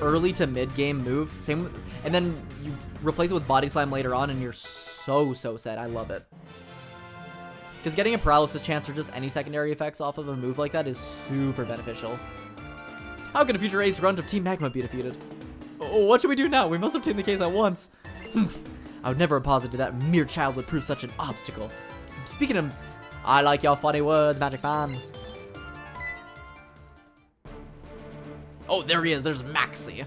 early to mid game move. Same, and then you replace it with Body Slam later on, and you're so set. I love it. Because getting a paralysis chance or just any secondary effects off of a move like that is super beneficial. How can a future ace grunt of Team Magma be defeated? Oh, what should we do now? We must obtain the case at once. I would never have posited that mere child would prove such an obstacle. Speaking of, I like your funny words, Magic Man. Oh, there he is. There's Maxie.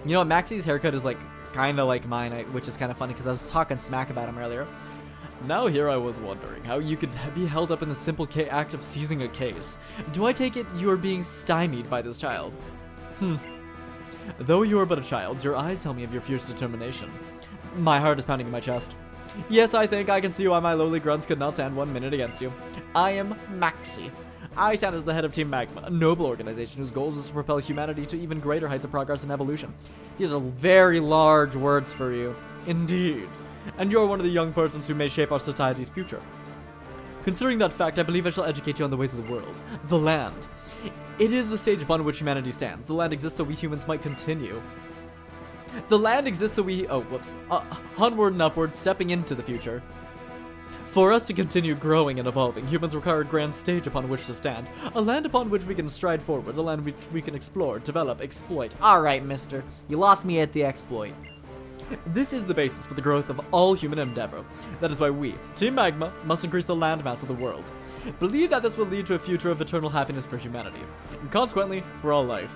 You know what? Maxie's haircut is like kind of like mine, which is kind of funny because I was talking smack about him earlier. Now here I was wondering how you could be held up in the simple act of seizing a case. Do I take it you are being stymied by this child? Though you are but a child, your eyes tell me of your fierce determination. My heart is pounding in my chest. Yes, I think I can see why my lowly grunts could not stand 1 minute against you. I am Maxi. I stand as the head of Team Magma, a noble organization whose goal is to propel humanity to even greater heights of progress and evolution. These are very large words for you. Indeed. And you're one of the young persons who may shape our society's future. Considering that fact, I believe I shall educate you on the ways of the world. The land. It is the stage upon which humanity stands. The land exists so we humans might continue. The land exists so we... onward and upward, stepping into the future. For us to continue growing and evolving, humans require a grand stage upon which to stand. A land upon which we can stride forward. A land we can explore, develop, exploit. Alright, mister. You lost me at the exploit. This is the basis for the growth of all human endeavor. That is why we, Team Magma, must increase the landmass of the world. Believe that this will lead to a future of eternal happiness for humanity, and consequently, for all life.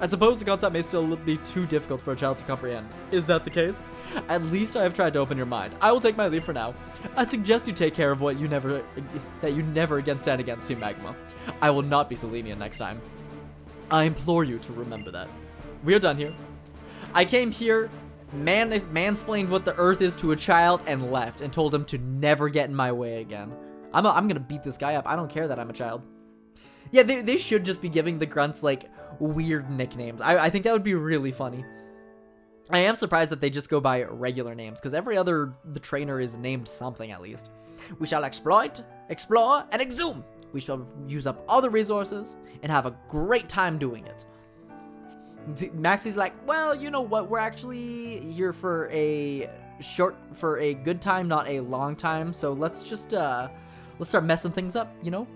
I suppose the concept may still be too difficult for a child to comprehend. Is that the case? At least I have tried to open your mind. I will take my leave for now. I suggest you take care of that you never again stand against Team Magma. I will not be so lenient next time. I implore you to remember that. We are done here. I came here, mansplained what the Earth is to a child, and left, and told him to never get in my way again. I'm gonna beat this guy up. I don't care that I'm a child. Yeah, they should just be giving the grunts, like, weird nicknames. I think that would be really funny. I am surprised that they just go by regular names, because every other the trainer is named something at least. We shall exploit, explore, and exhume. We shall use up all the resources and have a great time doing it. Maxi's like, well, you know what? We're actually here for a good time, not a long time. So let's just let's start messing things up, you know?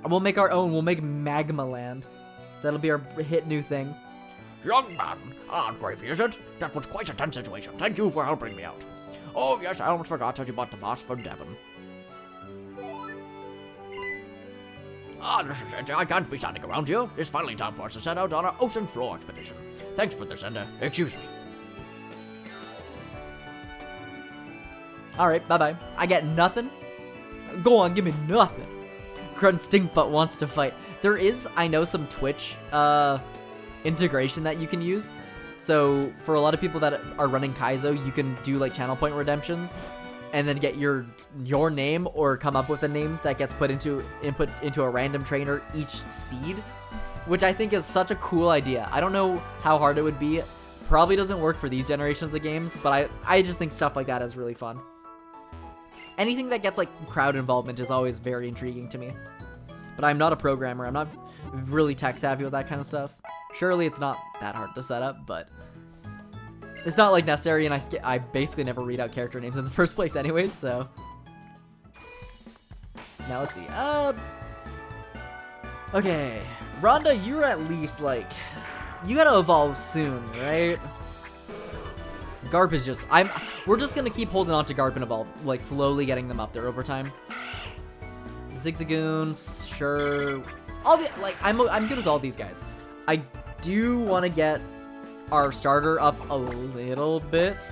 We'll make our own. We'll make Magma Land. That'll be our hit new thing. Young man, Gravy, is it? That was quite a tense situation. Thank you for helping me out. Oh, yes, I almost forgot that you bought the boss from Devon. This is it. I can't be standing around you. It's finally time for us to set out on our ocean floor expedition. Thanks for this, and excuse me. Alright, bye-bye. I get nothing? Go on, give me nothing. Grunt Stink Butt wants to fight. There is, I know, some Twitch integration that you can use. So for a lot of people that are running Kaizo, you can do like channel point redemptions and then get your name or come up with a name that gets input into a random trainer each seed, which I think is such a cool idea. I don't know how hard it would be. Probably doesn't work for these generations of games, but I just think stuff like that is really fun. Anything that gets like crowd involvement is always very intriguing to me. But I'm not a programmer. I'm not really tech savvy with that kind of stuff. Surely it's not that hard to set up, but it's not like necessary, and I basically never read out character names in the first place anyways, so. Now let's see. Okay. Rhonda, you're at least like, you gotta evolve soon, right? Garp is just, we're just gonna keep holding on to Garp and evolve, like slowly getting them up there over time. Zigzagoons, sure. I'm good with all these guys. I do want to get our starter up a little bit,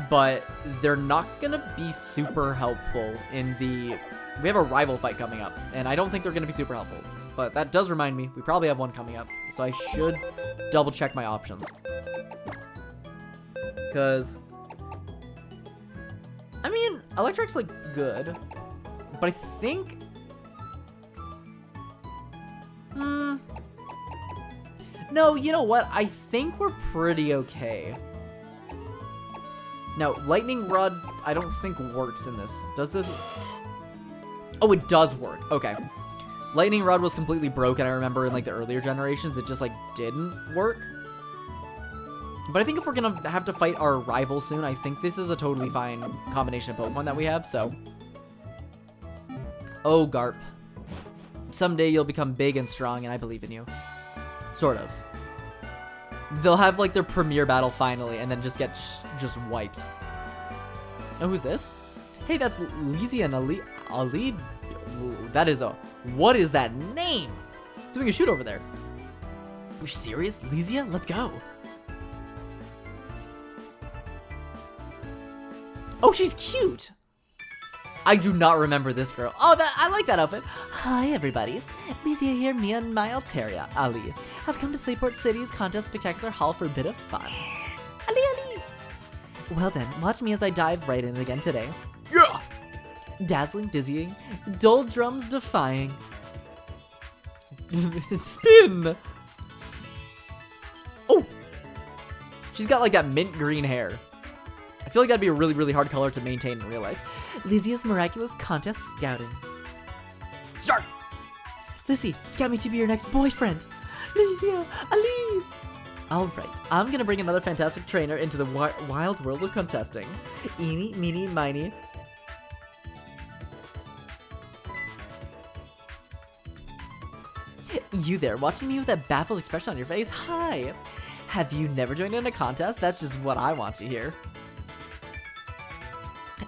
but they're not gonna be super helpful in the. We have a rival fight coming up, and I don't think they're gonna be super helpful. But that does remind me, we probably have one coming up, so I should double check my options. Because, I mean, Electric's like good, but I think, no, you know what? I think we're pretty okay. Now, Lightning Rod, I don't think works in this. Does this? Oh, it does work. Okay. Lightning Rod was completely broken, I remember, in like the earlier generations. It just like didn't work. But I think if we're gonna have to fight our rival soon, I think this is a totally fine combination of Pokemon that we have, so. Oh, Garp. Someday you'll become big and strong, and I believe in you. Sort of. They'll have like their premiere battle finally, and then just get just wiped. Oh, who's this? Hey, that's Lizzie and Ali. That is a. What is that name? Doing a shoot over there. Are you serious? Lysia? Let's go. Oh, she's cute. I do not remember this girl. Oh, I like that outfit. Hi, everybody. Lysia here, me and my Altaria, Ali, have come to Slayport City's Contest Spectacular Hall for a bit of fun. Ali, Ali. Well then, watch me as I dive right in again today. Yeah! Dazzling, dizzying, doldrums defying. Spin! Oh! She's got like that mint green hair. I feel like that'd be a really, really hard color to maintain in real life. Lizia's miraculous contest scouting. Start! Lizzie, scout me to be your next boyfriend. Lizia, Ali! Alright, I'm gonna bring another fantastic trainer into the wild world of contesting. Eeny, meeny, miny. You there, watching me with that baffled expression on your face? Hi! Have you never joined in a contest? That's just what I want to hear.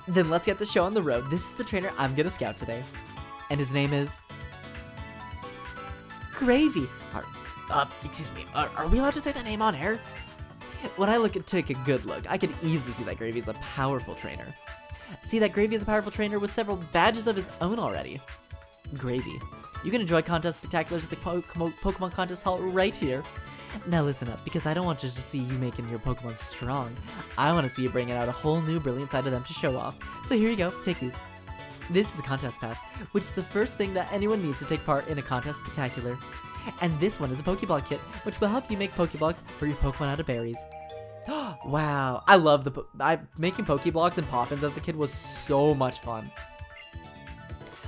Then let's get the show on the road. This is the trainer I'm gonna scout today. And his name is... Gravy! Excuse me. Are we allowed to say that name on air? When I take a good look, I could easily see that Gravy is a powerful trainer. See that Gravy is a powerful trainer with several badges of his own already. Gravy, you can enjoy contest spectaculars at the Pokemon Contest Hall right here. Now listen up, because I don't want just to see you making your Pokemon strong. I want to see you bringing out a whole new brilliant side of them to show off. So here you go, take these. This is a contest pass, which is the first thing that anyone needs to take part in a contest spectacular. And this one is a Pokeball kit, which will help you make Pokeblocks for your Pokemon out of berries. Wow, I love making Pokeblocks and Poffins as a kid was so much fun.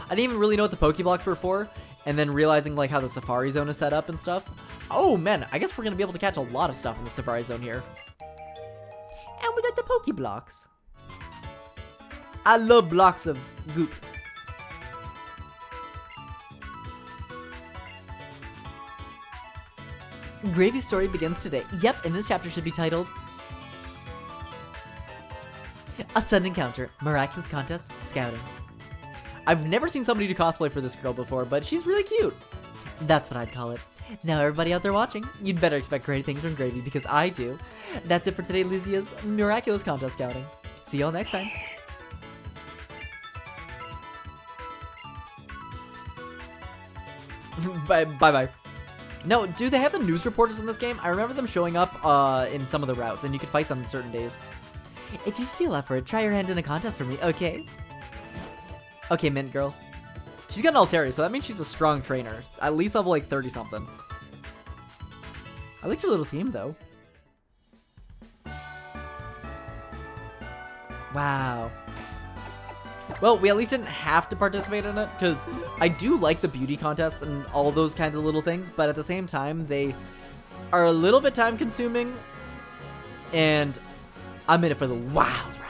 I didn't even really know what the Pokeblocks were for, and then realizing like how the Safari Zone is set up and stuff. Oh man, I guess we're gonna be able to catch a lot of stuff in the Safari Zone here. And we got the Pokeblocks. I love blocks of goop. Gravy's story begins today. Yep, and this chapter should be titled A Sudden Encounter, Miraculous Contest, Scouting. I've never seen somebody do cosplay for this girl before, but she's really cute. That's what I'd call it. Now everybody out there watching, you'd better expect great things from Gravy because I do. That's it for today, Lizia's Miraculous Contest Scouting. See y'all next time. Bye-bye. No, do they have the news reporters in this game? I remember them showing up in some of the routes, and you could fight them certain days. If you feel up for it, try your hand in a contest for me, okay? Okay, Mint Girl. She's got an Altaria, so that means she's a strong trainer. At least level like 30-something. I liked her little theme, though. Wow. Well, we at least didn't have to participate in it, because I do like the beauty contests and all those kinds of little things, but at the same time, they are a little bit time-consuming, and I'm in it for the wild ride.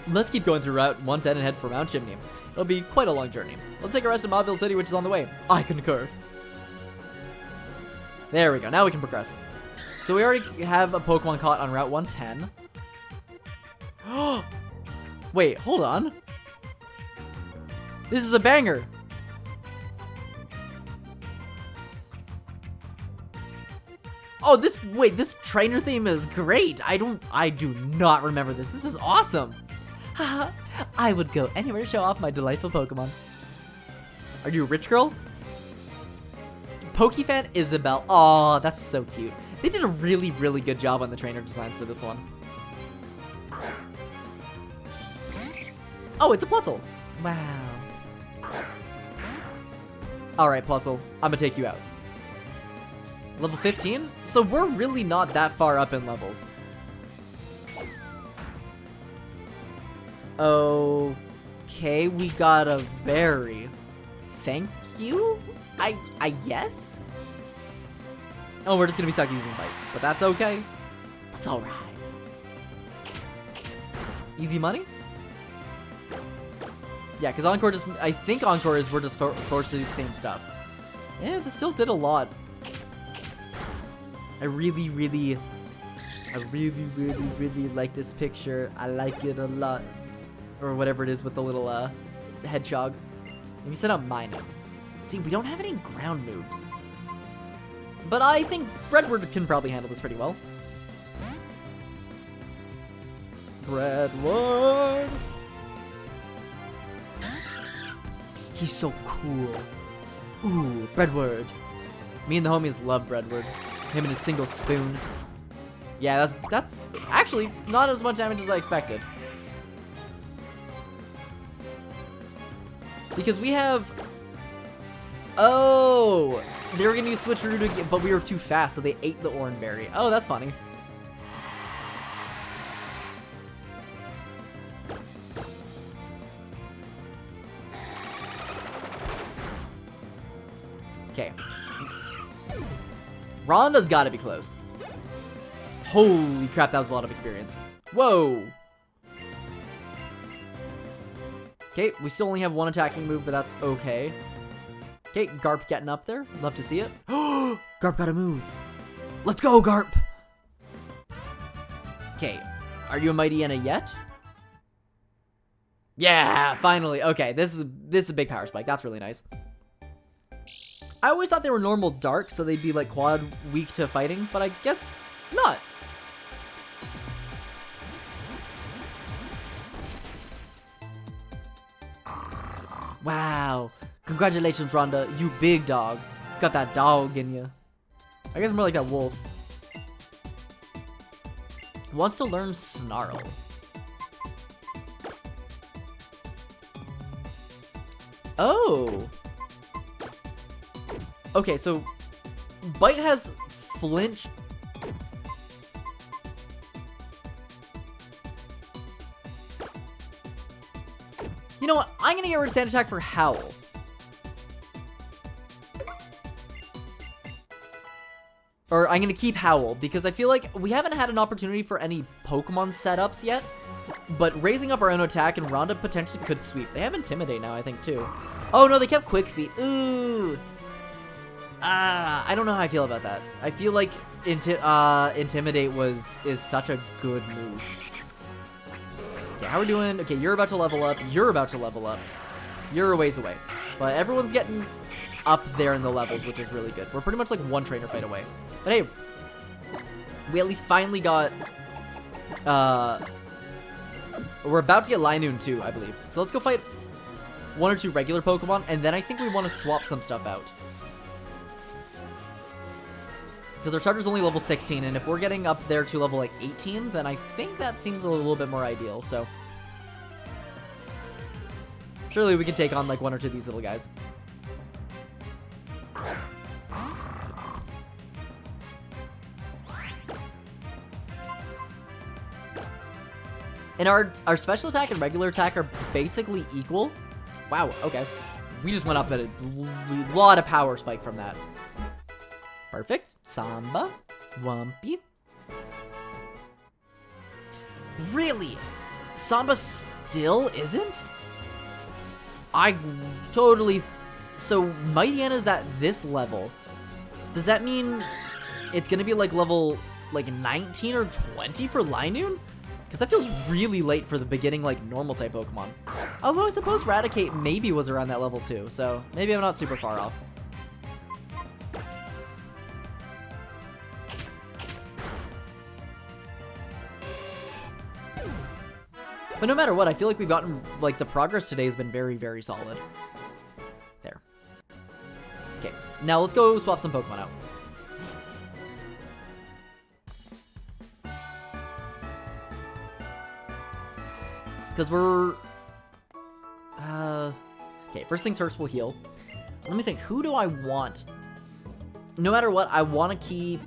Let's keep going through Route 110 and head for Mount Chimney. It'll be quite a long journey. Let's take a rest in Mauville City, which is on the way. I concur. There we go. Now we can progress. So we already have a Pokemon caught on Route 110. Wait, hold on. This is a banger. Oh, this trainer theme is great. I do not remember this. This is awesome. Haha, I would go anywhere to show off my delightful Pokemon. Are you a rich girl? Pokefan Isabel. Aw, that's so cute. They did a really, really good job on the trainer designs for this one. Oh, it's a Plusle. Wow. Alright, Plusle. I'm gonna take you out. Level 15? So we're really not that far up in levels. Okay, we got a berry. Thank you? I guess? Oh, we're just gonna be stuck using Bite. But that's okay. That's alright. Easy money? Yeah, because Encore just... I think Encore is we're just forced to do the same stuff. Yeah, this still did a lot. I really like this picture. I like it a lot. Or whatever it is with the little hedgehog. Let me set up Minun. See, we don't have any ground moves. But I think Bredward can probably handle this pretty well. Bredward! He's so cool. Ooh, Bredward. Me and the homies love Bredward. Him and his single spoon. Yeah, that's actually not as much damage as I expected. Because we have... Oh! They were gonna use Switcheroo to get, but we were too fast, so they ate the orange berry. Oh, that's funny. Okay. Rhonda's gotta be close. Holy crap, that was a lot of experience. Whoa! Okay, we still only have one attacking move, but that's okay. Okay, Garp getting up there. Love to see it. Garp got a move. Let's go, Garp! Okay, are you a Mightyena yet? Yeah, finally. Okay, this is a big power spike. That's really nice. I always thought they were normal dark, so they'd be like quad weak to fighting, but I guess not. Wow. Congratulations, Rhonda. You big dog. Got that dog in you. I guess more like that wolf. Wants to learn Snarl. Oh. Okay, so Bite has flinch. You know what? I'm gonna get rid of Sand Attack for Howl. Or I'm gonna keep Howl, because I feel like we haven't had an opportunity for any Pokemon setups yet. But raising up our own attack and Rhonda potentially could sweep. They have Intimidate now, I think, too. Oh, no, they kept Quick Feet. Ooh. I don't know how I feel about that. I feel like Intimidate is such a good move. Okay, how are we doing? Okay, you're about to level up. You're about to level up. You're a ways away. But everyone's getting up there in the levels, which is really good. We're pretty much like one trainer fight away. But hey, we at least finally got... we're about to get Linoon too, I believe. So let's go fight one or two regular Pokemon, and then I think we want to swap some stuff out. Because our starter's only level 16, and if we're getting up there to level like 18, then I think that seems a little bit more ideal, so... surely we can take on like one or two of these little guys. And our special attack and regular attack are basically equal. Wow, okay. We just went up at a lot of power spike from that. Perfect. Samba. Wumpy. Really? Samba still isn't? I totally... So, Mightyena's at this level. Does that mean it's gonna be like level like 19 or 20 for Linoon? Because that feels really late for the beginning, like, normal type Pokemon. Although I suppose Raticate maybe was around that level too, so maybe I'm not super far off. But no matter what, I feel like we've gotten, like, the progress today has been very, very solid. There. Okay, now let's go swap some Pokemon out. Because we're... okay, first things first, we'll heal. Let me think, who do I want? No matter what, I want to keep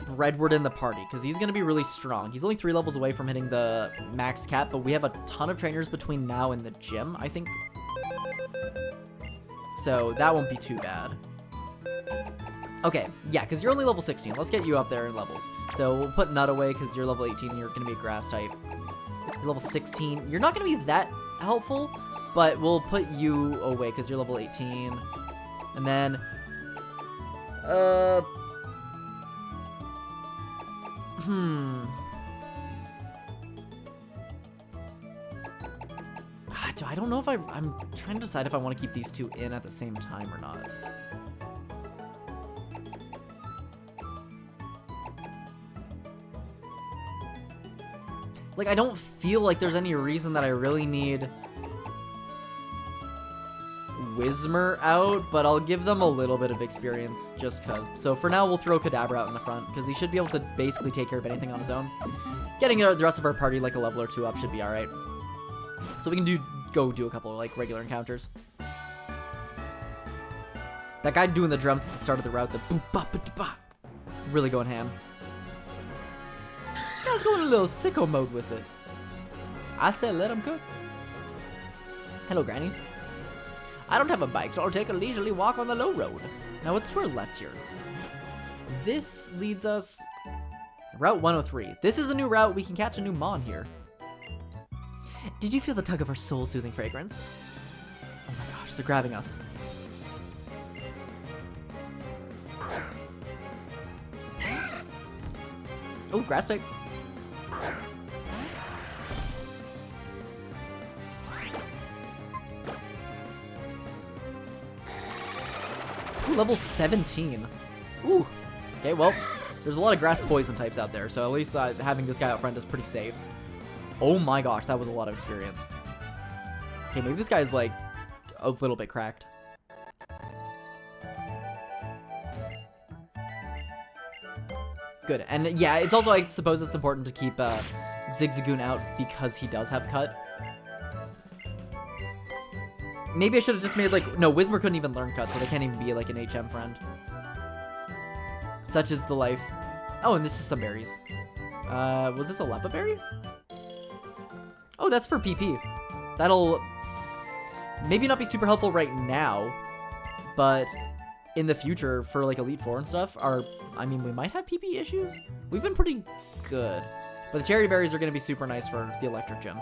Redwood in the party, because he's going to be really strong. He's only 3 levels away from hitting the max cap, but we have a ton of trainers between now and the gym, I think. So that won't be too bad. Okay, yeah, because you're only level 16. Let's get you up there in levels. So we'll put Nut away, because you're level 18 and you're going to be a grass type. You're level 16. You're not going to be that helpful, but we'll put you away because you're level 18. And then, I don't know if I'm trying to decide if I want to keep these two in at the same time or not. Like, I don't feel like there's any reason that I really need Whismer out, but I'll give them a little bit of experience just because. So for now, we'll throw Kadabra out in the front because he should be able to basically take care of anything on his own. Getting the rest of our party like a level or 2 up should be all right. So we can go do a couple of like regular encounters. That guy doing the drums at the start of the route, the boop ba ba ba, really going ham. Guy's going a little sicko mode with it. I said let him cook. Hello, Granny. I don't have a bike, so I'll take a leisurely walk on the low road. Now what's to our left here? This leads us Route 103. This is a new route. We can catch a new Mon here. Did you feel the tug of our soul-soothing fragrance? Oh my gosh, they're grabbing us. Oh, grass type. Ooh, level 17. Ooh. Okay, well, there's a lot of grass poison types out there, so at least having this guy out front is pretty safe. Oh my gosh, that was a lot of experience. Okay, maybe this guy's like a little bit cracked. Good, and yeah, it's also, I suppose it's important to keep Zigzagoon out because he does have cut. Maybe I should have just made like, no, Whismer couldn't even learn cut, so they can't even be like an HM friend. Such is the life. Oh, and this is some berries. Was this a Lepa berry? Oh, that's for PP. That'll maybe not be super helpful right now, but in the future for like Elite Four and stuff, I mean, we might have PP issues. We've been pretty good, but the cherry berries are going to be super nice for the electric gym.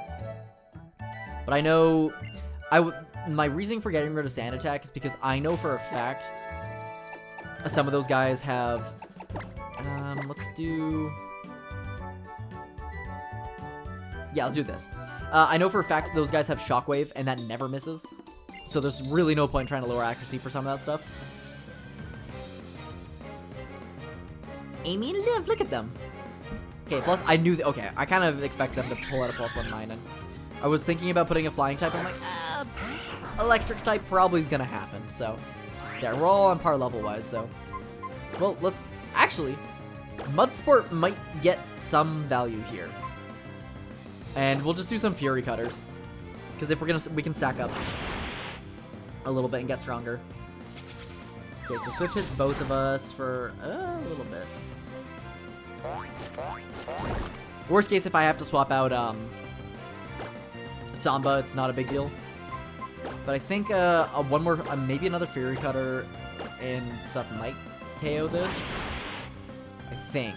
But I know, my reasoning for getting rid of Sand Attack is because I know for a fact some of those guys have, let's do this. I know for a fact those guys have Shockwave, and that never misses. So there's really no point trying to lower accuracy for some of that stuff. Amy and Liv, look at them. Okay, plus I knew okay, I kind of expect them to pull out a plus on mine, and I was thinking about putting a flying type, and I'm like, electric type probably is gonna happen. So there, we're all on par level wise. So, well, let's actually, Mud Sport might get some value here. And we'll just do some Fury Cutters. Because if we can stack up a little bit and get stronger. Okay, so Swift hits both of us for a little bit. Worst case, if I have to swap out Samba, it's not a big deal. But I think one more, maybe another Fury Cutter and stuff might KO this. I think.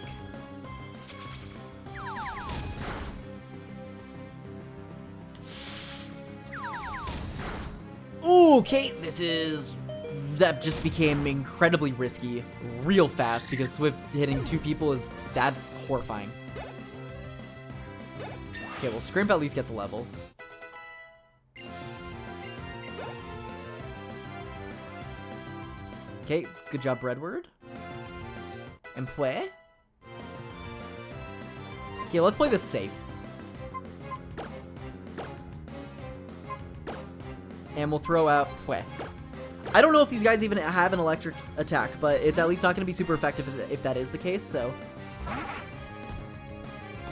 Okay, that just became incredibly risky real fast because Swift hitting 2 people that's horrifying. Okay, well, Scrimp at least gets a level. Okay, good job, Redward. And Pue. Okay, let's play this safe. And we'll throw out Pue. I don't know if these guys even have an electric attack, but it's at least not going to be super effective if that is the case, so.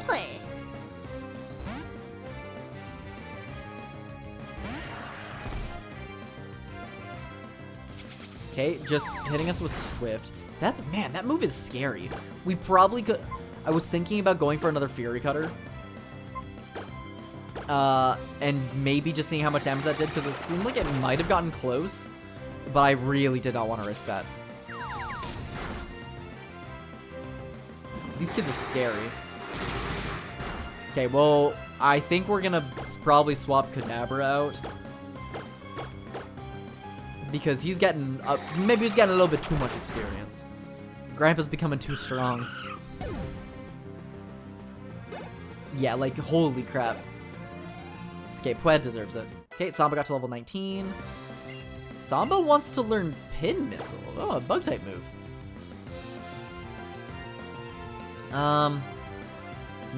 Pue. Okay, just hitting us with Swift. Man, that move is scary. We probably could. I was thinking about going for another Fury Cutter. And maybe just seeing how much damage that did, because it seemed like it might have gotten close, but I really did not want to risk that. These kids are scary. Okay, well, I think we're gonna probably swap Kadabra out. Because he's getting, maybe he's getting a little bit too much experience. Grandpa's becoming too strong. Yeah, like, holy crap. Okay, Pue deserves it. Okay, Samba got to level 19. Samba wants to learn Pin Missile. Oh, a bug-type move. I mean,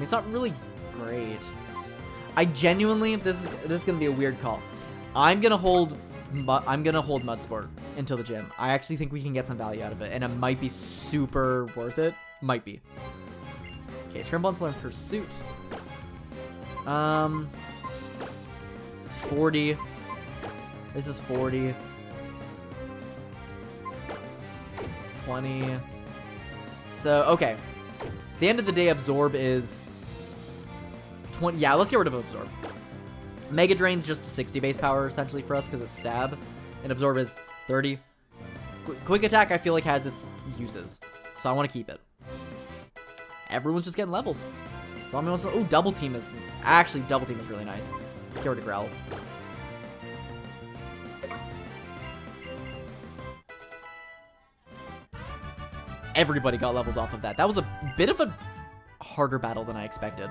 it's not really great. I genuinely, this is gonna be a weird call. I'm gonna hold I'm gonna hold Mud Sport until the gym. I actually think we can get some value out of it, and it might be super worth it. Might be. Okay, Shrimp wants to learn Pursuit. It's 40. This is 40. 20. So, okay. At the end of the day, Absorb is 20. Yeah, let's get rid of Absorb. Mega Drain's just 60 base power, essentially, for us, because it's Stab. And Absorb is 30. Quick Attack, I feel like, has its uses. So I want to keep it. Everyone's just getting levels. So I'm going to... Oh, Double Team is... Actually, Double Team is really nice. Let's get rid of Growl. Everybody got levels off of that. That was a bit of a harder battle than I expected.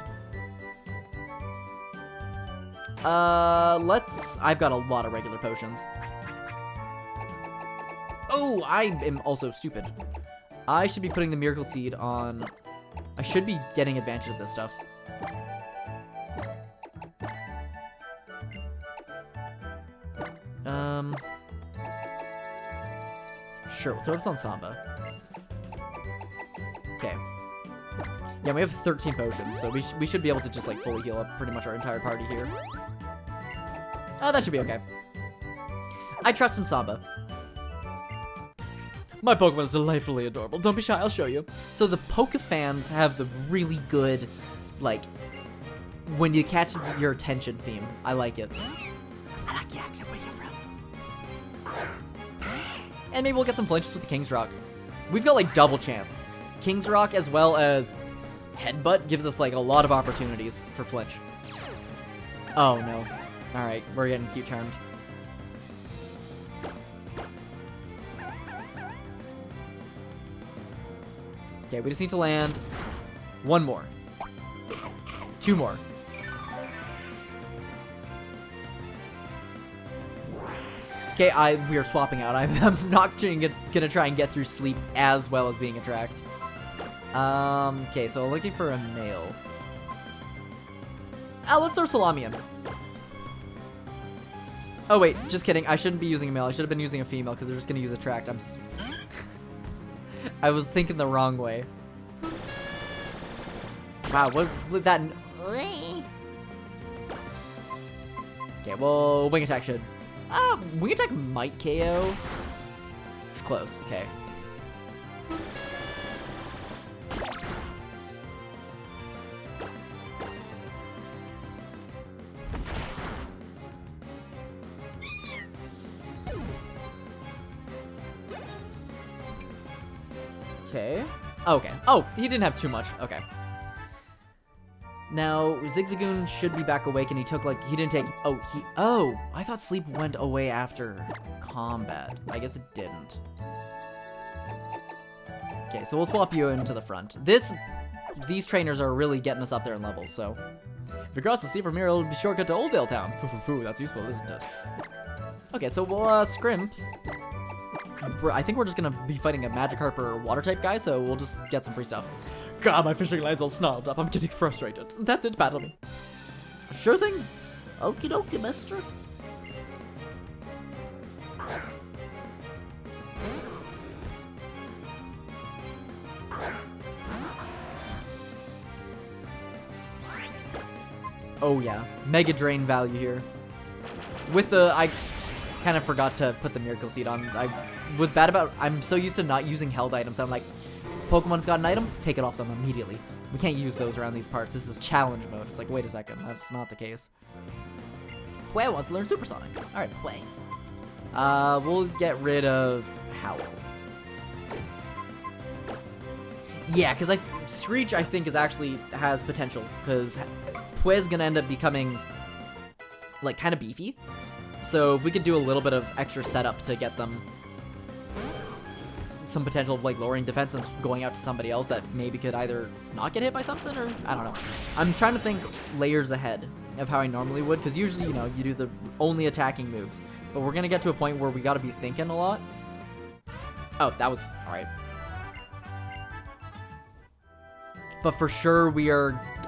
I've got a lot of regular potions. Oh, I am also stupid. I should be putting the Miracle Seed on... I should be getting advantage of this stuff. Sure, we'll throw this on Samba. Okay. Yeah, we have 13 potions, so we should be able to just, like, fully heal up pretty much our entire party here. Oh, that should be okay. I trust in Samba. My Pokemon is delightfully adorable. Don't be shy, I'll show you. So the Pokefans have the really good, like, when you catch your attention theme. I like it. I like your accent. Where you from? And maybe we'll get some flinches with the King's Rock. We've got, like, double chance. King's Rock as well as Headbutt gives us, like, a lot of opportunities for flinch. Oh, no. Alright, we're getting cute charmed. Okay, we just need to land one more. Two more. Okay, we are swapping out. I'm not gonna try and get through Sleep as well as being Attract. Okay, so looking for a male. Oh, let's throw Salami in. Oh, wait, just kidding. I shouldn't be using a male. I should have been using a female because they're just gonna use Attract. I was thinking the wrong way. Wow, what that... Okay, well, Wing Attack should... Wing Attack might KO. It's close, okay. Okay. Okay. Oh, he didn't have too much. Okay. Now, Zigzagoon should be back awake, and he took, like, he didn't take... Oh, I thought Sleep went away after combat. I guess it didn't. Okay, so we'll swap you into the front. These trainers are really getting us up there in levels, so... If you cross the sea from here, it'll be shortcut to Old Dale Town. Foo, that's useful, isn't it? Okay, so we'll, Scrimp. I think we're just gonna be fighting a Magikarp or Water-type guy, so we'll just get some free stuff. God, my fishing line's all snarled up. I'm getting frustrated. That's it, battle me. Sure thing. Okie dokie, mister. Oh, yeah. Mega Drain value here. With the... I kind of forgot to put the Miracle Seed on. I was bad about... I'm so used to not using held items. I'm like... Pokemon's got an item, take it off them immediately. We can't use those around these parts. This is challenge mode. It's like, wait a second, that's not the case. Pway wants to learn Supersonic. Alright, Pway. We'll get rid of Howl. Yeah, because Screech, I think, has potential, because Pway's gonna end up becoming, like, kind of beefy. So if we could do a little bit of extra setup to get them some potential of, like, lowering defense and going out to somebody else that maybe could either not get hit by something or I don't know. I'm trying to think layers ahead of how I normally would, because usually, you know, you do the only attacking moves, but we're gonna get to a point where we gotta be thinking a lot. Oh, that was alright. But for sure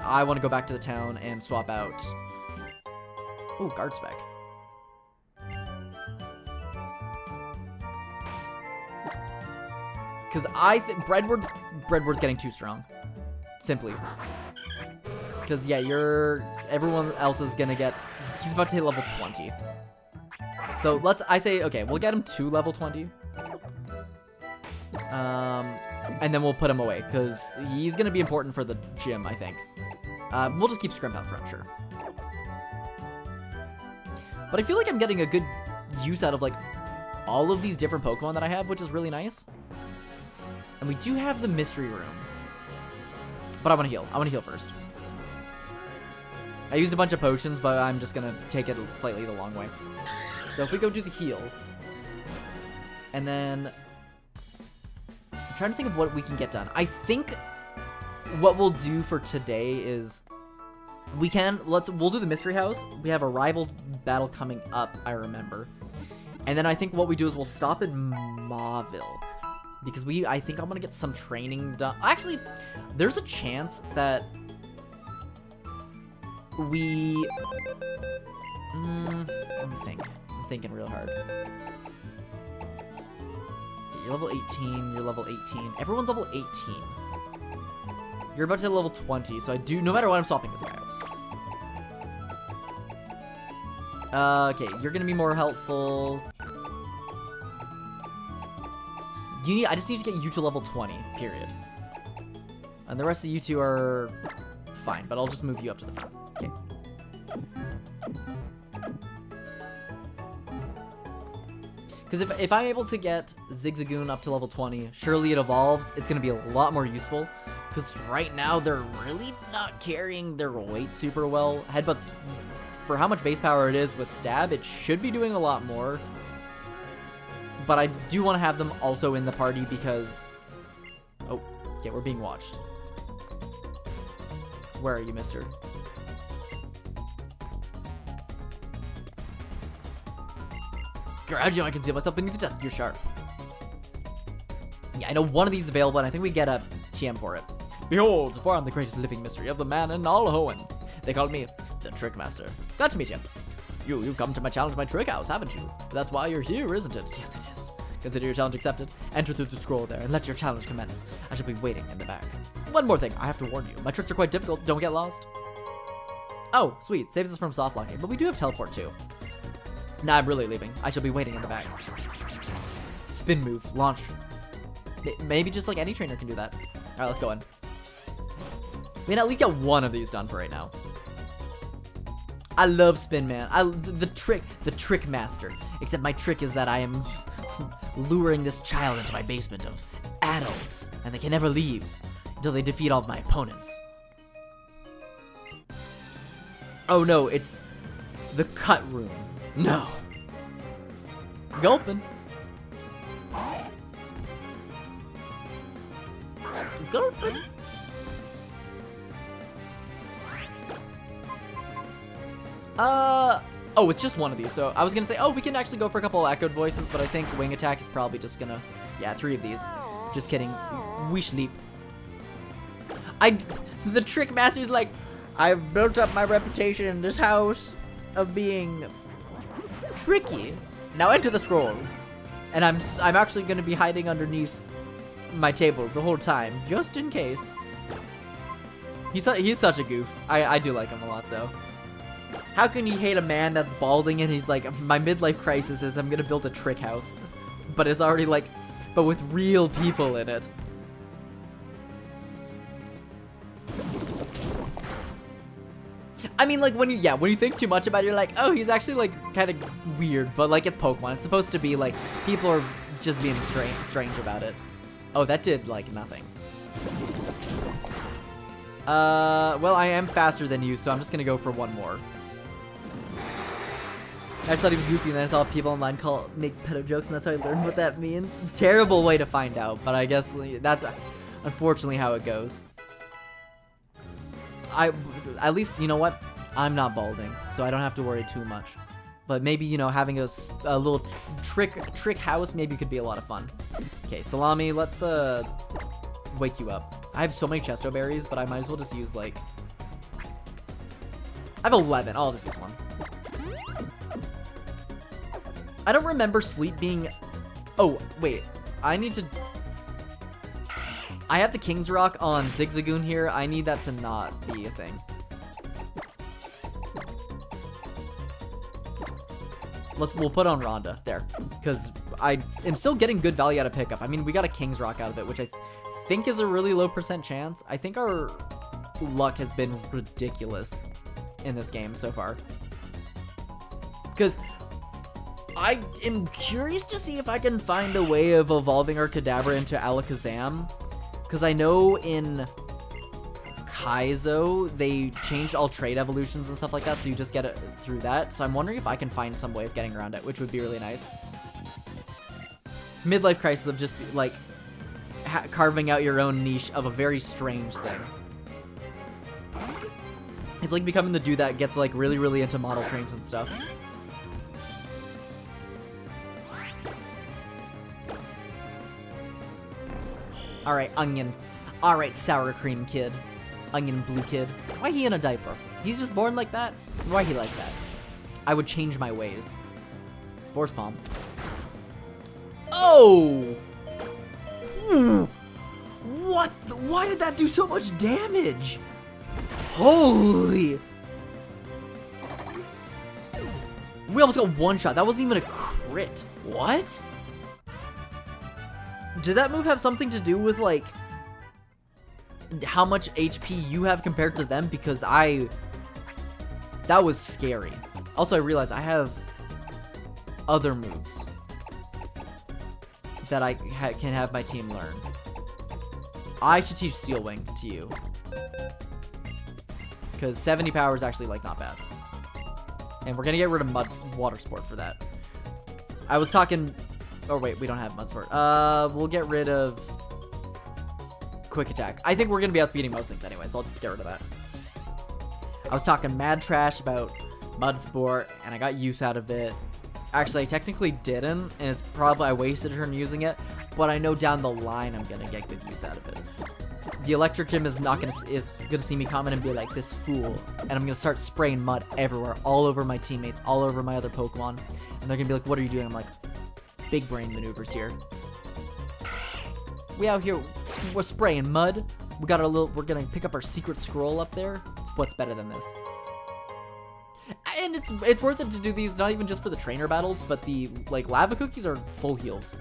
I want to go back to the town and swap out. Oh, Guard Spec. Because I think Breadward's getting too strong. Simply. Because, yeah, everyone else is gonna get, he's about to hit level 20. So I say, okay, we'll get him to level 20. And then we'll put him away, because he's gonna be important for the gym, I think. We'll just keep Scrimp out front, sure. But I feel like I'm getting a good use out of, like, all of these different Pokemon that I have, which is really nice. And we do have the Mystery Room. But I want to heal. I want to heal first. I used a bunch of potions, but I'm just going to take it slightly the long way. So if we go do the heal. And then I'm trying to think of what we can get done. I think what we'll do for today is we'll do the Mystery House. We have a rival battle coming up, I remember. And then I think what we do is we'll stop in Mauville. Because I think I'm going to get some training done. Actually, there's a chance that we... let me think. I'm thinking real hard. You're level 18, you're level 18. Everyone's level 18. You're about to hit level 20, so no matter what, I'm swapping this guy out. Okay, you're gonna be more helpful. I just need to get you to level 20, period. And the rest of you two are fine, but I'll just move you up to the front. Okay. Because if I'm able to get Zigzagoon up to level 20, surely it evolves. It's going to be a lot more useful. Because right now, they're really not carrying their weight super well. Headbutts, for how much base power it is with Stab, it should be doing a lot more. But I do want to have them also in the party because... Oh, okay, we're being watched. Where are you, mister? Garage, I conceal myself beneath the desk. You're sharp. Yeah, I know one of these is available, and I think we get a TM for it. Behold, for I'm the greatest living mystery of the man in all Hoenn. They called me the Trick Master. Glad to meet you. You've come to challenge my trick house, haven't you? That's why you're here, isn't it? Yes, it is. Consider your challenge accepted. Enter through the scroll there and let your challenge commence. I shall be waiting in the back. One more thing, I have to warn you. My tricks are quite difficult. Don't get lost. Oh, sweet. Saves us from soft locking, but we do have teleport too. Nah, I'm really leaving. I shall be waiting in the back. Spin move. Launch. Maybe just like any trainer can do that. Alright, let's go in. We can at least get one of these done for right now. I love Spin Man. The trick master. Except my trick is that I am luring this child into my basement of adults, and they can never leave until they defeat all of my opponents. Oh no, it's the cut room. No. Gulpin. Gulpin. Oh, it's just one of these. So I was gonna say, oh, we can actually go for a couple of echoed voices, but I think Wing Attack is probably just gonna, yeah, 3 of these. Just kidding. Wish Leap. The Trick Master's like, I've built up my reputation in this house of being tricky. Now enter the scroll. And I'm actually gonna be hiding underneath my table the whole time, just in case. He's such a goof. I do like him a lot though. How can you hate a man that's balding and he's like, my midlife crisis is I'm gonna build a trick house. But it's already like, but with real people in it. I mean, like, when you think too much about it, you're like, oh, he's actually, like, kind of weird. But, like, it's Pokemon. It's supposed to be, like, people are just being strange about it. Oh, that did, like, nothing. Well, I am faster than you, so I'm just gonna go for one more. I just thought he was goofy, and then I saw people online make pedo jokes, and that's how I learned what that means. Terrible way to find out, but I guess that's unfortunately how it goes. At least, you know what? I'm not balding, so I don't have to worry too much. But maybe, you know, having a little trick house maybe could be a lot of fun. Okay, Salami, let's wake you up. I have so many Chesto berries, but I might as well just use, like... I have 11. I'll just use one. I don't remember sleep being... Oh, wait. I need to... I have the King's Rock on Zigzagoon here. I need that to not be a thing. We'll put on Rhonda there, because I am still getting good value out of pickup. I mean, we got a King's Rock out of it, which I think is a really low % chance. I think our luck has been ridiculous in this game so far, because I am curious to see if I can find a way of evolving our Kadabra into Alakazam, because I know in Kaizo, they changed all trade evolutions and stuff like that, so you just get it through that. So I'm wondering if I can find some way of getting around it, which would be really nice. Midlife crisis of just, like, carving out your own niche of a very strange thing. It's like becoming the dude that gets, like, really, really into model trains and stuff. Alright, Onion. Alright, Sour Cream Kid. Onion Blue Kid. Why he in a diaper? He's just born like that? Why he like that? I would change my ways. Force Palm. Oh! What? Why did that do so much damage? Holy! We almost got one shot. That wasn't even a crit. What? Did that move have something to do with, like, how much HP you have compared to them? Because that was scary. Also, I realized I have other moves that I can have my team learn. I should teach Steel Wing to you, because 70 power is actually, like, not bad. And we're gonna get rid of Water Sport for that. I was talking... Oh, wait, we don't have Mud Sport. We'll get rid of Quick Attack. I think we're gonna be outspeeding most things anyway, so I'll just get rid of that. I was talking mad trash about Mud Sport, and I got use out of it. Actually, I technically didn't, and it's probably I wasted a turn using it, but I know down the line I'm gonna get good use out of it. The Electric Gym is gonna see me comment and be like, this fool, and I'm gonna start spraying mud everywhere, all over my teammates, all over my other Pokemon, and they're gonna be like, what are you doing? I'm like, big brain maneuvers here. We out here, we're spraying mud. We're gonna pick up our secret scroll up there. What's better than this? And it's worth it to do these, not even just for the trainer battles, but the, like, lava cookies are full heals.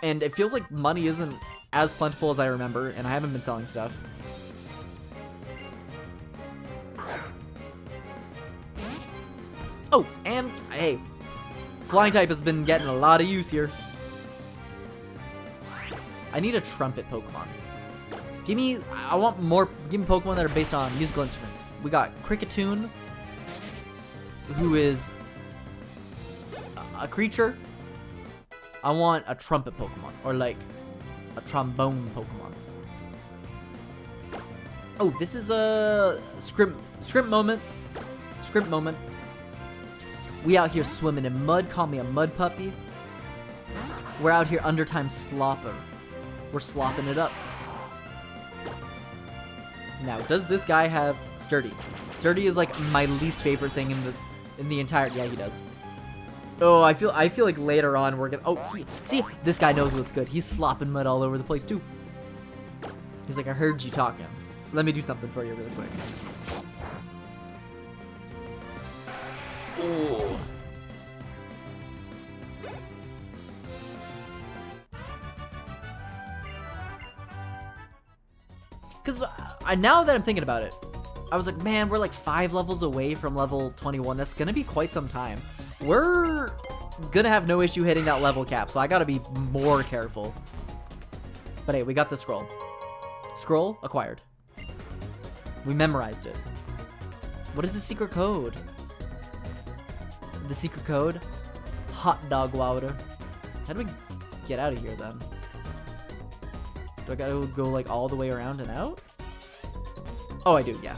And it feels like money isn't as plentiful as I remember, and I haven't been selling stuff. Oh, and, hey, Flying type has been getting a lot of use here. I need a trumpet Pokemon. Give me Pokemon that are based on musical instruments. We got Cricketune, who is a creature. I want a trumpet Pokemon, or like a trombone Pokemon. Oh, this is a Scrimp moment. We out here swimming in mud. Call me a mud puppy. We're out here Undertime Slopper. We're slopping it up. Now, does this guy have Sturdy? Sturdy is like my least favorite thing in the entire. Yeah, he does. Oh, I feel like later on we're gonna. Oh, see, this guy knows what's good. He's slopping mud all over the place too. He's like, I heard you talking. Let me do something for you really quick. Oh. Because now that I'm thinking about it, I was like, man, we're like 5 levels away from level 21. That's going to be quite some time. We're going to have no issue hitting that level cap, so I got to be more careful. But hey, we got the scroll. Scroll acquired. We memorized it. What is the secret code? The secret code? Hot dog water. How do we get out of here then? Do I gotta go like all the way around and out? Oh, I do, yeah.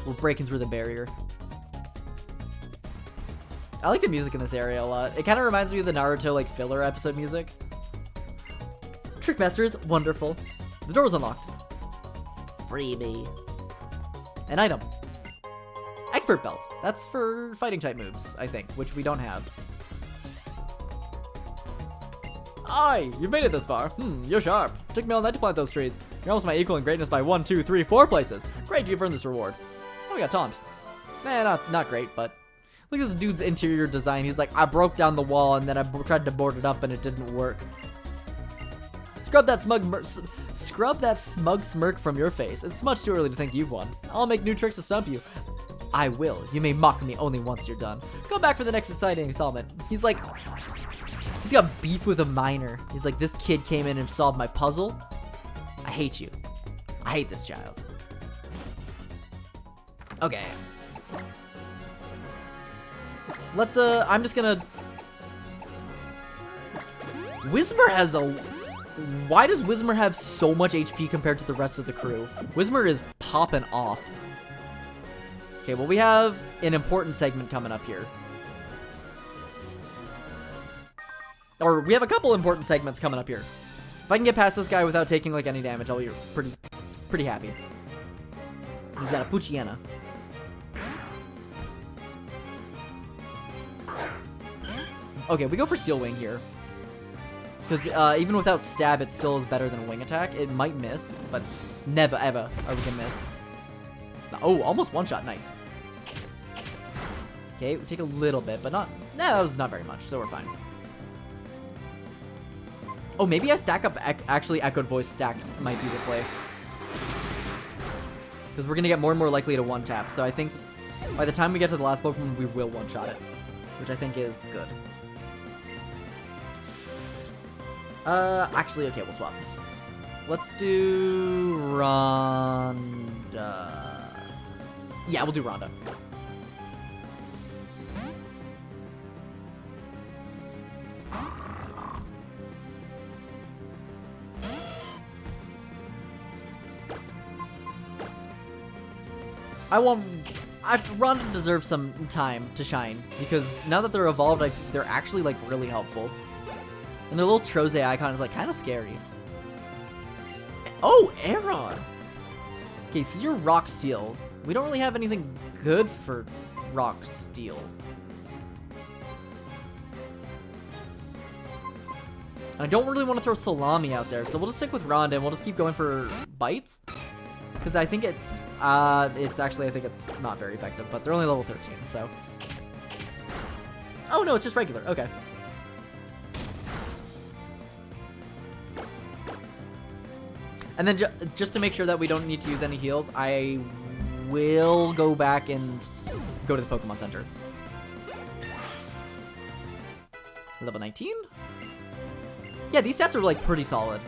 We're breaking through the barrier. I like the music in this area a lot. It kind of reminds me of the Naruto like filler episode music. Trickmaster is wonderful. The door is unlocked. Freebie. An item. Expert Belt. That's for fighting type moves, I think, which we don't have. Aye, you've made it this far. You're sharp. It took me all night to plant those trees. You're almost my equal in greatness by 1, 2, 3, 4 places. Great, you've earned this reward. Oh, we got taunt. Not great, but look at this dude's interior design. He's like, I broke down the wall and then I tried to board it up and it didn't work. Scrub that smug smirk from your face. It's much too early to think you've won. I'll make new tricks to stump you. I will. You may mock me only once you're done. Go back for the next exciting installment. He's like, he's got beef with a miner. He's like, this kid came in and solved my puzzle. I hate you. I hate this child. Okay. Let's, I'm just gonna... Whismer has a... Why does Whismer have so much HP compared to the rest of the crew? Whismer is popping off. Okay, well, we have an important segment coming up here. Or we have a couple important segments coming up here. If I can get past this guy without taking, like, any damage, I'll be pretty happy. He's got a Puchiana. Okay, we go for Steel Wing here. Because even without stab, it still is better than wing attack. It might miss, but never ever are we gonna miss. Oh, almost one shot. Nice. Okay, we take a little bit, but not... Nah, that was not very much, so we're fine. Oh, maybe I stack up... Actually, Echoed Voice stacks might be the play. Because we're gonna get more and more likely to one-tap, so I think by the time we get to the last Pokemon, we will one-shot it. Which I think is good. Actually, okay, we'll swap. Let's do Ronda. Yeah, we'll do Ronda. Ronda deserves some time to shine because now that they're evolved, they're actually like really helpful. And their little Troze icon is like kind of scary. Oh, Aeron. Okay, so you're Rock Steel. We don't really have anything good for Rock Steel. I don't really want to throw Salami out there, so we'll just stick with Ronda and we'll just keep going for bites. Because I think it's actually, I think it's not very effective, but they're only level 13, so. Oh no, it's just regular, okay. And then just to make sure that we don't need to use any heals, I will go back and go to the Pokemon Center. Level 19? Yeah, these stats are like pretty solid.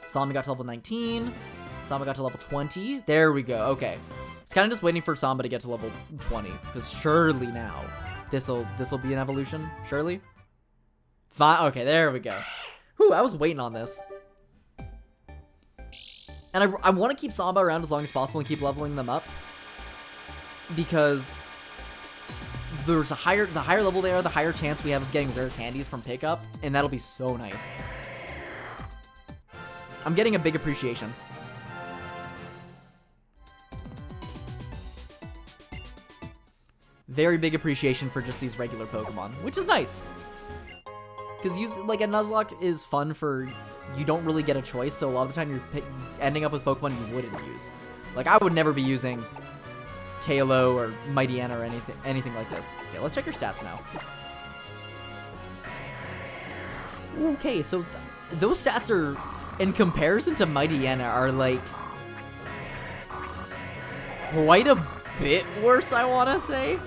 Salami got to level 19. Samba got to level 20. There we go. Okay. It's kind of just waiting for Samba to get to level 20. Because surely now, this'll be an evolution. Surely. Fine. Okay, there we go. Whew, I was waiting on this. And I want to keep Samba around as long as possible and keep leveling them up. Because there's the higher level they are, the higher chance we have of getting rare candies from pickup. And that'll be so nice. I'm getting a big appreciation. Very big appreciation for just these regular Pokemon, which is nice. Because like a Nuzlocke is fun for, you don't really get a choice, so a lot of the time you're ending up with Pokemon you wouldn't use. Like I would never be using Tailo or Mightyena or anything like this. Okay, let's check your stats now. Okay, so those stats are, in comparison to Mightyena, are like quite a bit worse, I want to say.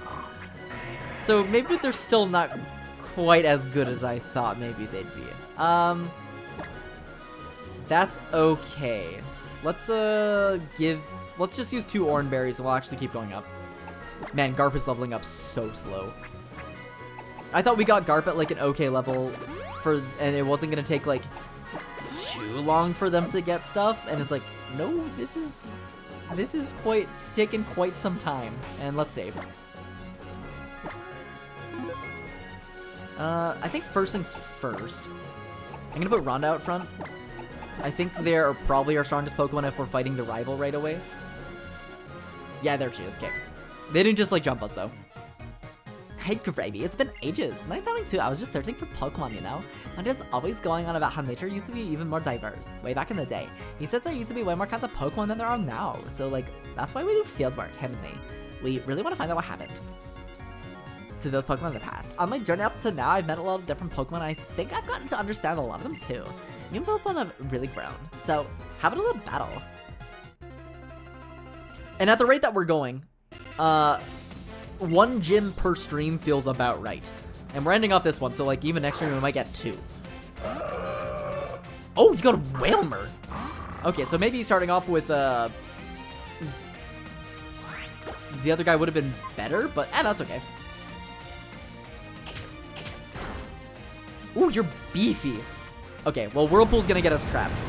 So maybe they're still not quite as good as I thought maybe they'd be. That's okay. Let's just use 2 Oran Berries and we'll actually keep going up. Man, Garp is leveling up so slow. I thought we got Garp at like an okay level and it wasn't gonna take like too long for them to get stuff, and it's like, no, this is taking quite some time. And let's save. I think first things first. I'm gonna put Ronda out front. I think they're probably our strongest Pokemon if we're fighting the rival right away. Yeah, there she is. Okay. They didn't just like jump us though. Hey Gravy, it's been ages. Nice having too. I was just searching for Pokemon, you know? I'm just always going on about how nature used to be even more diverse, way back in the day. He says there used to be way more kinds of Pokemon than there are now, so like, that's why we do field work, him and me. We really want to find out what happened to those Pokemon in the past. On my journey up to now, I've met a lot of different Pokemon, and I think I've gotten to understand a lot of them too. New Pokemon have really grown, so have a little battle. And at the rate that we're going, 1 gym per stream feels about right. And we're ending off this one, so like even next stream we might get 2. Oh, you got a Whalmer. Okay, so maybe starting off with the other guy would have been better, but that's okay. Ooh, you're beefy. Okay, well Whirlpool's gonna get us trapped,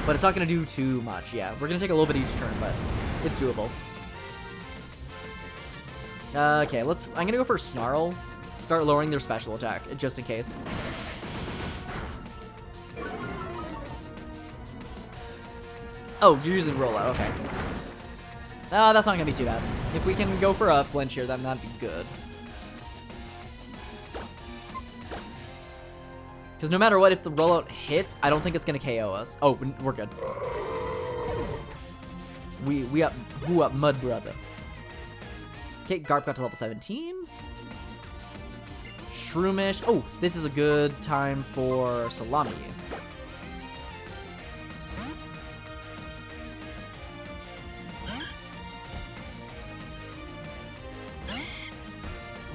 but it's not gonna do too much. Yeah, we're gonna take a little bit each turn, but it's doable. Okay, I'm gonna go for Snarl. Start lowering their special attack, just in case. Oh, you're using Rollout, okay. That's not gonna be too bad. If we can go for a flinch here, then that'd be good. Because no matter what, if the Rollout hits, I don't think it's gonna KO us. Oh, we're good. We up Mud Brother. Okay, Garp got to level 17. Shroomish. Oh, this is a good time for Salami.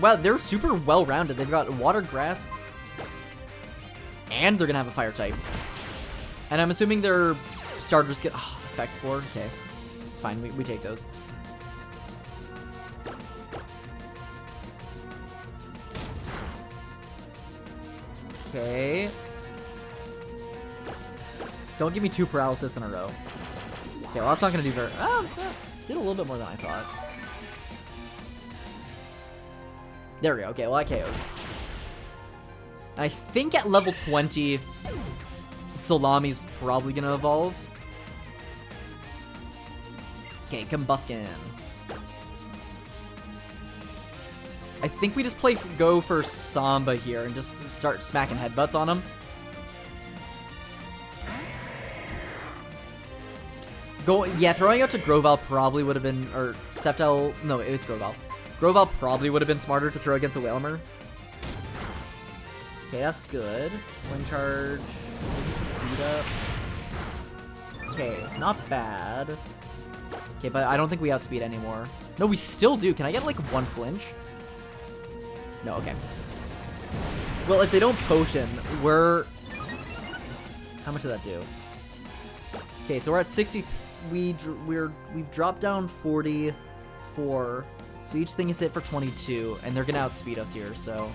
Wow, they're super well-rounded. They've got Water, Grass, and they're gonna have a Fire type. And I'm assuming their starters get Effect Spore. Okay, it's fine. We take those. Okay. Don't give me 2 paralysis in a row. Okay, well that's not gonna do very. That did a little bit more than I thought. There we go. Okay, well that KOs. I think at level 20, Salami's probably gonna evolve. Okay, Combuskin. I think we just go for Samba here and just start smacking headbutts on him. Throwing out to Grovyle probably would have been, or Sceptile, no, it's Grovyle. Grovyle probably would have been smarter to throw against the Whalmer. Okay, that's good. Wind Charge. Is this a speed up? Okay, not bad. Okay, but I don't think we outspeed anymore. No, we still do. Can I get like 1 flinch? No, okay. Well, if they don't potion, we're... How much did that do? Okay, so we're at 60... We've dropped down 44. So each thing is hit for 22, and they're gonna outspeed us here, so...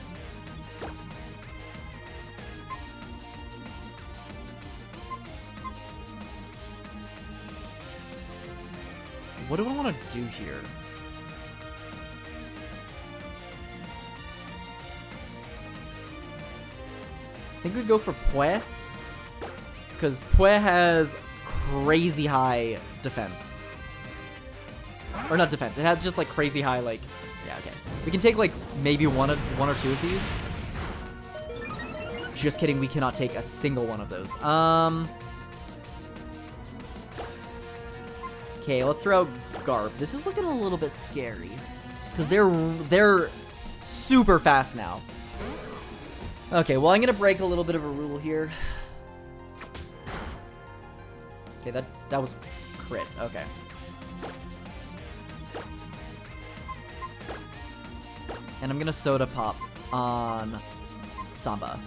What do I want to do here? I think we'd go for Pue. Because Pue has crazy high defense. Or not defense, it has just like crazy high, like... Yeah, okay. We can take like maybe one or two of these. Just kidding, we cannot take a single one of those. Okay, let's throw out Garb. This is looking a little bit scary. Because they're super fast now. Okay, well I'm gonna break a little bit of a rule here. Okay, that was crit. Okay. And I'm gonna Soda Pop on Samba.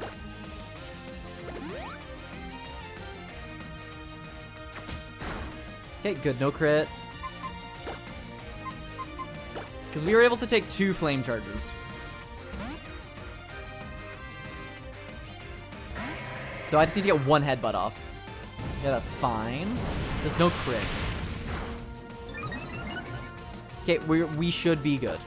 Okay, good, no crit. Because we were able to take 2 flame charges. So I just need to get 1 headbutt off. Yeah, that's fine. There's no crits. Okay, we should be good.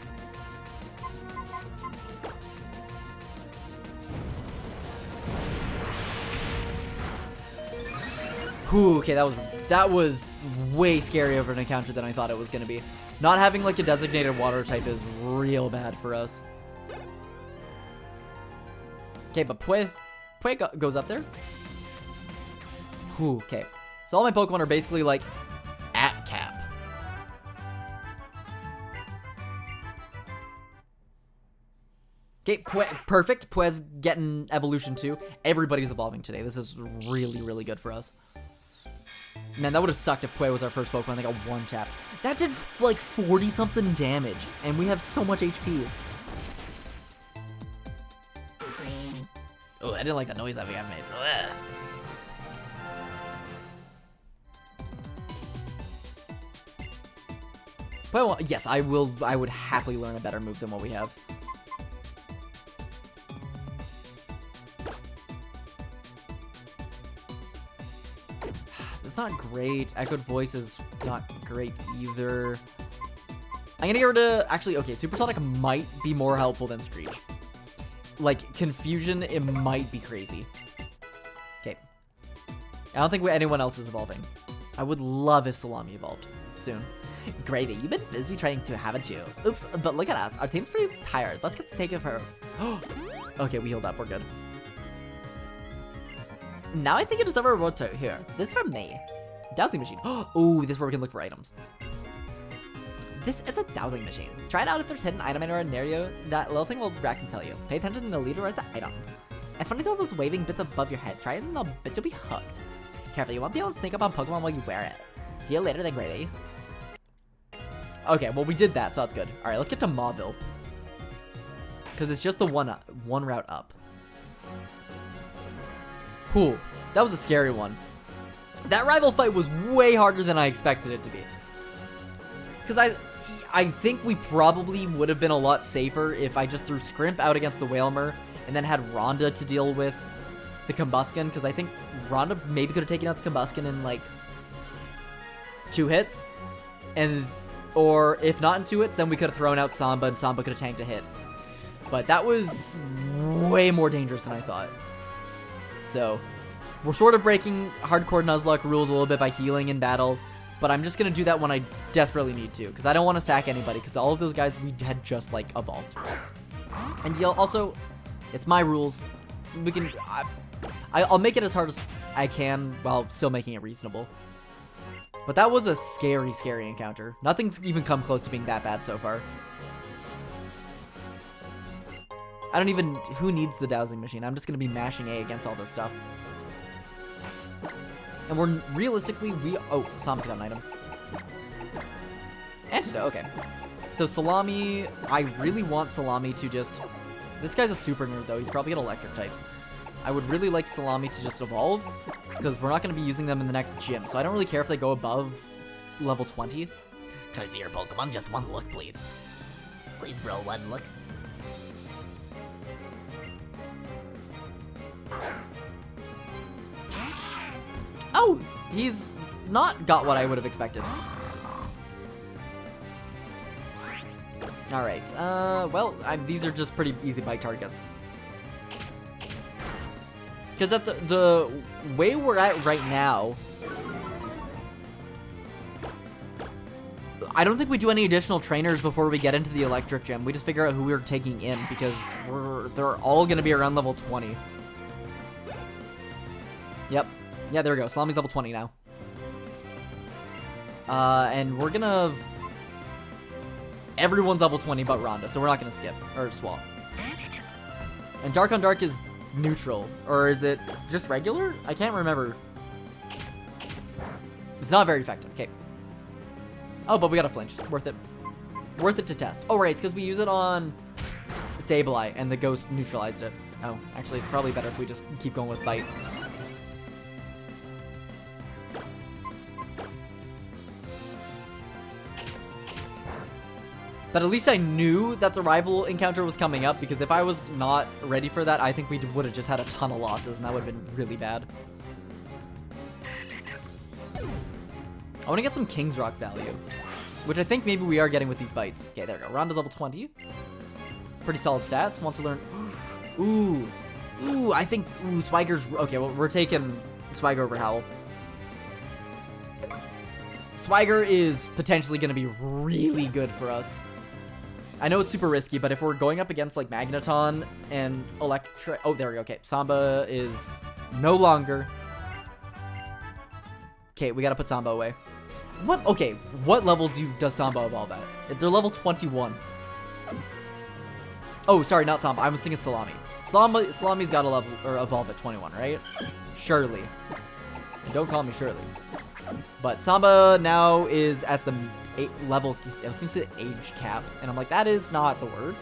Whew, okay, that was way scarier of an encounter than I thought it was gonna be. Not having like a designated water type is real bad for us. Okay, but Pue goes up there. Ooh, okay. So all my Pokemon are basically like at cap. Okay, perfect. Pue's getting evolution too. Everybody's evolving today. This is really, really good for us. Man, that would have sucked if Pue was our first Pokemon. They got one tap. That did like 40 something damage, and we have so much HP. Oh, I didn't like the noise that we have made. Ugh. Well, yes, I would happily learn a better move than what we have. It's not great. Echoed Voice is not great either. I'm gonna get rid of... Actually, okay, Supersonic might be more helpful than Screech. Like, Confusion, it might be crazy. Okay. I don't think anyone else is evolving. I would love if Salami evolved soon. Gravy, you've been busy trying to, haven't you? Oops, but look at us. Our team's pretty tired. Let's get to take it for... Okay, we healed up. We're good. Now I think it is over Roto here. This is from me. Dowsing machine. Oh, this is where we can look for items. This is a dowsing machine. Try it out if there's hidden item in or an area. That little thing will react and tell you. Pay attention to the leader or the item. And funny those waving bits above your head. Try it and I'll bet you'll be hooked. Careful, you won't be able to sneak up on Pokemon while you wear it. See you later then, Gravy. Okay, well we did that, so that's good. Alright, let's get to Mauville. Because it's just the one route up. Cool. That was a scary one. That rival fight was way harder than I expected it to be. Because I think we probably would have been a lot safer if I just threw Scrimp out against the Wailmer and then had Rhonda to deal with the Combuskin. Because I think Rhonda maybe could have taken out the Combuskin in like 2 hits. Or if not in 2 hits, then we could have thrown out Samba and Samba could have tanked a hit. But that was way more dangerous than I thought. So, we're sort of breaking hardcore Nuzlocke rules a little bit by healing in battle. But I'm just going to do that when I desperately need to. Because I don't want to sack anybody. Because all of those guys we had just, like, evolved. And you'll also, it's my rules. We can, I'll make it as hard as I can while still making it reasonable. But that was a scary, scary encounter. Nothing's even come close to being that bad so far. I don't even... Who needs the dowsing machine? I'm just going to be mashing A against all this stuff. And we're... Realistically, we... Oh, Sam's got an item. Antidote, okay. So Salami... I really want Salami to just... This guy's a super nerd, though. He's probably got electric types. I would really like Salami to just evolve, because we're not going to be using them in the next gym, so I don't really care if they go above level 20. Can I see your Pokemon? Just one look, please. Please, bro, one look. Oh! He's not got what I would have expected. Alright, well, these are just pretty easy bite targets. Because at the way we're at right now, I don't think we do any additional trainers before we get into the electric gym. We just figure out who we're taking in because they're all going to be around level 20. Yep. Yeah, there we go. Salami's level 20 now. And we're going to... Everyone's level 20 but Rhonda, so we're not going to skip or swap. And Dark on Dark is neutral, or is it just regular? I can't remember. It's not very effective. Okay. Oh, but we got a flinch. Worth it. Worth it to test. Oh, right. It's because we use it on Sableye, and the ghost neutralized it. Oh, actually, it's probably better if we just keep going with Bite. But at least I knew that the rival encounter was coming up, because if I was not ready for that, I think we would have just had a ton of losses, and that would have been really bad. I want to get some King's Rock value, which I think maybe we are getting with these bites. Okay, there we go. Rhonda's level 20. Pretty solid stats. Wants to learn... Ooh. Ooh, I think... Ooh, Swiger's... Okay, well, we're taking Swiger over Howl. Swiger is potentially going to be really good for us. I know it's super risky, but if we're going up against like Magneton and Electric... Oh, there we go. Okay, Samba is no longer... Okay, we gotta put Samba away. What? Okay, what level does Samba evolve at? They're level 21. Oh, sorry, not Samba. I was thinking Salami. Salami's gotta level or evolve at 21, right? Surely. And don't call me Shirley. But Samba now is at the level, I was gonna say age cap, and I'm like, that is not the word.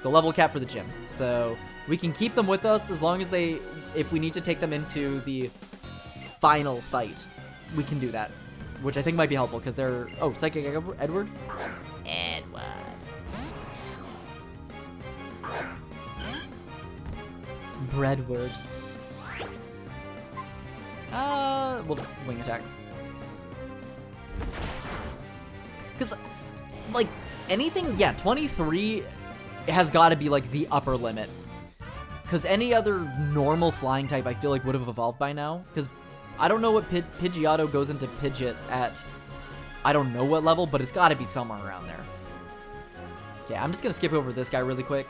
The level cap for the gym. So we can keep them with us as long as if we need to take them into the final fight, we can do that. Which I think might be helpful because they're, oh, Psychic Edward? Edward. Breadward. We'll just wing attack. Because, like, anything, yeah, 23 has got to be, like, the upper limit. Because any other normal flying type, I feel like, would have evolved by now. Because I don't know what Pidgeotto goes into Pidgeot at, I don't know what level, but it's got to be somewhere around there. Okay, I'm just going to skip over this guy really quick.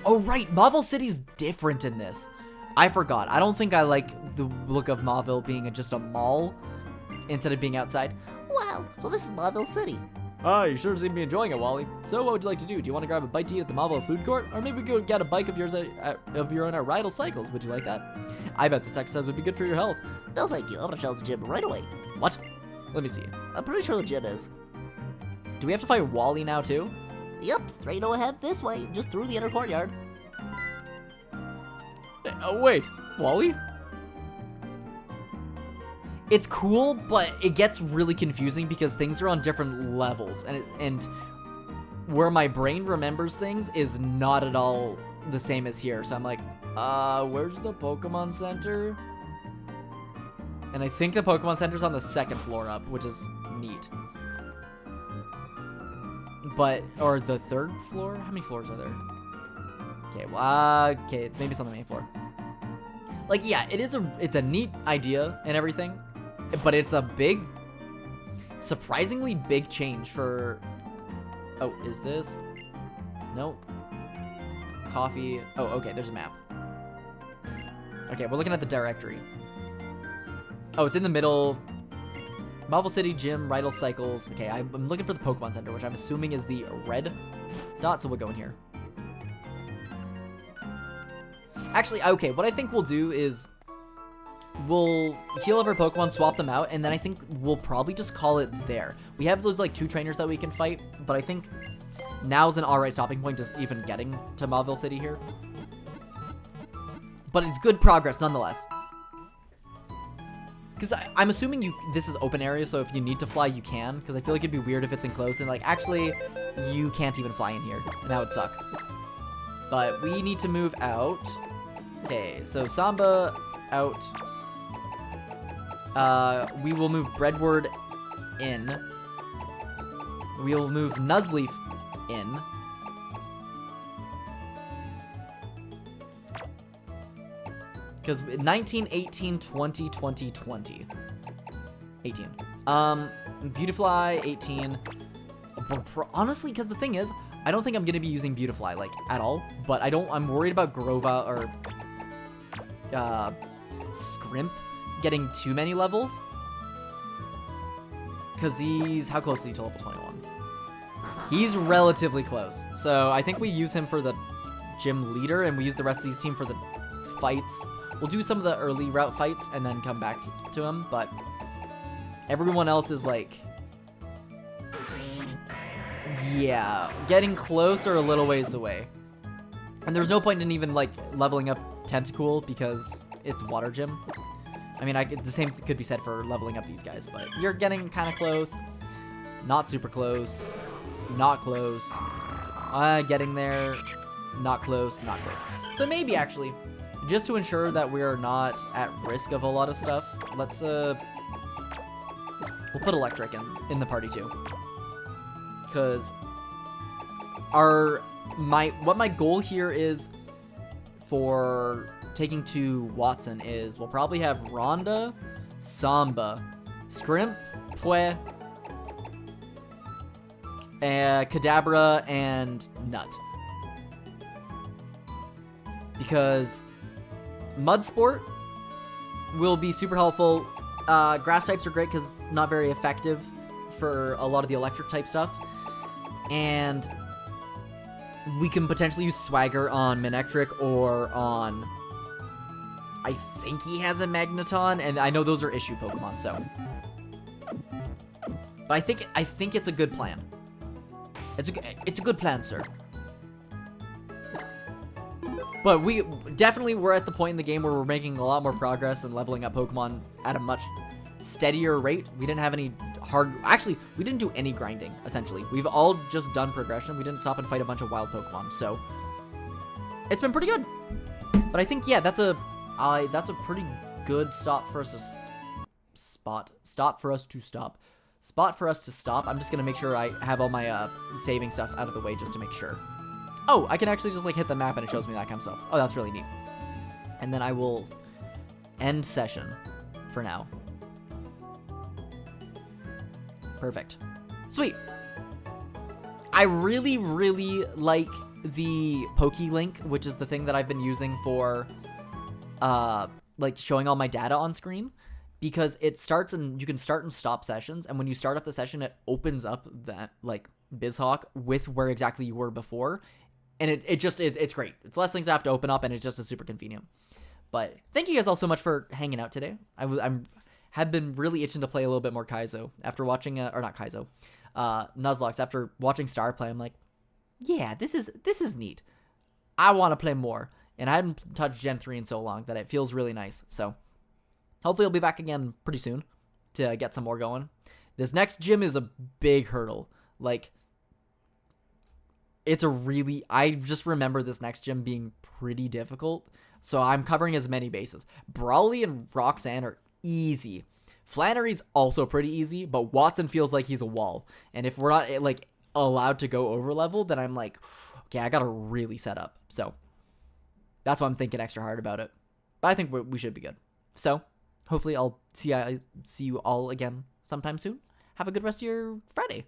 Oh, right, Mauville City's different in this. I forgot. I don't think I like the look of Mauville being just a mall instead of being outside. Wow, so this is Mauville City. Ah, you sure seem to be enjoying it, Wally. So what would you like to do? Do you want to grab a bite to eat at the Mauville food court? Or maybe go get a bike of yours of your own at Rydell Cycles. Would you like that? I bet this exercise would be good for your health. No, thank you. I'm gonna challenge the gym right away. What? Let me see. I'm pretty sure the gym is. Do we have to fight Wally now, too? Yep, straight ahead this way, just through the inner courtyard. Oh, wait. Wally? It's cool, but it gets really confusing because things are on different levels. And where my brain remembers things is not at all the same as here. So I'm like, where's the Pokemon Center? And I think the Pokemon Center's on the second floor up, which is neat. But, or the third floor? How many floors are there? Okay, well, okay, it's maybe it's on the main floor. Like, yeah, it's a neat idea and everything, but it's a big, surprisingly big change for, oh, is this? Nope. Coffee. Oh, okay, there's a map. Okay, we're looking at the directory. Oh, it's in the middle. Mauville City Gym, Rydell Cycles. Okay, I'm looking for the Pokemon Center, which I'm assuming is the red dot, so we'll go in here. Actually, okay, what I think we'll do is we'll heal up our Pokemon, swap them out, and then I think we'll probably just call it there. We have those, like, 2 trainers that we can fight, but I think now's an alright stopping point just even getting to Mauville City here. But it's good progress, nonetheless. Because I'm assuming this is open area, so if you need to fly, you can. Because I feel like it'd be weird if it's enclosed and, like, actually, you can't even fly in here, and that would suck. But we need to move out. Okay, so Samba out. We will move Breadward in. We will move Nuzleaf in. Because 19, 18, 20, 20, 20. 18. Beautifly, 18. Honestly, because the thing is, I don't think I'm going to be using Beautifly, like, at all. But I'm worried about Grova or Scrimp getting too many levels. Because how close is he to level 21? He's relatively close. So I think we use him for the gym leader, and we use the rest of these team for the fights. We'll do some of the early route fights and then come back to him, but everyone else is like, yeah, getting close or a little ways away. And there's no point in even like leveling up Tentacool because it's water gym. I mean, the same could be said for leveling up these guys, but you're getting kind of close, not super close, not close, getting there, not close, not close. So maybe actually, just to ensure that we're not at risk of a lot of stuff, let's we'll put Electric in the party too. Because what my goal here is for taking to Watson is we'll probably have Rhonda, Samba, Scrimp, Pue, Kadabra, and Nut. Because Mud Sport will be super helpful. Grass types are great because not very effective for a lot of the electric type stuff. And we can potentially use Swagger on Manectric or on... I think he has a Magneton, and I know those are issue Pokemon, so... But I think it's a good plan. It's a good plan, sir. But we're at the point in the game where we're making a lot more progress and leveling up Pokemon at a much steadier rate. We didn't have any actually, we didn't do any grinding, essentially. We've all just done progression. We didn't stop and fight a bunch of wild Pokemon, so it's been pretty good. But I think, yeah, that's a pretty good spot for us to stop. I'm just gonna make sure I have all my saving stuff out of the way just to make sure. Oh, I can actually just like hit the map and it shows me that kind of stuff. Oh, that's really neat. And then I will end session for now. Perfect. Sweet. I really, really like the PokeLink, which is the thing that I've been using for like showing all my data on screen, because it starts and you can start and stop sessions, and when you start up the session, it opens up that like BizHawk with where exactly you were before. And it's great. It's less things I have to open up, and it just is super convenient. But thank you guys all so much for hanging out today. Have been really itching to play a little bit more Kaizo after watching Nuzlocke. After watching Star play, I'm like, yeah, this is neat. I want to play more, and I hadn't touched Gen 3 in so long that it feels really nice. So hopefully I'll be back again pretty soon to get some more going. This next gym is a big hurdle. Like, I just remember this next gym being pretty difficult, so I'm covering as many bases. Brawly and Roxanne are easy. Flannery's also pretty easy, but Watson feels like he's a wall. And if we're not, like, allowed to go over level, then I'm like, okay, I gotta really set up. So that's why I'm thinking extra hard about it. But I think we should be good. So hopefully I'll see you all again sometime soon. Have a good rest of your Friday.